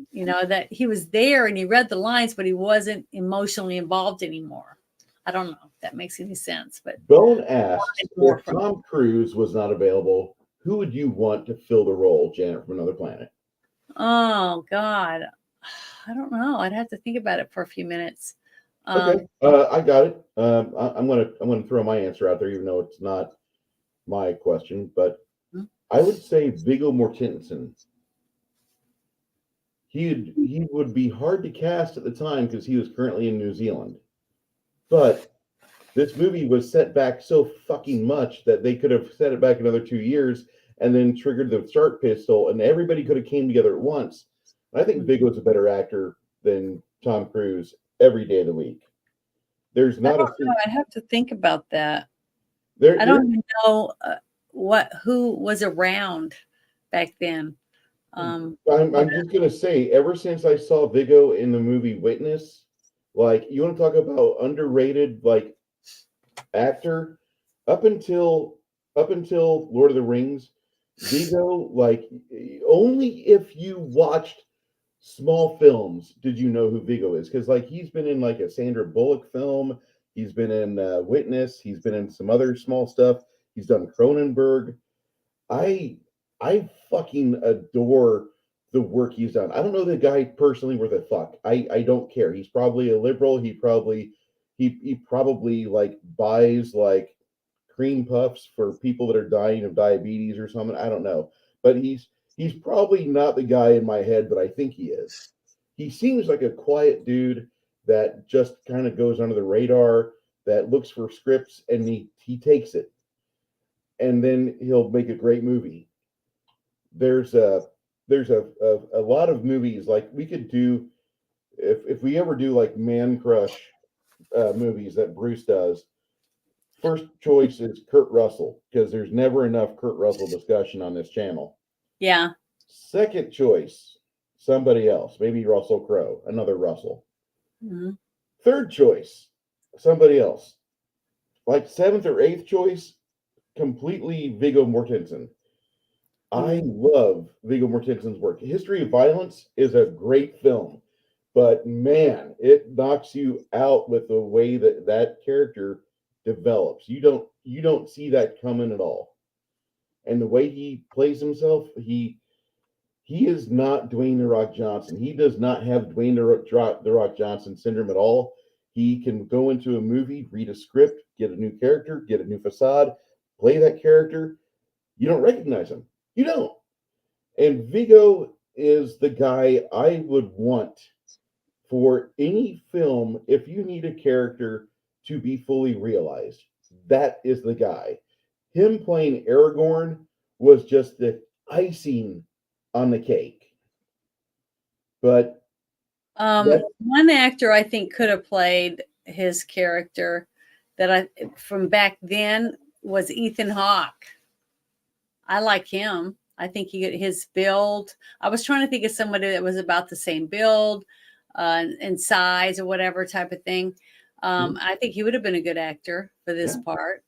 [SPEAKER 2] that he was there and he read the lines, but he wasn't emotionally involved anymore. I don't know if that makes any sense, but
[SPEAKER 4] Bone asked, if Tom Cruise was not available, who would you want to fill the role, Janet from Another Planet?
[SPEAKER 2] Oh God, I don't know. I'd have to think about it for a few minutes.
[SPEAKER 4] Okay, I got it. I'm gonna throw my answer out there, even though it's not my question, but I would say Viggo Mortensen. He would be hard to cast at the time because he was currently in New Zealand. But this movie was set back so fucking much that they could have set it back another 2 years and then triggered the start pistol, and everybody could have came together at once. I think Viggo's a better actor than Tom Cruise every day of the week. There's not
[SPEAKER 2] I'd have to think about that. I don't even know who was around back then.
[SPEAKER 4] I'm just gonna say, ever since I saw Viggo in the movie Witness, like, you want to talk about underrated, like, actor, up until Lord of the Rings, Viggo, like, only if you watched small films did you know who Viggo is, because like he's been in like a Sandra Bullock film, he's been in Witness, he's been in some other small stuff, he's done Cronenberg. I fucking adore the work he's done. I don't know the guy personally worth a fuck. I don't care. He's probably a liberal. He probably like buys like cream puffs for people that are dying of diabetes or something. I don't know. But he's probably not the guy in my head, but I think he is. He seems like a quiet dude that just kind of goes under the radar, that looks for scripts and he takes it. And then he'll make a great movie. There's a lot of movies like we could do if we ever do like man crush movies that Bruce does. First choice is Kurt Russell, because there's never enough Kurt Russell discussion on this channel.
[SPEAKER 2] Yeah.
[SPEAKER 4] Second choice, somebody else, maybe Russell Crowe, another Russell.
[SPEAKER 2] Mm-hmm.
[SPEAKER 4] Third choice, somebody else. Like 7th or 8th choice, completely Viggo Mortensen. I love Viggo Mortensen's work. History of Violence is a great film, but man, it knocks you out with the way that character develops. You don't see that coming at all. And the way he plays himself, He is not Dwayne The Rock Johnson. He does not have Dwayne The Rock Johnson syndrome at all. He can go into a movie, read a script, get a new character, get a new facade, play that character. You don't recognize him. You don't. And Viggo is the guy I would want for any film if you need a character to be fully realized. That is the guy. Him playing Aragorn was just the icing on the cake. But
[SPEAKER 2] one actor I think could have played his character that from back then was Ethan Hawke. I like him. I think his build. I was trying to think of somebody that was about the same build and size or whatever type of thing. I think he would have been a good actor for this part.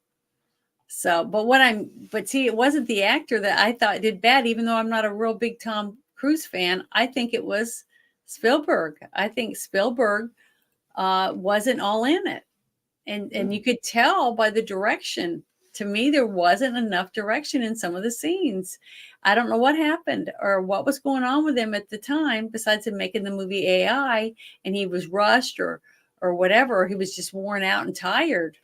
[SPEAKER 2] So, but see, it wasn't the actor that I thought did bad, even though I'm not a real big Tom Cruise fan. I think it was Spielberg. I think Spielberg wasn't all in it. And you could tell by the direction. To me, there wasn't enough direction in some of the scenes. I don't know what happened or what was going on with him at the time, besides him making the movie AI, and he was rushed or whatever. He was just worn out and tired.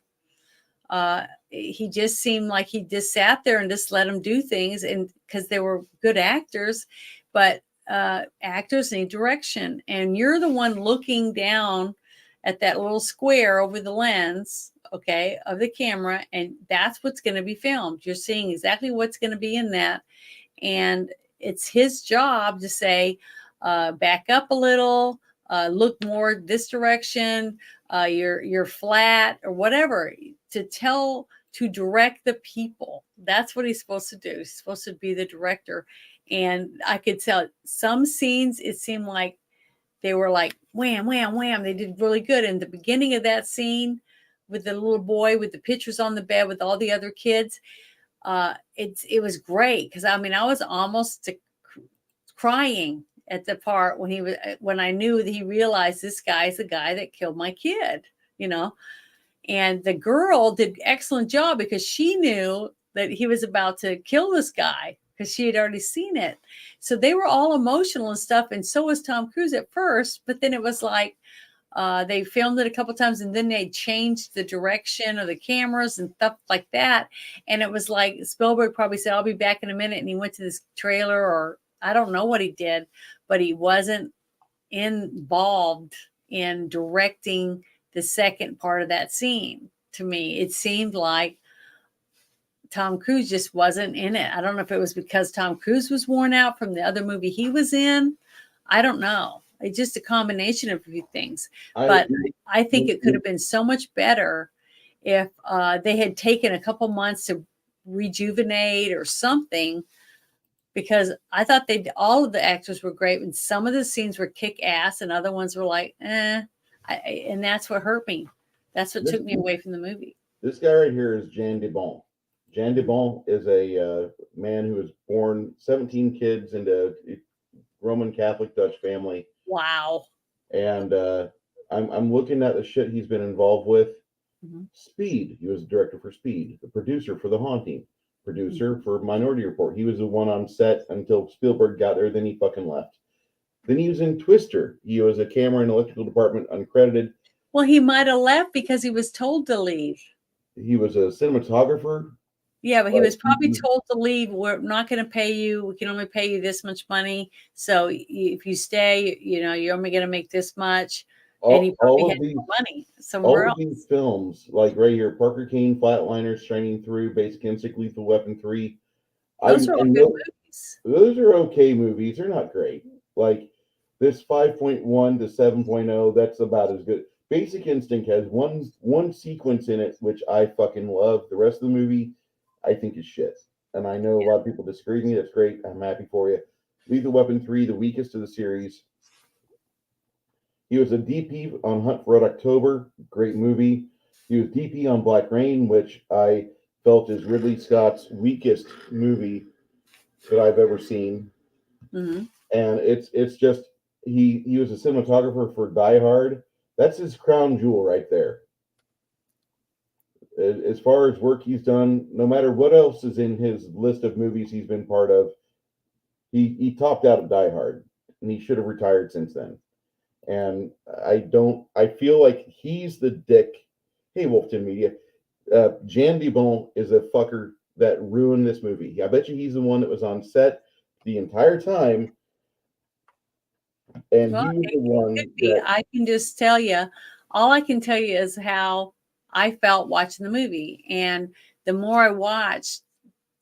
[SPEAKER 2] He just seemed like he just sat there and just let them do things, and because they were good actors, but actors need direction, and you're the one looking down at that little square over the lens, okay, of the camera, and that's what's going to be filmed. You're seeing exactly what's going to be in that, and it's his job to say, back up a little, look more this direction, you're flat or whatever, to direct the people. That's what he's supposed to do. He's supposed to be the director. And I could tell some scenes, it seemed like they were like wham, wham, wham. They did really good. In the beginning of that scene with the little boy with the pictures on the bed with all the other kids, it was great. Because I mean, I was almost crying at the part when I knew that he realized this guy's the guy that killed my kid, you know. And the girl did an excellent job because she knew that he was about to kill this guy because she had already seen it. So they were all emotional and stuff. And so was Tom Cruise at first. But then it was like they filmed it a couple times and then they changed the direction of the cameras and stuff like that. And it was like Spielberg probably said, I'll be back in a minute. And he went to this trailer, or I don't know what he did, but he wasn't involved in directing the second part of that scene. To me, it seemed like Tom Cruise just wasn't in it. I don't know if it was because Tom Cruise was worn out from the other movie he was in. I don't know. It's just a combination of a few things. But I think it could have been so much better if they had taken a couple months to rejuvenate or something, because I thought all of the actors were great, and some of the scenes were kick ass and other ones were like, and that's what hurt me. That's what took me away from the movie.
[SPEAKER 4] This guy right here is Jan de Bont. Jan de Bont is a man who was born 17 kids into a Roman Catholic Dutch family.
[SPEAKER 2] Wow.
[SPEAKER 4] And I'm looking at the shit he's been involved with. Mm-hmm. Speed. He was the director for Speed, the producer for The Haunting, producer for Minority Report. He was the one on set until Spielberg got there. Then he fucking left. Then he was in Twister. He was a camera and electrical department, uncredited.
[SPEAKER 2] Well, he might have left because he was told to leave.
[SPEAKER 4] He was a cinematographer.
[SPEAKER 2] Yeah, but he was probably told to leave. We're not going to pay you. We can only pay you this much money. So if you stay, you're only going to make this much. And he probably had more money somewhere else.
[SPEAKER 4] All of these films, like right here, Parker Kane, Flatliners, Shining Through, Basic Instinct, Lethal Weapon 3.
[SPEAKER 2] Those are all good movies.
[SPEAKER 4] Those are okay movies. They're not great. Like this 5.1 to 7.0, that's about as good. Basic Instinct has one sequence in it which I fucking love. The rest of the movie I think is shit. And I know a lot of people disagree with me. That's great. I'm happy for you. Lethal Weapon 3, the weakest of the series. He was a DP on Hunt for Red October. Great movie. He was DP on Black Rain, which I felt is Ridley Scott's weakest movie that I've ever seen. Mm-hmm. And it's just, he was a cinematographer for Die Hard. That's his crown jewel right there. As far as work he's done, no matter what else is in his list of movies he's been part of, he topped out at Die Hard, and he should have retired since then. And I feel like he's the dick. Hey, Wolfton Media, Jan DeBon is a fucker that ruined this movie. I bet you he's the one that was on set the entire time, and
[SPEAKER 2] Well,
[SPEAKER 4] he was
[SPEAKER 2] it
[SPEAKER 4] the one
[SPEAKER 2] could be.
[SPEAKER 4] that
[SPEAKER 2] I can just tell you, all I can tell you is how I felt watching the movie. And the more I watched,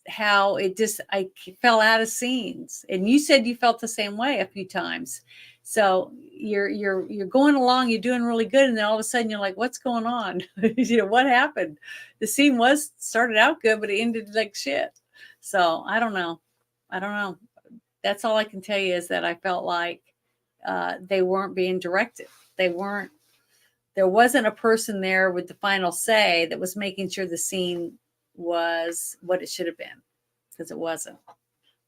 [SPEAKER 2] how I fell out of scenes. And you said you felt the same way a few times. So you're going along, you're doing really good, and then all of a sudden you're like, what's going on? What happened? The scene started out good, but it ended like shit. So I don't know. That's all I can tell you, is that I felt like they weren't being directed. There wasn't a person there with the final say that was making sure the scene was what it should have been, because it wasn't.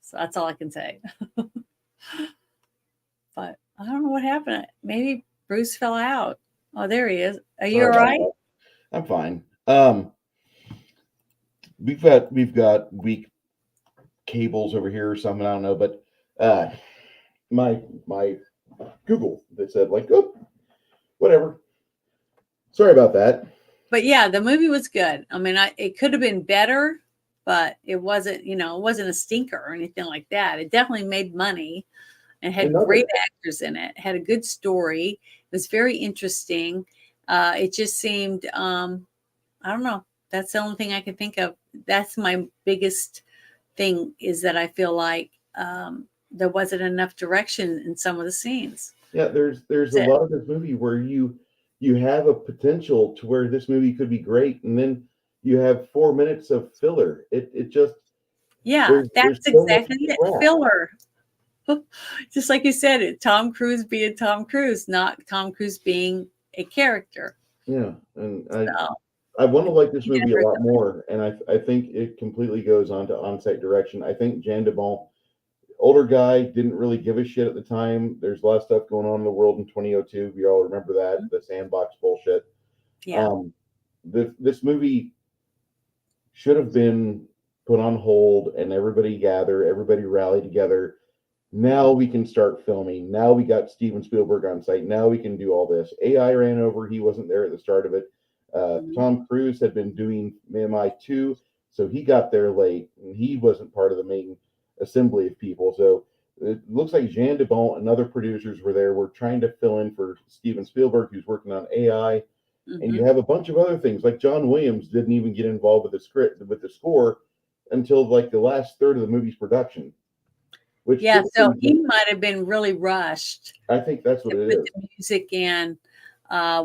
[SPEAKER 2] So that's all I can say. But I don't know what happened. Maybe Bruce fell out. Oh, there he is. Are you all right?
[SPEAKER 4] I'm fine. We've got weak cables over here or something. I don't know, but my Google that said like, oh, whatever. Sorry about that.
[SPEAKER 2] But yeah, the movie was good. I mean, it could have been better, but it wasn't. It wasn't a stinker or anything like that. It definitely made money and had great actors in it. Had a good story. It was very interesting. It just seemed, I don't know. That's the only thing I can think of. That's my biggest thing, is that I feel like there wasn't enough direction in some of the scenes.
[SPEAKER 4] Yeah, there's a lot of this movie where you have a potential to where this movie could be great, and then you have 4 minutes of filler. It just
[SPEAKER 2] that's exactly it. Filler. Just like you said, Tom Cruise being Tom Cruise, not Tom Cruise being a character.
[SPEAKER 4] Yeah, and I want to like this movie a lot more, and I think it completely goes on to on-site direction. I think Jan DeBon, older guy, didn't really give a shit at the time. There's a lot of stuff going on in the world in 2002. We all remember that, the sandbox bullshit.
[SPEAKER 2] Yeah.
[SPEAKER 4] This movie should have been put on hold, and everybody rally together. Now we can start filming. Now we got Steven Spielberg on site. Now we can do all this. AI ran over. He wasn't there at the start of it. Tom Cruise had been doing MI2, so he got there late, and he wasn't part of the main assembly of people. So it looks like Jan DeBon and other producers were there. We're trying to fill in for Steven Spielberg, who's working on AI. And you have a bunch of other things, like John Williams didn't even get involved with the script, with the score, until like the last third of the movie's production.
[SPEAKER 2] So he might have been really rushed.
[SPEAKER 4] I think that's what it is.
[SPEAKER 2] The music and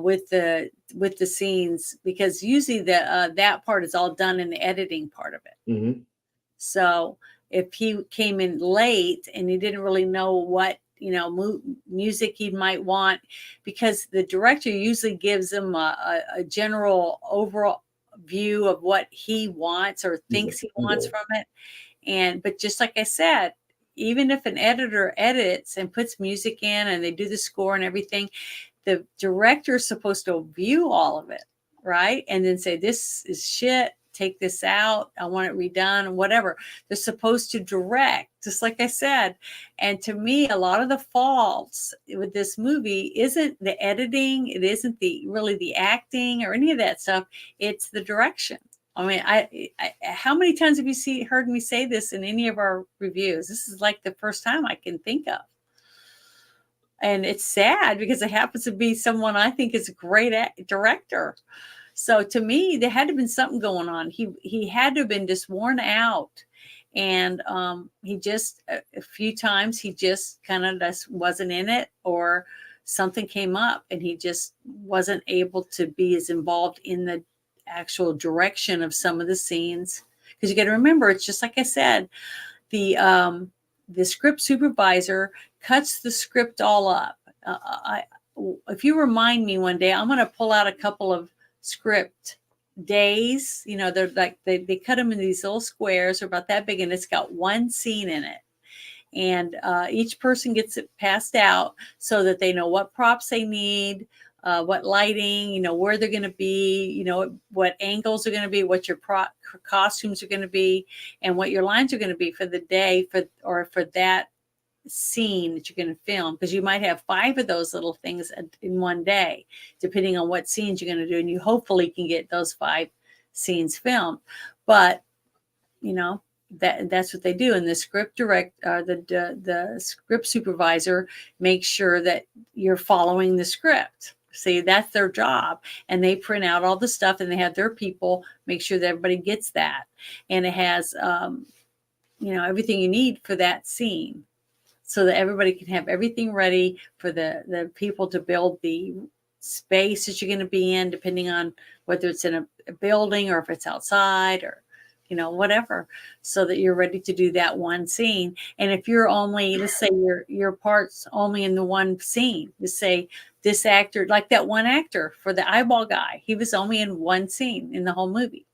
[SPEAKER 2] with the scenes, because usually that part is all done in the editing part of it.
[SPEAKER 4] Mm-hmm.
[SPEAKER 2] So if he came in late and he didn't really know what music he might want, because the director usually gives him a general overall view of what he wants or thinks he wants from it. But just like I said, even if an editor edits and puts music in and they do the score and everything, the director is supposed to view all of it, right? And then say, this is shit, take this out, I want it redone, whatever. They're supposed to direct, just like I said. And to me, a lot of the faults with this movie isn't the editing, it isn't really the acting or any of that stuff, it's the direction. I mean, I how many times have you heard me say this in any of our reviews? This is like the first time I can think of. And it's sad because it happens to be someone I think is a great director. So to me, there had to have been something going on. He had to have been just worn out. And he just, a few times, he just kind of just wasn't in it, or something came up and he just wasn't able to be as involved in the actual direction of some of the scenes. Because you got to remember, it's just like I said, the script supervisor cuts the script all up. If you remind me one day, I'm going to pull out a couple of script days. They're like they cut them in these little squares, they're about that big, and it's got one scene in it. And each person gets it passed out so that they know what props they need, what lighting, where they're going to be, what angles are going to be, what your costumes are going to be, and what your lines are going to be for the day for that scene that you're going to film, because you might have 5 of those little things in one day, depending on what scenes you're going to do, and you hopefully can get those 5 scenes filmed. But that's what they do. And the script the script supervisor makes sure that you're following the script. See, that's their job, and they print out all the stuff, and they have their people make sure that everybody gets that, and it has everything you need for that scene, so that everybody can have everything ready for the people to build the space that you're going to be in, depending on whether it's in a building or if it's outside or whatever, so that you're ready to do that one scene. And if you're only, let's say your part's only in the one scene, let's say this actor, like that one actor for the eyeball guy, he was only in one scene in the whole movie,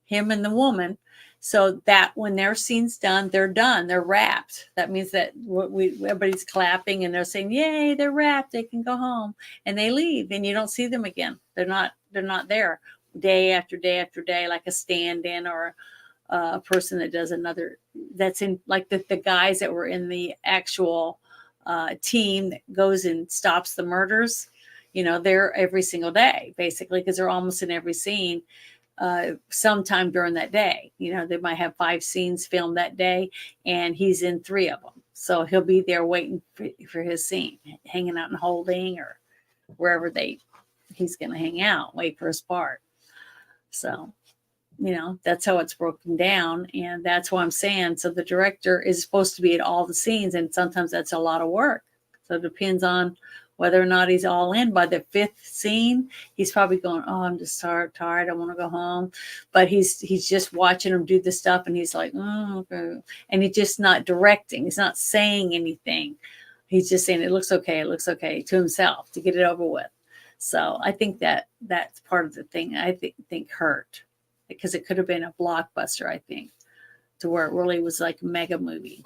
[SPEAKER 2] him and the woman. So that when their scene's done, they're done. They're wrapped. That means that everybody's clapping and they're saying, "Yay, they're wrapped. They can go home," and they leave, and you don't see them again. They're not there day after day after day, like a stand-in or a person that does another. That's in like the guys that were in the actual team that goes and stops the murders. They're every single day basically, because they're almost in every scene. Sometime during that day, they might have 5 scenes filmed that day, and he's in 3 of them. So he'll be there waiting for his scene, hanging out and holding or wherever he's going to hang out, wait for his part. So, that's how it's broken down. And that's why I'm saying, so the director is supposed to be at all the scenes, and sometimes that's a lot of work. So it depends on whether or not he's all in. By the 5th scene, he's probably going, "Oh, I'm just tired. I want to go home." But he's just watching him do the stuff, and he's like, "Oh, okay." And he's just not directing. He's not saying anything. He's just saying, "It looks okay. It looks okay," to himself to get it over with. So I think that's part of the thing I think hurt, because it could have been a blockbuster, I think, to where it really was like a mega movie.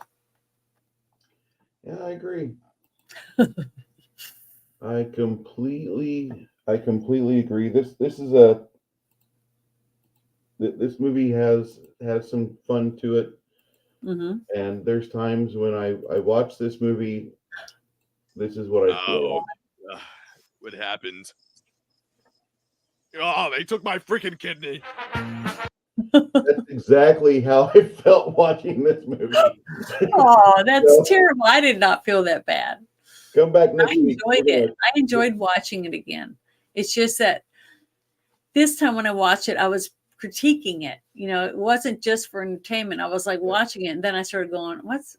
[SPEAKER 4] Yeah, I agree. I completely agree. This movie has some fun to it, and there's times when I watch this movie. This is what I feel.
[SPEAKER 5] What happened? Oh, they took my freaking kidney.
[SPEAKER 4] That's exactly how I felt watching this movie.
[SPEAKER 2] Oh, that's terrible. I did not feel that bad.
[SPEAKER 4] Come back next week.
[SPEAKER 2] I enjoyed it. I enjoyed watching it again. It's just that this time when I watched it, I was critiquing it. It wasn't just for entertainment. I was like watching it, and then I started going, what's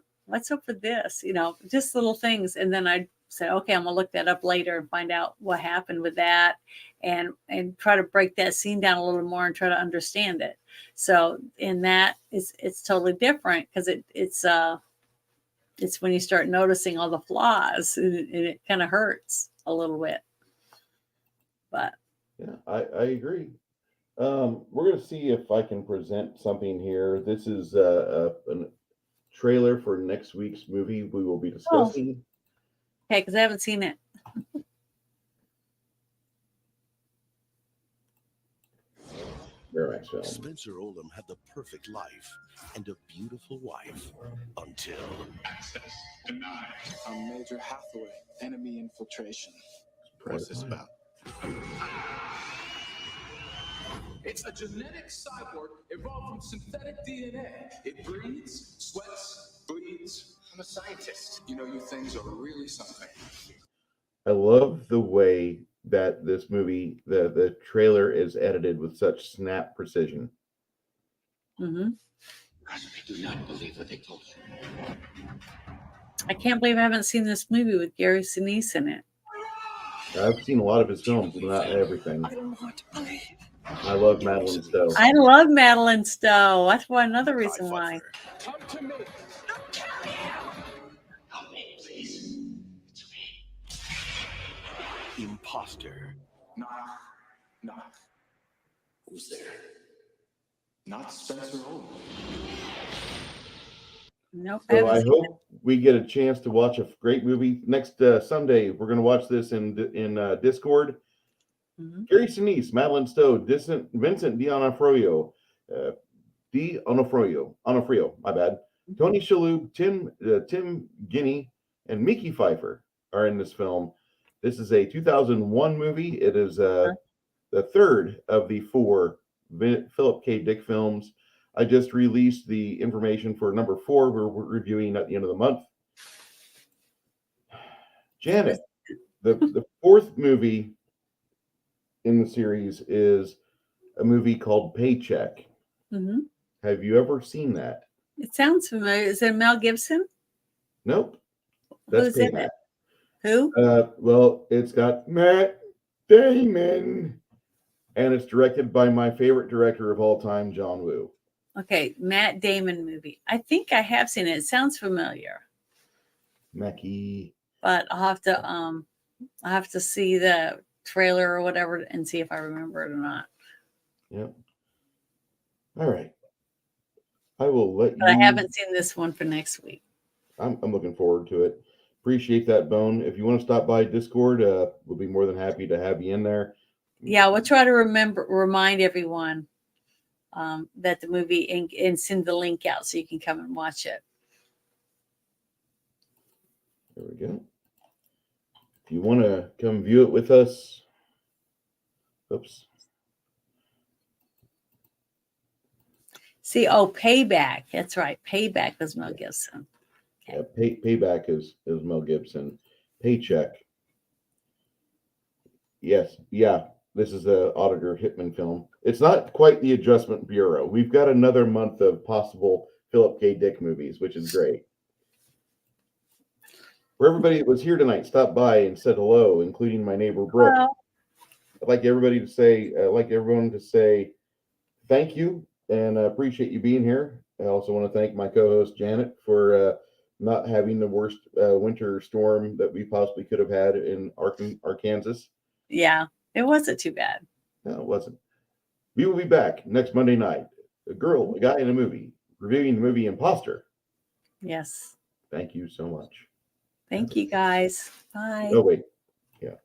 [SPEAKER 2] up with this? Just little things. And then I said, okay, I'm gonna look that up later and find out what happened with that, and try to break that scene down a little more and try to understand it. So in that, it's totally different, because it's when you start noticing all the flaws, and it kind of hurts a little bit. But
[SPEAKER 4] yeah, I agree. We're going to see if I can present something here. This is a trailer for next week's movie we will be discussing.
[SPEAKER 2] Okay, because I haven't seen it.
[SPEAKER 4] Miramax film.
[SPEAKER 6] Spencer Oldham had the perfect life and a beautiful wife until
[SPEAKER 7] access denied. I'm Major Hathaway. Enemy infiltration.
[SPEAKER 6] What's this about?
[SPEAKER 7] It's a genetic cyborg evolved from synthetic DNA. It breathes, sweats, bleeds. I'm a scientist. You things are really something.
[SPEAKER 4] I love the way that this movie, the trailer is edited with such snap precision.
[SPEAKER 2] Mm-hmm.
[SPEAKER 8] I do not believe what they told you.
[SPEAKER 2] I can't believe I haven't seen this movie with Gary Sinise in it.
[SPEAKER 4] I've seen a lot of his films, but not everything.
[SPEAKER 8] I don't want to believe.
[SPEAKER 4] I love Madeline Stowe.
[SPEAKER 2] I love Madeline Stowe. That's another reason why.
[SPEAKER 7] Come to me.
[SPEAKER 8] Help me, please. It's me.
[SPEAKER 6] Imposter.
[SPEAKER 7] Knock.
[SPEAKER 8] Who's there?
[SPEAKER 7] Not Spencer Oldham.
[SPEAKER 2] Nope.
[SPEAKER 4] So
[SPEAKER 2] haven't
[SPEAKER 4] I
[SPEAKER 2] seen
[SPEAKER 4] hope we get a chance to watch a great movie next Sunday. We're going to watch this in Discord.
[SPEAKER 2] it. Mhm.
[SPEAKER 4] Gary Sinise, Madeline Stowe, Vincent D'Onofrio, Onofrio, my bad. Tony Shalhoub, Tim Guinea, and Mickey Pfeiffer are in this film. This is a 2001 movie. It is the third of the 4 Philip K. Dick films. I just released the information for number 4. We're reviewing at the end of the month. Janet, the 4th movie in the series is a movie called Paycheck.
[SPEAKER 2] Mhm.
[SPEAKER 4] Have you ever seen that?
[SPEAKER 2] It sounds familiar. Is it Mel Gibson?
[SPEAKER 4] Nope. That's
[SPEAKER 2] Who's in
[SPEAKER 4] Payback.
[SPEAKER 2] it? Who?
[SPEAKER 4] Well, it's got Matt Damon, and it's directed by my favorite director of all time, John Woo.
[SPEAKER 2] Okay, Matt Damon movie. I think I have seen it. It sounds familiar,
[SPEAKER 4] Mackie.
[SPEAKER 2] but I'll have to see the trailer or whatever and see if I remember it or not.
[SPEAKER 4] Yep. All right. I will let you.
[SPEAKER 2] But I haven't seen this one for next week.
[SPEAKER 4] I'm looking forward to it. Appreciate that, Bone. If you want to stop by Discord, we'll be more than happy to have you in there.
[SPEAKER 2] Yeah, we'll try to remind everyone that the movie and send the link out so you can come and watch it.
[SPEAKER 4] There we go. If you want to come view it with us, oops.
[SPEAKER 2] See, Payback. That's right. Payback was Mel Gibson.
[SPEAKER 4] Yeah, Payback is Mel Gibson. Paycheck. Yes, yeah. This is the Auditor Hitman film. It's not quite the Adjustment Bureau. We've got another month of possible Philip K. Dick movies, which is great. For everybody that was here tonight, stopped by and said hello, including my neighbor Brooke.
[SPEAKER 2] Hello.
[SPEAKER 4] I'd like everyone to say thank you and appreciate you being here. I also want to thank my co-host Janet for not having the worst winter storm that we possibly could have had in Arkansas.
[SPEAKER 2] Yeah, it wasn't too bad.
[SPEAKER 4] No, it wasn't. We will be back next Monday night. A guy in a movie, reviewing the movie Imposter.
[SPEAKER 2] Yes.
[SPEAKER 4] Thank you so much.
[SPEAKER 2] Thank you, guys. Bye.
[SPEAKER 4] Oh, wait. Yeah.